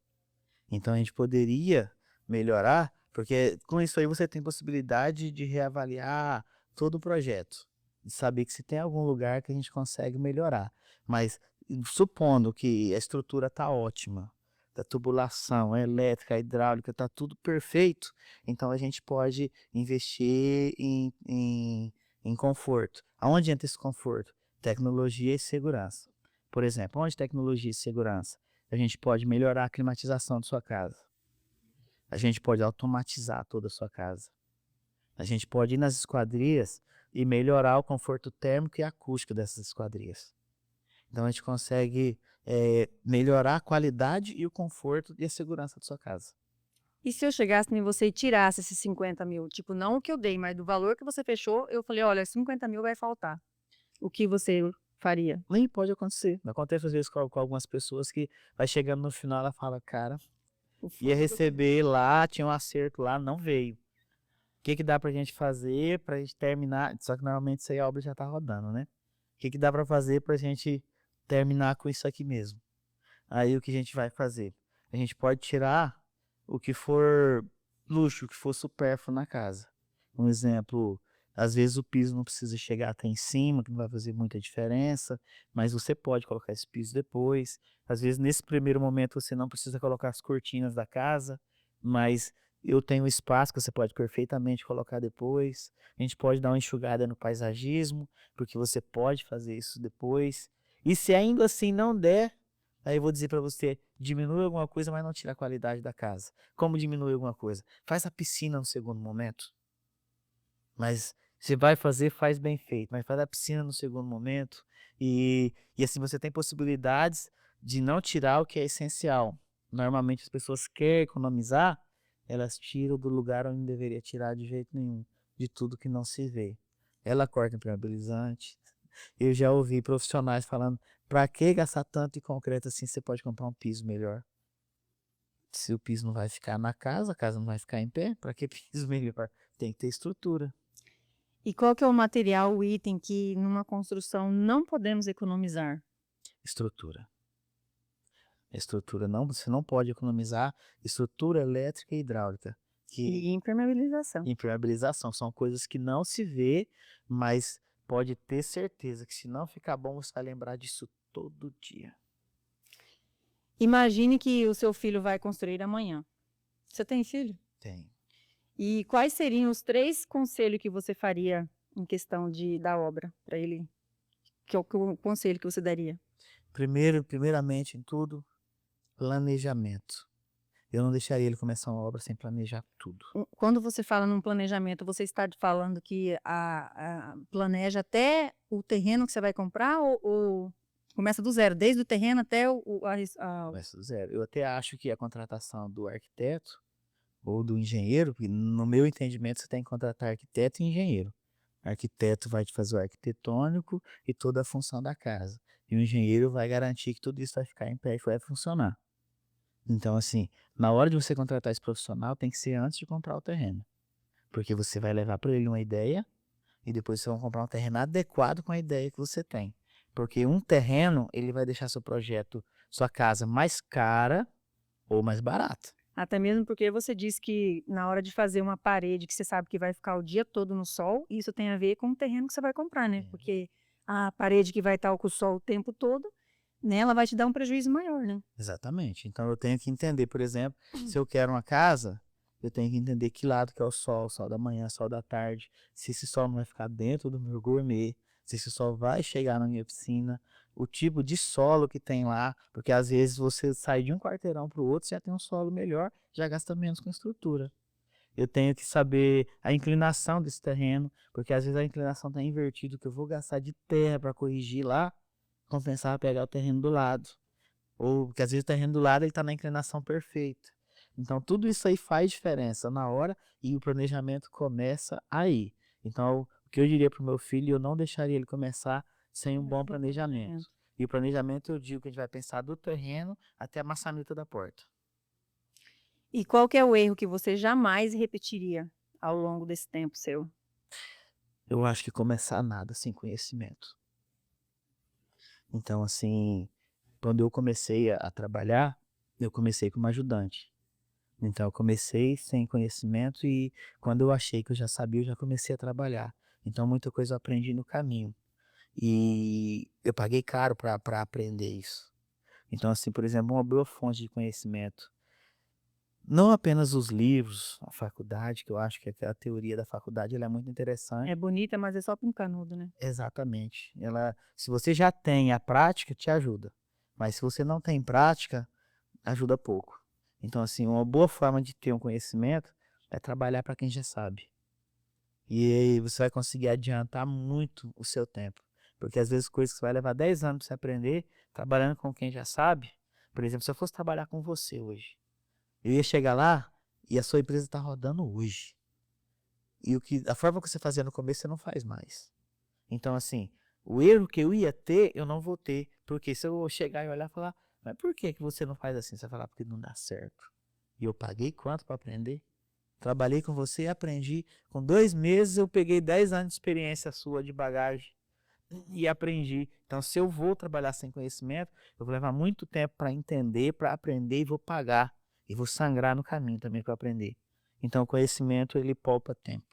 Speaker 1: Então a gente poderia melhorar, porque com isso aí você tem possibilidade de reavaliar todo o projeto, de saber que se tem algum lugar que a gente consegue melhorar. Mas supondo que a estrutura está ótima, da tubulação, a elétrica, a hidráulica, está tudo perfeito, então a gente pode investir em conforto. Aonde entra esse conforto? Tecnologia e segurança. Por exemplo, onde tecnologia e segurança? A gente pode melhorar a climatização de sua casa. A gente pode automatizar toda a sua casa. A gente pode ir nas esquadrias e melhorar o conforto térmico e acústico dessas esquadrias. Então a gente consegue melhorar a qualidade e o conforto e a segurança da sua casa.
Speaker 2: E se eu chegasse em você e tirasse esses 50.000? Tipo, não o que eu dei, mas do valor que você fechou, eu falei, olha, 50.000 vai faltar. O que você faria?
Speaker 1: Nem pode acontecer. Acontece às vezes com algumas pessoas que vai chegando no final, ela fala, cara,
Speaker 2: O
Speaker 1: ia
Speaker 2: furo do
Speaker 1: receber lá, tinha um acerto lá, não veio. O que que dá pra gente fazer pra gente terminar? Só que normalmente isso aí a obra já tá rodando, né? O que que dá pra fazer pra gente terminar com isso aqui mesmo? Aí o que a gente vai fazer? A gente pode tirar o que for luxo, o que for supérfluo na casa. Um exemplo, às vezes o piso não precisa chegar até em cima, que não vai fazer muita diferença, mas você pode colocar esse piso depois. Às vezes, nesse primeiro momento, você não precisa colocar as cortinas da casa, mas eu tenho espaço que você pode perfeitamente colocar depois. A gente pode dar uma enxugada no paisagismo, porque você pode fazer isso depois. E se ainda assim não der, Aí eu vou dizer para você, diminui alguma coisa, mas não tira a qualidade da casa. Como diminui alguma coisa? Faz a piscina no segundo momento. Mas você vai fazer, faz bem feito, mas faz a piscina no segundo momento. E assim você tem possibilidades de não tirar o que é essencial. Normalmente as pessoas querem economizar, elas tiram do lugar onde deveria tirar de jeito nenhum, de tudo que não se vê. Ela corta impermeabilizante. Eu já ouvi profissionais falando, para que gastar tanto em concreto assim, você pode comprar um piso melhor. Se o piso não vai ficar na casa, a casa não vai ficar em pé, para que piso melhor? Tem que ter estrutura.
Speaker 2: E qual que é o material, o item que numa construção não podemos economizar?
Speaker 1: Estrutura. Estrutura não, você não pode economizar estrutura elétrica e hidráulica. Que
Speaker 2: E impermeabilização.
Speaker 1: impermeabilização são coisas que não se vê, mas pode ter certeza que se não ficar bom, você vai lembrar disso todo dia.
Speaker 2: Imagine que o seu filho vai construir amanhã. Você tem filho?
Speaker 1: Tem.
Speaker 2: E quais seriam os 3 conselhos que você faria em questão da obra para ele? Que é o conselho que você daria?
Speaker 1: Primeiramente em tudo, planejamento. Eu não deixaria ele começar uma obra sem planejar tudo.
Speaker 2: Quando você fala num planejamento, você está falando que planeja até o terreno que você vai comprar ou começa do zero, desde o terreno até
Speaker 1: Começa do zero. Eu até acho que a contratação do arquiteto ou do engenheiro, porque no meu entendimento você tem que contratar arquiteto e engenheiro. O arquiteto vai te fazer o arquitetônico e toda a função da casa. E o engenheiro vai garantir que tudo isso vai ficar em pé e vai funcionar. Então, assim, na hora de você contratar esse profissional, tem que ser antes de comprar o terreno. Porque você vai levar para ele uma ideia e depois você vai comprar um terreno adequado com a ideia que você tem. Porque um terreno, ele vai deixar seu projeto, sua casa mais cara ou mais barata.
Speaker 2: até mesmo porque você disse que na hora de fazer uma parede que você sabe que vai ficar o dia todo no sol, isso tem a ver com o terreno que você vai comprar, né?
Speaker 1: Sim.
Speaker 2: Porque a parede que vai estar com o sol o tempo todo, né, ela vai te dar um prejuízo maior, né?
Speaker 1: Exatamente. Então eu tenho que entender, por exemplo, se eu quero uma casa, eu tenho que entender que lado que é o sol da manhã, sol da tarde, se esse sol não vai ficar dentro do meu gourmet, se esse sol vai chegar na minha piscina, o tipo de solo que tem lá, porque às vezes você sai de um quarteirão para o outro, já tem um solo melhor, já gasta menos com estrutura. Eu tenho que saber a inclinação desse terreno, porque às vezes a inclinação está invertida, que eu vou gastar de terra para corrigir lá, compensar pegar o terreno do lado. Ou porque às vezes o terreno do lado ele está na inclinação perfeita. Então tudo isso aí faz diferença na hora e o planejamento começa aí. Então o que eu diria para o meu filho, eu não deixaria ele começar sem um bom planejamento. E o planejamento eu digo que a gente vai pensar do terreno até a maçaneta da porta.
Speaker 2: E qual que é o erro que você jamais repetiria ao longo desse tempo seu?
Speaker 1: Eu acho que começar nada sem conhecimento. Então assim, quando eu comecei a trabalhar, eu comecei como ajudante. Então eu comecei sem conhecimento e quando eu achei que eu já sabia, eu já comecei a trabalhar. Então muita coisa eu aprendi no caminho. E eu paguei caro para aprender isso. Então assim, por exemplo, uma boa fonte de conhecimento, não apenas os livros, a faculdade, que eu acho que a teoria da faculdade ela é muito interessante.
Speaker 2: É bonita, mas é só para um canudo, né?
Speaker 1: Exatamente. Se você já tem a prática, te ajuda. Mas se você não tem prática, ajuda pouco. Então, assim, uma boa forma de ter um conhecimento é trabalhar para quem já sabe. E aí você vai conseguir adiantar muito o seu tempo. Porque às vezes coisas que você vai levar 10 anos para você aprender, trabalhando com quem já sabe. Por exemplo, se eu fosse trabalhar com você hoje, eu ia chegar lá e a sua empresa está rodando hoje. E a forma que você fazia no começo, você não faz mais. Então, assim, o erro que eu ia ter, eu não vou ter. Porque se eu chegar e olhar e falar, mas por que você não faz assim? Você vai falar, porque não dá certo. E eu paguei quanto para aprender? Trabalhei com você e aprendi. Com 2 meses eu peguei 10 anos de experiência sua de bagagem e aprendi. Então, se eu vou trabalhar sem conhecimento, eu vou levar muito tempo para entender, para aprender e vou pagar. E vou sangrar no caminho também para aprender. Então, o conhecimento, ele poupa tempo.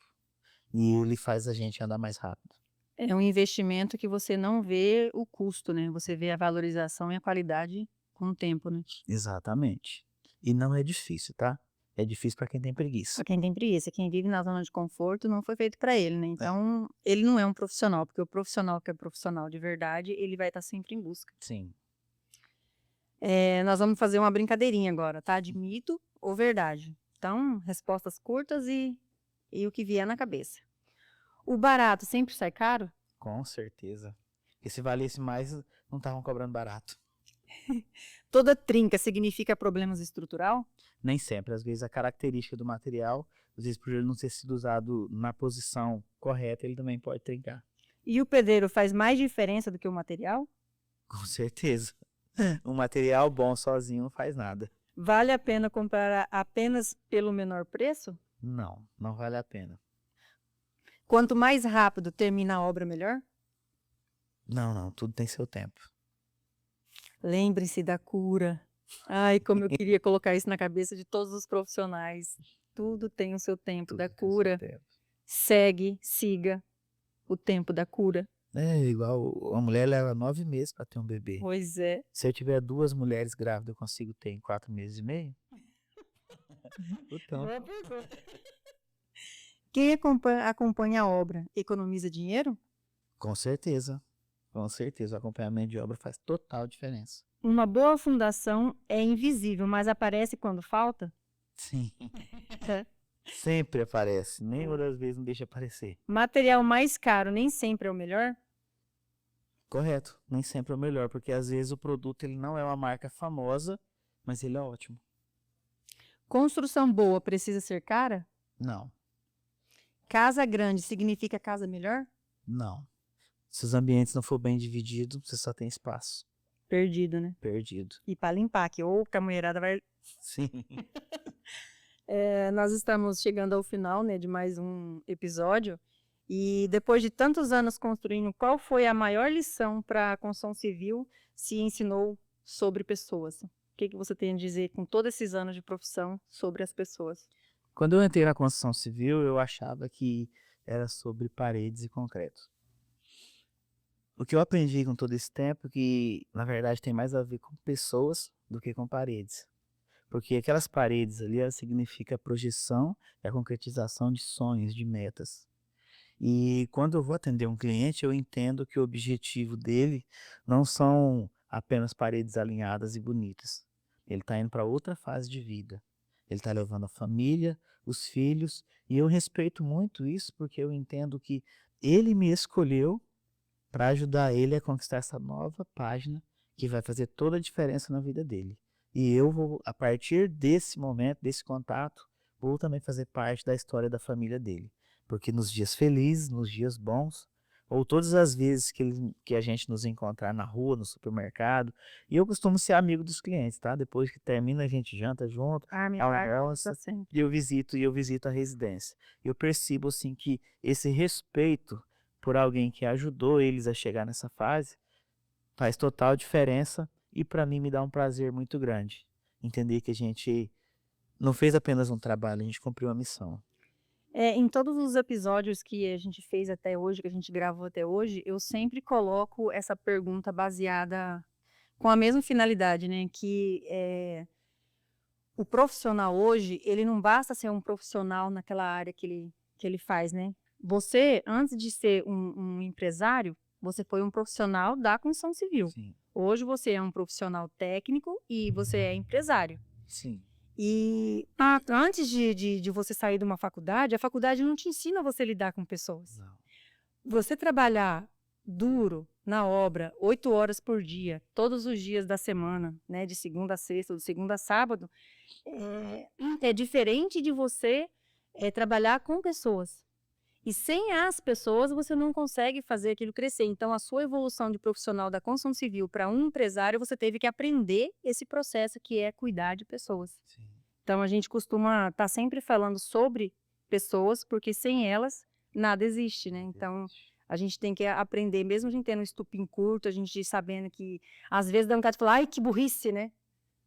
Speaker 1: E ele faz a gente andar mais rápido.
Speaker 2: É um investimento que você não vê o custo, né? Você vê a valorização e a qualidade com o tempo, né?
Speaker 1: Exatamente. E não é difícil, tá? É difícil para quem tem preguiça.
Speaker 2: Pra quem tem preguiça, quem vive na zona de conforto, não foi feito para ele, né? Então, ele não é um profissional, porque o profissional que é profissional de verdade, ele vai estar sempre em busca.
Speaker 1: Sim.
Speaker 2: Nós vamos fazer uma brincadeirinha agora, tá? De mito ou verdade. Então, respostas curtas e o que vier na cabeça. O barato sempre sai caro?
Speaker 1: Com certeza. Porque se valesse mais, não estavam cobrando barato.
Speaker 2: Toda trinca significa problemas estrutural?
Speaker 1: Nem sempre. Às vezes a característica do material, às vezes por ele não ter sido usado na posição correta, ele também pode trincar.
Speaker 2: E o pedreiro faz mais diferença do que o material?
Speaker 1: Com certeza. Um material bom sozinho não faz nada.
Speaker 2: Vale a pena comprar apenas pelo menor preço?
Speaker 1: Não, não vale a pena.
Speaker 2: Quanto mais rápido termina a obra, melhor?
Speaker 1: Não, tudo tem seu tempo.
Speaker 2: Lembre-se da cura. Ai, como eu queria colocar isso na cabeça de todos os profissionais. Tudo tem o seu tempo
Speaker 1: Tudo
Speaker 2: da
Speaker 1: tem seu
Speaker 2: cura.
Speaker 1: tempo.
Speaker 2: Siga o tempo da cura.
Speaker 1: É igual a mulher leva 9 meses para ter um bebê.
Speaker 2: Pois é.
Speaker 1: Se eu tiver 2 mulheres grávidas, eu consigo ter em 4 meses e meio? Então,
Speaker 2: Boa pergunta. Quem acompanha a obra economiza dinheiro?
Speaker 1: com certeza. Com certeza, o acompanhamento de obra faz total diferença.
Speaker 2: Uma boa fundação é invisível, mas aparece quando falta?
Speaker 1: Sim. Sempre aparece. Nenhuma das vezes não deixa aparecer.
Speaker 2: Material mais caro nem sempre é o melhor?
Speaker 1: Correto. Nem sempre é o melhor, porque às vezes o produto ele não é uma marca famosa, mas ele é ótimo.
Speaker 2: Construção boa precisa ser cara?
Speaker 1: Não,
Speaker 2: Casa grande significa casa melhor?
Speaker 1: não. Se os ambientes não for bem divididos, você só tem espaço
Speaker 2: Perdido, né?
Speaker 1: perdido.
Speaker 2: E para limpar, que ou a mulherada vai.
Speaker 1: Sim.
Speaker 2: Nós estamos chegando ao final, né, de mais um episódio. E depois de tantos anos construindo, qual foi a maior lição para a construção civil se ensinou sobre pessoas? O que você tem a dizer com todos esses anos de profissão sobre as pessoas?
Speaker 1: Quando eu entrei na construção civil, eu achava que era sobre paredes e concreto. O que eu aprendi com todo esse tempo é que, na verdade, tem mais a ver com pessoas do que com paredes. Porque aquelas paredes ali, elas significam a projeção e a concretização de sonhos, de metas. E quando eu vou atender um cliente, eu entendo que o objetivo dele não são apenas paredes alinhadas e bonitas. Ele está indo para outra fase de vida. Ele está levando a família, os filhos, e eu respeito muito isso porque eu entendo que ele me escolheu para ajudar ele a conquistar essa nova página que vai fazer toda a diferença na vida dele. E eu vou, a partir desse momento, desse contato, vou também fazer parte da história da família dele. Porque nos dias felizes, nos dias bons, ou todas as vezes que a gente nos encontrar na rua, no supermercado, e eu costumo ser amigo dos clientes, tá? Depois que termina, a gente janta junto, almoça, e eu visito a residência. Eu percebo assim que esse respeito por alguém que ajudou eles a chegar nessa fase faz total diferença e para mim me dá um prazer muito grande. Entender que a gente não fez apenas um trabalho, a gente cumpriu uma missão.
Speaker 2: Em todos os episódios que a gente fez até hoje, que a gente gravou até hoje, eu sempre coloco essa pergunta baseada com a mesma finalidade, né? Que o profissional hoje, ele não basta ser um profissional naquela área que ele faz, né? Você, antes de ser um empresário, você foi um profissional da construção civil.
Speaker 1: Sim.
Speaker 2: Hoje você é um profissional técnico e você é empresário.
Speaker 1: Sim.
Speaker 2: E antes de você sair de uma faculdade, a faculdade não te ensina a você lidar com pessoas.
Speaker 1: Não.
Speaker 2: Você trabalhar duro na obra, 8 horas por dia, todos os dias da semana, né, de segunda a sexta, de segunda a sábado, é diferente de você trabalhar com pessoas. E sem as pessoas, você não consegue fazer aquilo crescer. Então, a sua evolução de profissional da construção civil para um empresário, você teve que aprender esse processo que é cuidar de pessoas.
Speaker 1: Sim.
Speaker 2: Então, a gente costuma estar sempre falando sobre pessoas, porque sem elas, nada existe, né? Então, a gente tem que aprender, mesmo a gente tendo um estupim curto, a gente sabendo que, às vezes, dá vontade de falar, ai, que burrice, né?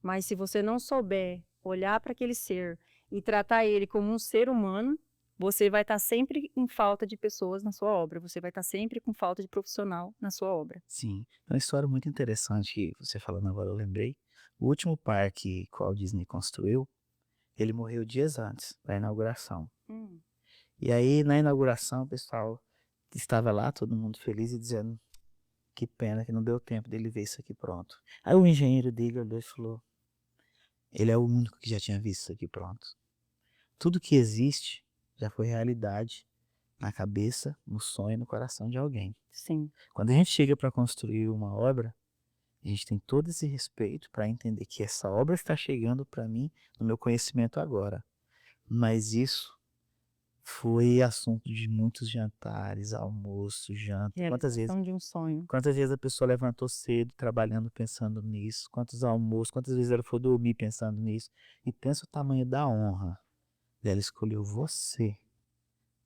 Speaker 2: Mas se você não souber olhar para aquele ser e tratar ele como um ser humano, você vai estar sempre em falta de pessoas na sua obra, você vai estar sempre com falta de profissional na sua obra.
Speaker 1: Sim, é uma história muito interessante que você falando agora eu lembrei. O último parque que o Walt Disney construiu, ele morreu dias antes da inauguração. E aí na inauguração o pessoal estava lá, todo mundo feliz e dizendo, que pena que não deu tempo dele ver isso aqui pronto. Aí o engenheiro dele olhou e falou, ele é o único que já tinha visto isso aqui pronto. Tudo que existe já foi realidade na cabeça, no sonho, no coração de alguém.
Speaker 2: Sim.
Speaker 1: Quando a gente chega para construir uma obra, a gente tem todo esse respeito para entender que essa obra está chegando para mim no meu conhecimento agora. Mas isso foi assunto de muitos jantares, almoço, janta.
Speaker 2: Realização de um sonho.
Speaker 1: Quantas vezes a pessoa levantou cedo, trabalhando, pensando nisso? Quantos almoços, quantas vezes ela foi dormir pensando nisso? E pensa o tamanho da honra dela escolheu você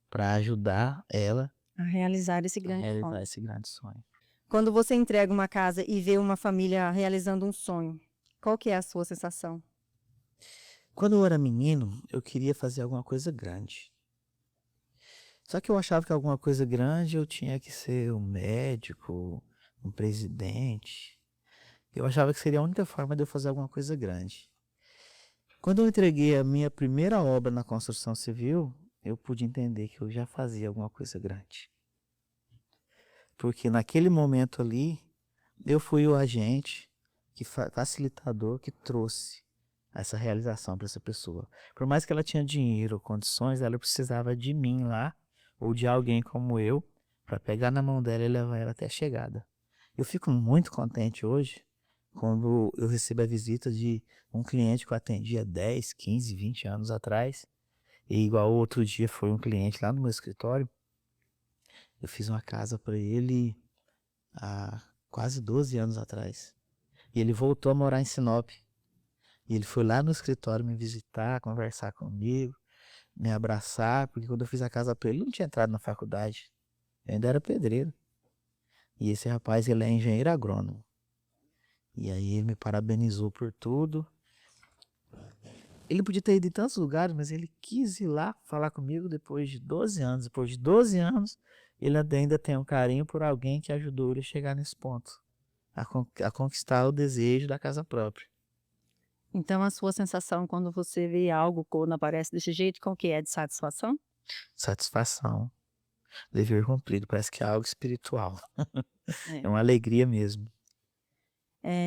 Speaker 1: para ajudar ela
Speaker 2: A realizar esse
Speaker 1: a
Speaker 2: grande
Speaker 1: realizar
Speaker 2: sonho.
Speaker 1: esse grande sonho.
Speaker 2: Quando você entrega uma casa e vê uma família realizando um sonho, qual que é a sua sensação?
Speaker 1: Quando eu era menino, eu queria fazer alguma coisa grande. Só que eu achava que alguma coisa grande eu tinha que ser um médico, um presidente. Eu achava que seria a única forma de eu fazer alguma coisa grande. Quando eu entreguei a minha primeira obra na construção civil, eu pude entender que eu já fazia alguma coisa grande. Porque naquele momento ali, eu fui o agente, facilitador que trouxe essa realização para essa pessoa. Por mais que ela tinha dinheiro ou condições, ela precisava de mim lá, ou de alguém como eu, para pegar na mão dela e levar ela até a chegada. Eu fico muito contente hoje, quando eu recebo a visita de um cliente que eu atendia 10, 15, 20 anos atrás, e igual outro dia foi um cliente lá no meu escritório, eu fiz uma casa para ele há quase 12 anos atrás. E ele voltou a morar em Sinop. E ele foi lá no escritório me visitar, conversar comigo, me abraçar, porque quando eu fiz a casa para ele, ele não tinha entrado na faculdade. Eu ainda era pedreiro. E esse rapaz, ele é engenheiro agrônomo. E aí ele me parabenizou por tudo. Ele podia ter ido em tantos lugares, mas ele quis ir lá falar comigo depois de 12 anos. Depois de 12 anos, ele ainda tem um carinho por alguém que ajudou ele a chegar nesse ponto. A conquistar o desejo da casa própria.
Speaker 2: Então, a sua sensação quando você vê algo, quando aparece desse jeito, qual que é? De satisfação?
Speaker 1: Satisfação. Dever cumprido. Parece que é algo espiritual.
Speaker 2: É.
Speaker 1: É uma alegria mesmo.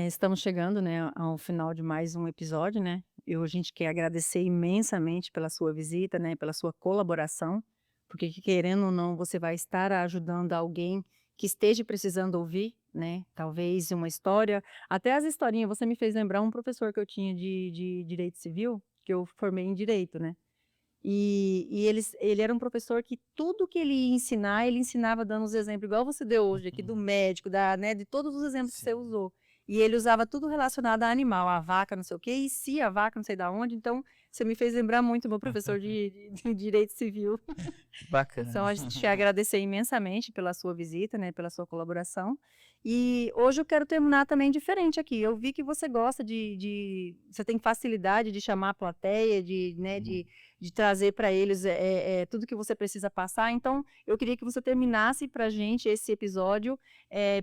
Speaker 2: Estamos chegando, né, ao final de mais um episódio, né? A gente quer agradecer imensamente pela sua visita, né, pela sua colaboração, porque querendo ou não, você vai estar ajudando alguém que esteja precisando ouvir, né? Talvez uma história, até as historinhas. Você me fez lembrar um professor que eu tinha de direito civil, que eu formei em direito, né? E ele era um professor que tudo que ele ia ensinar, ele ensinava dando os exemplos, igual você deu hoje aqui do médico, né, de todos os exemplos que você usou. E ele usava tudo relacionado a animal, a vaca, não sei o quê, e se a vaca, não sei da onde. Então, você me fez lembrar muito meu professor de direito civil.
Speaker 1: Bacana.
Speaker 2: Então, a gente quer agradecer imensamente pela sua visita, né, pela sua colaboração. E hoje eu quero terminar também diferente aqui. Eu vi que você gosta você tem facilidade de chamar a plateia, né, de trazer para eles tudo que você precisa passar. Então, eu queria que você terminasse para a gente esse episódio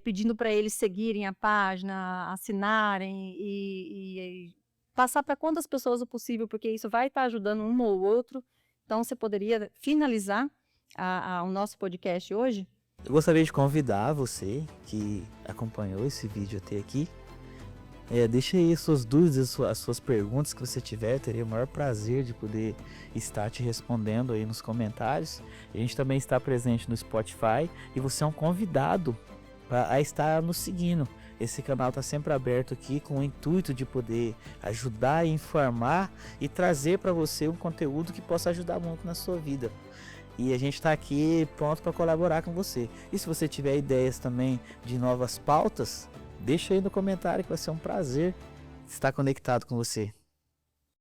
Speaker 2: pedindo para eles seguirem a página, assinarem e passar para quantas pessoas o possível, porque isso vai estar ajudando um ou outro. Então, você poderia finalizar o nosso podcast hoje?
Speaker 1: Eu gostaria de convidar você que acompanhou esse vídeo até aqui. Deixe aí suas dúvidas, as suas perguntas que você tiver. Eu teria o maior prazer de poder estar te respondendo aí nos comentários. A gente também está presente no Spotify e você é um convidado a estar nos seguindo. Esse canal está sempre aberto aqui com o intuito de poder ajudar, informar e trazer para você um conteúdo que possa ajudar muito na sua vida. E a gente está aqui pronto para colaborar com você. E se você tiver ideias também de novas pautas, deixa aí no comentário que vai ser um prazer estar conectado com você.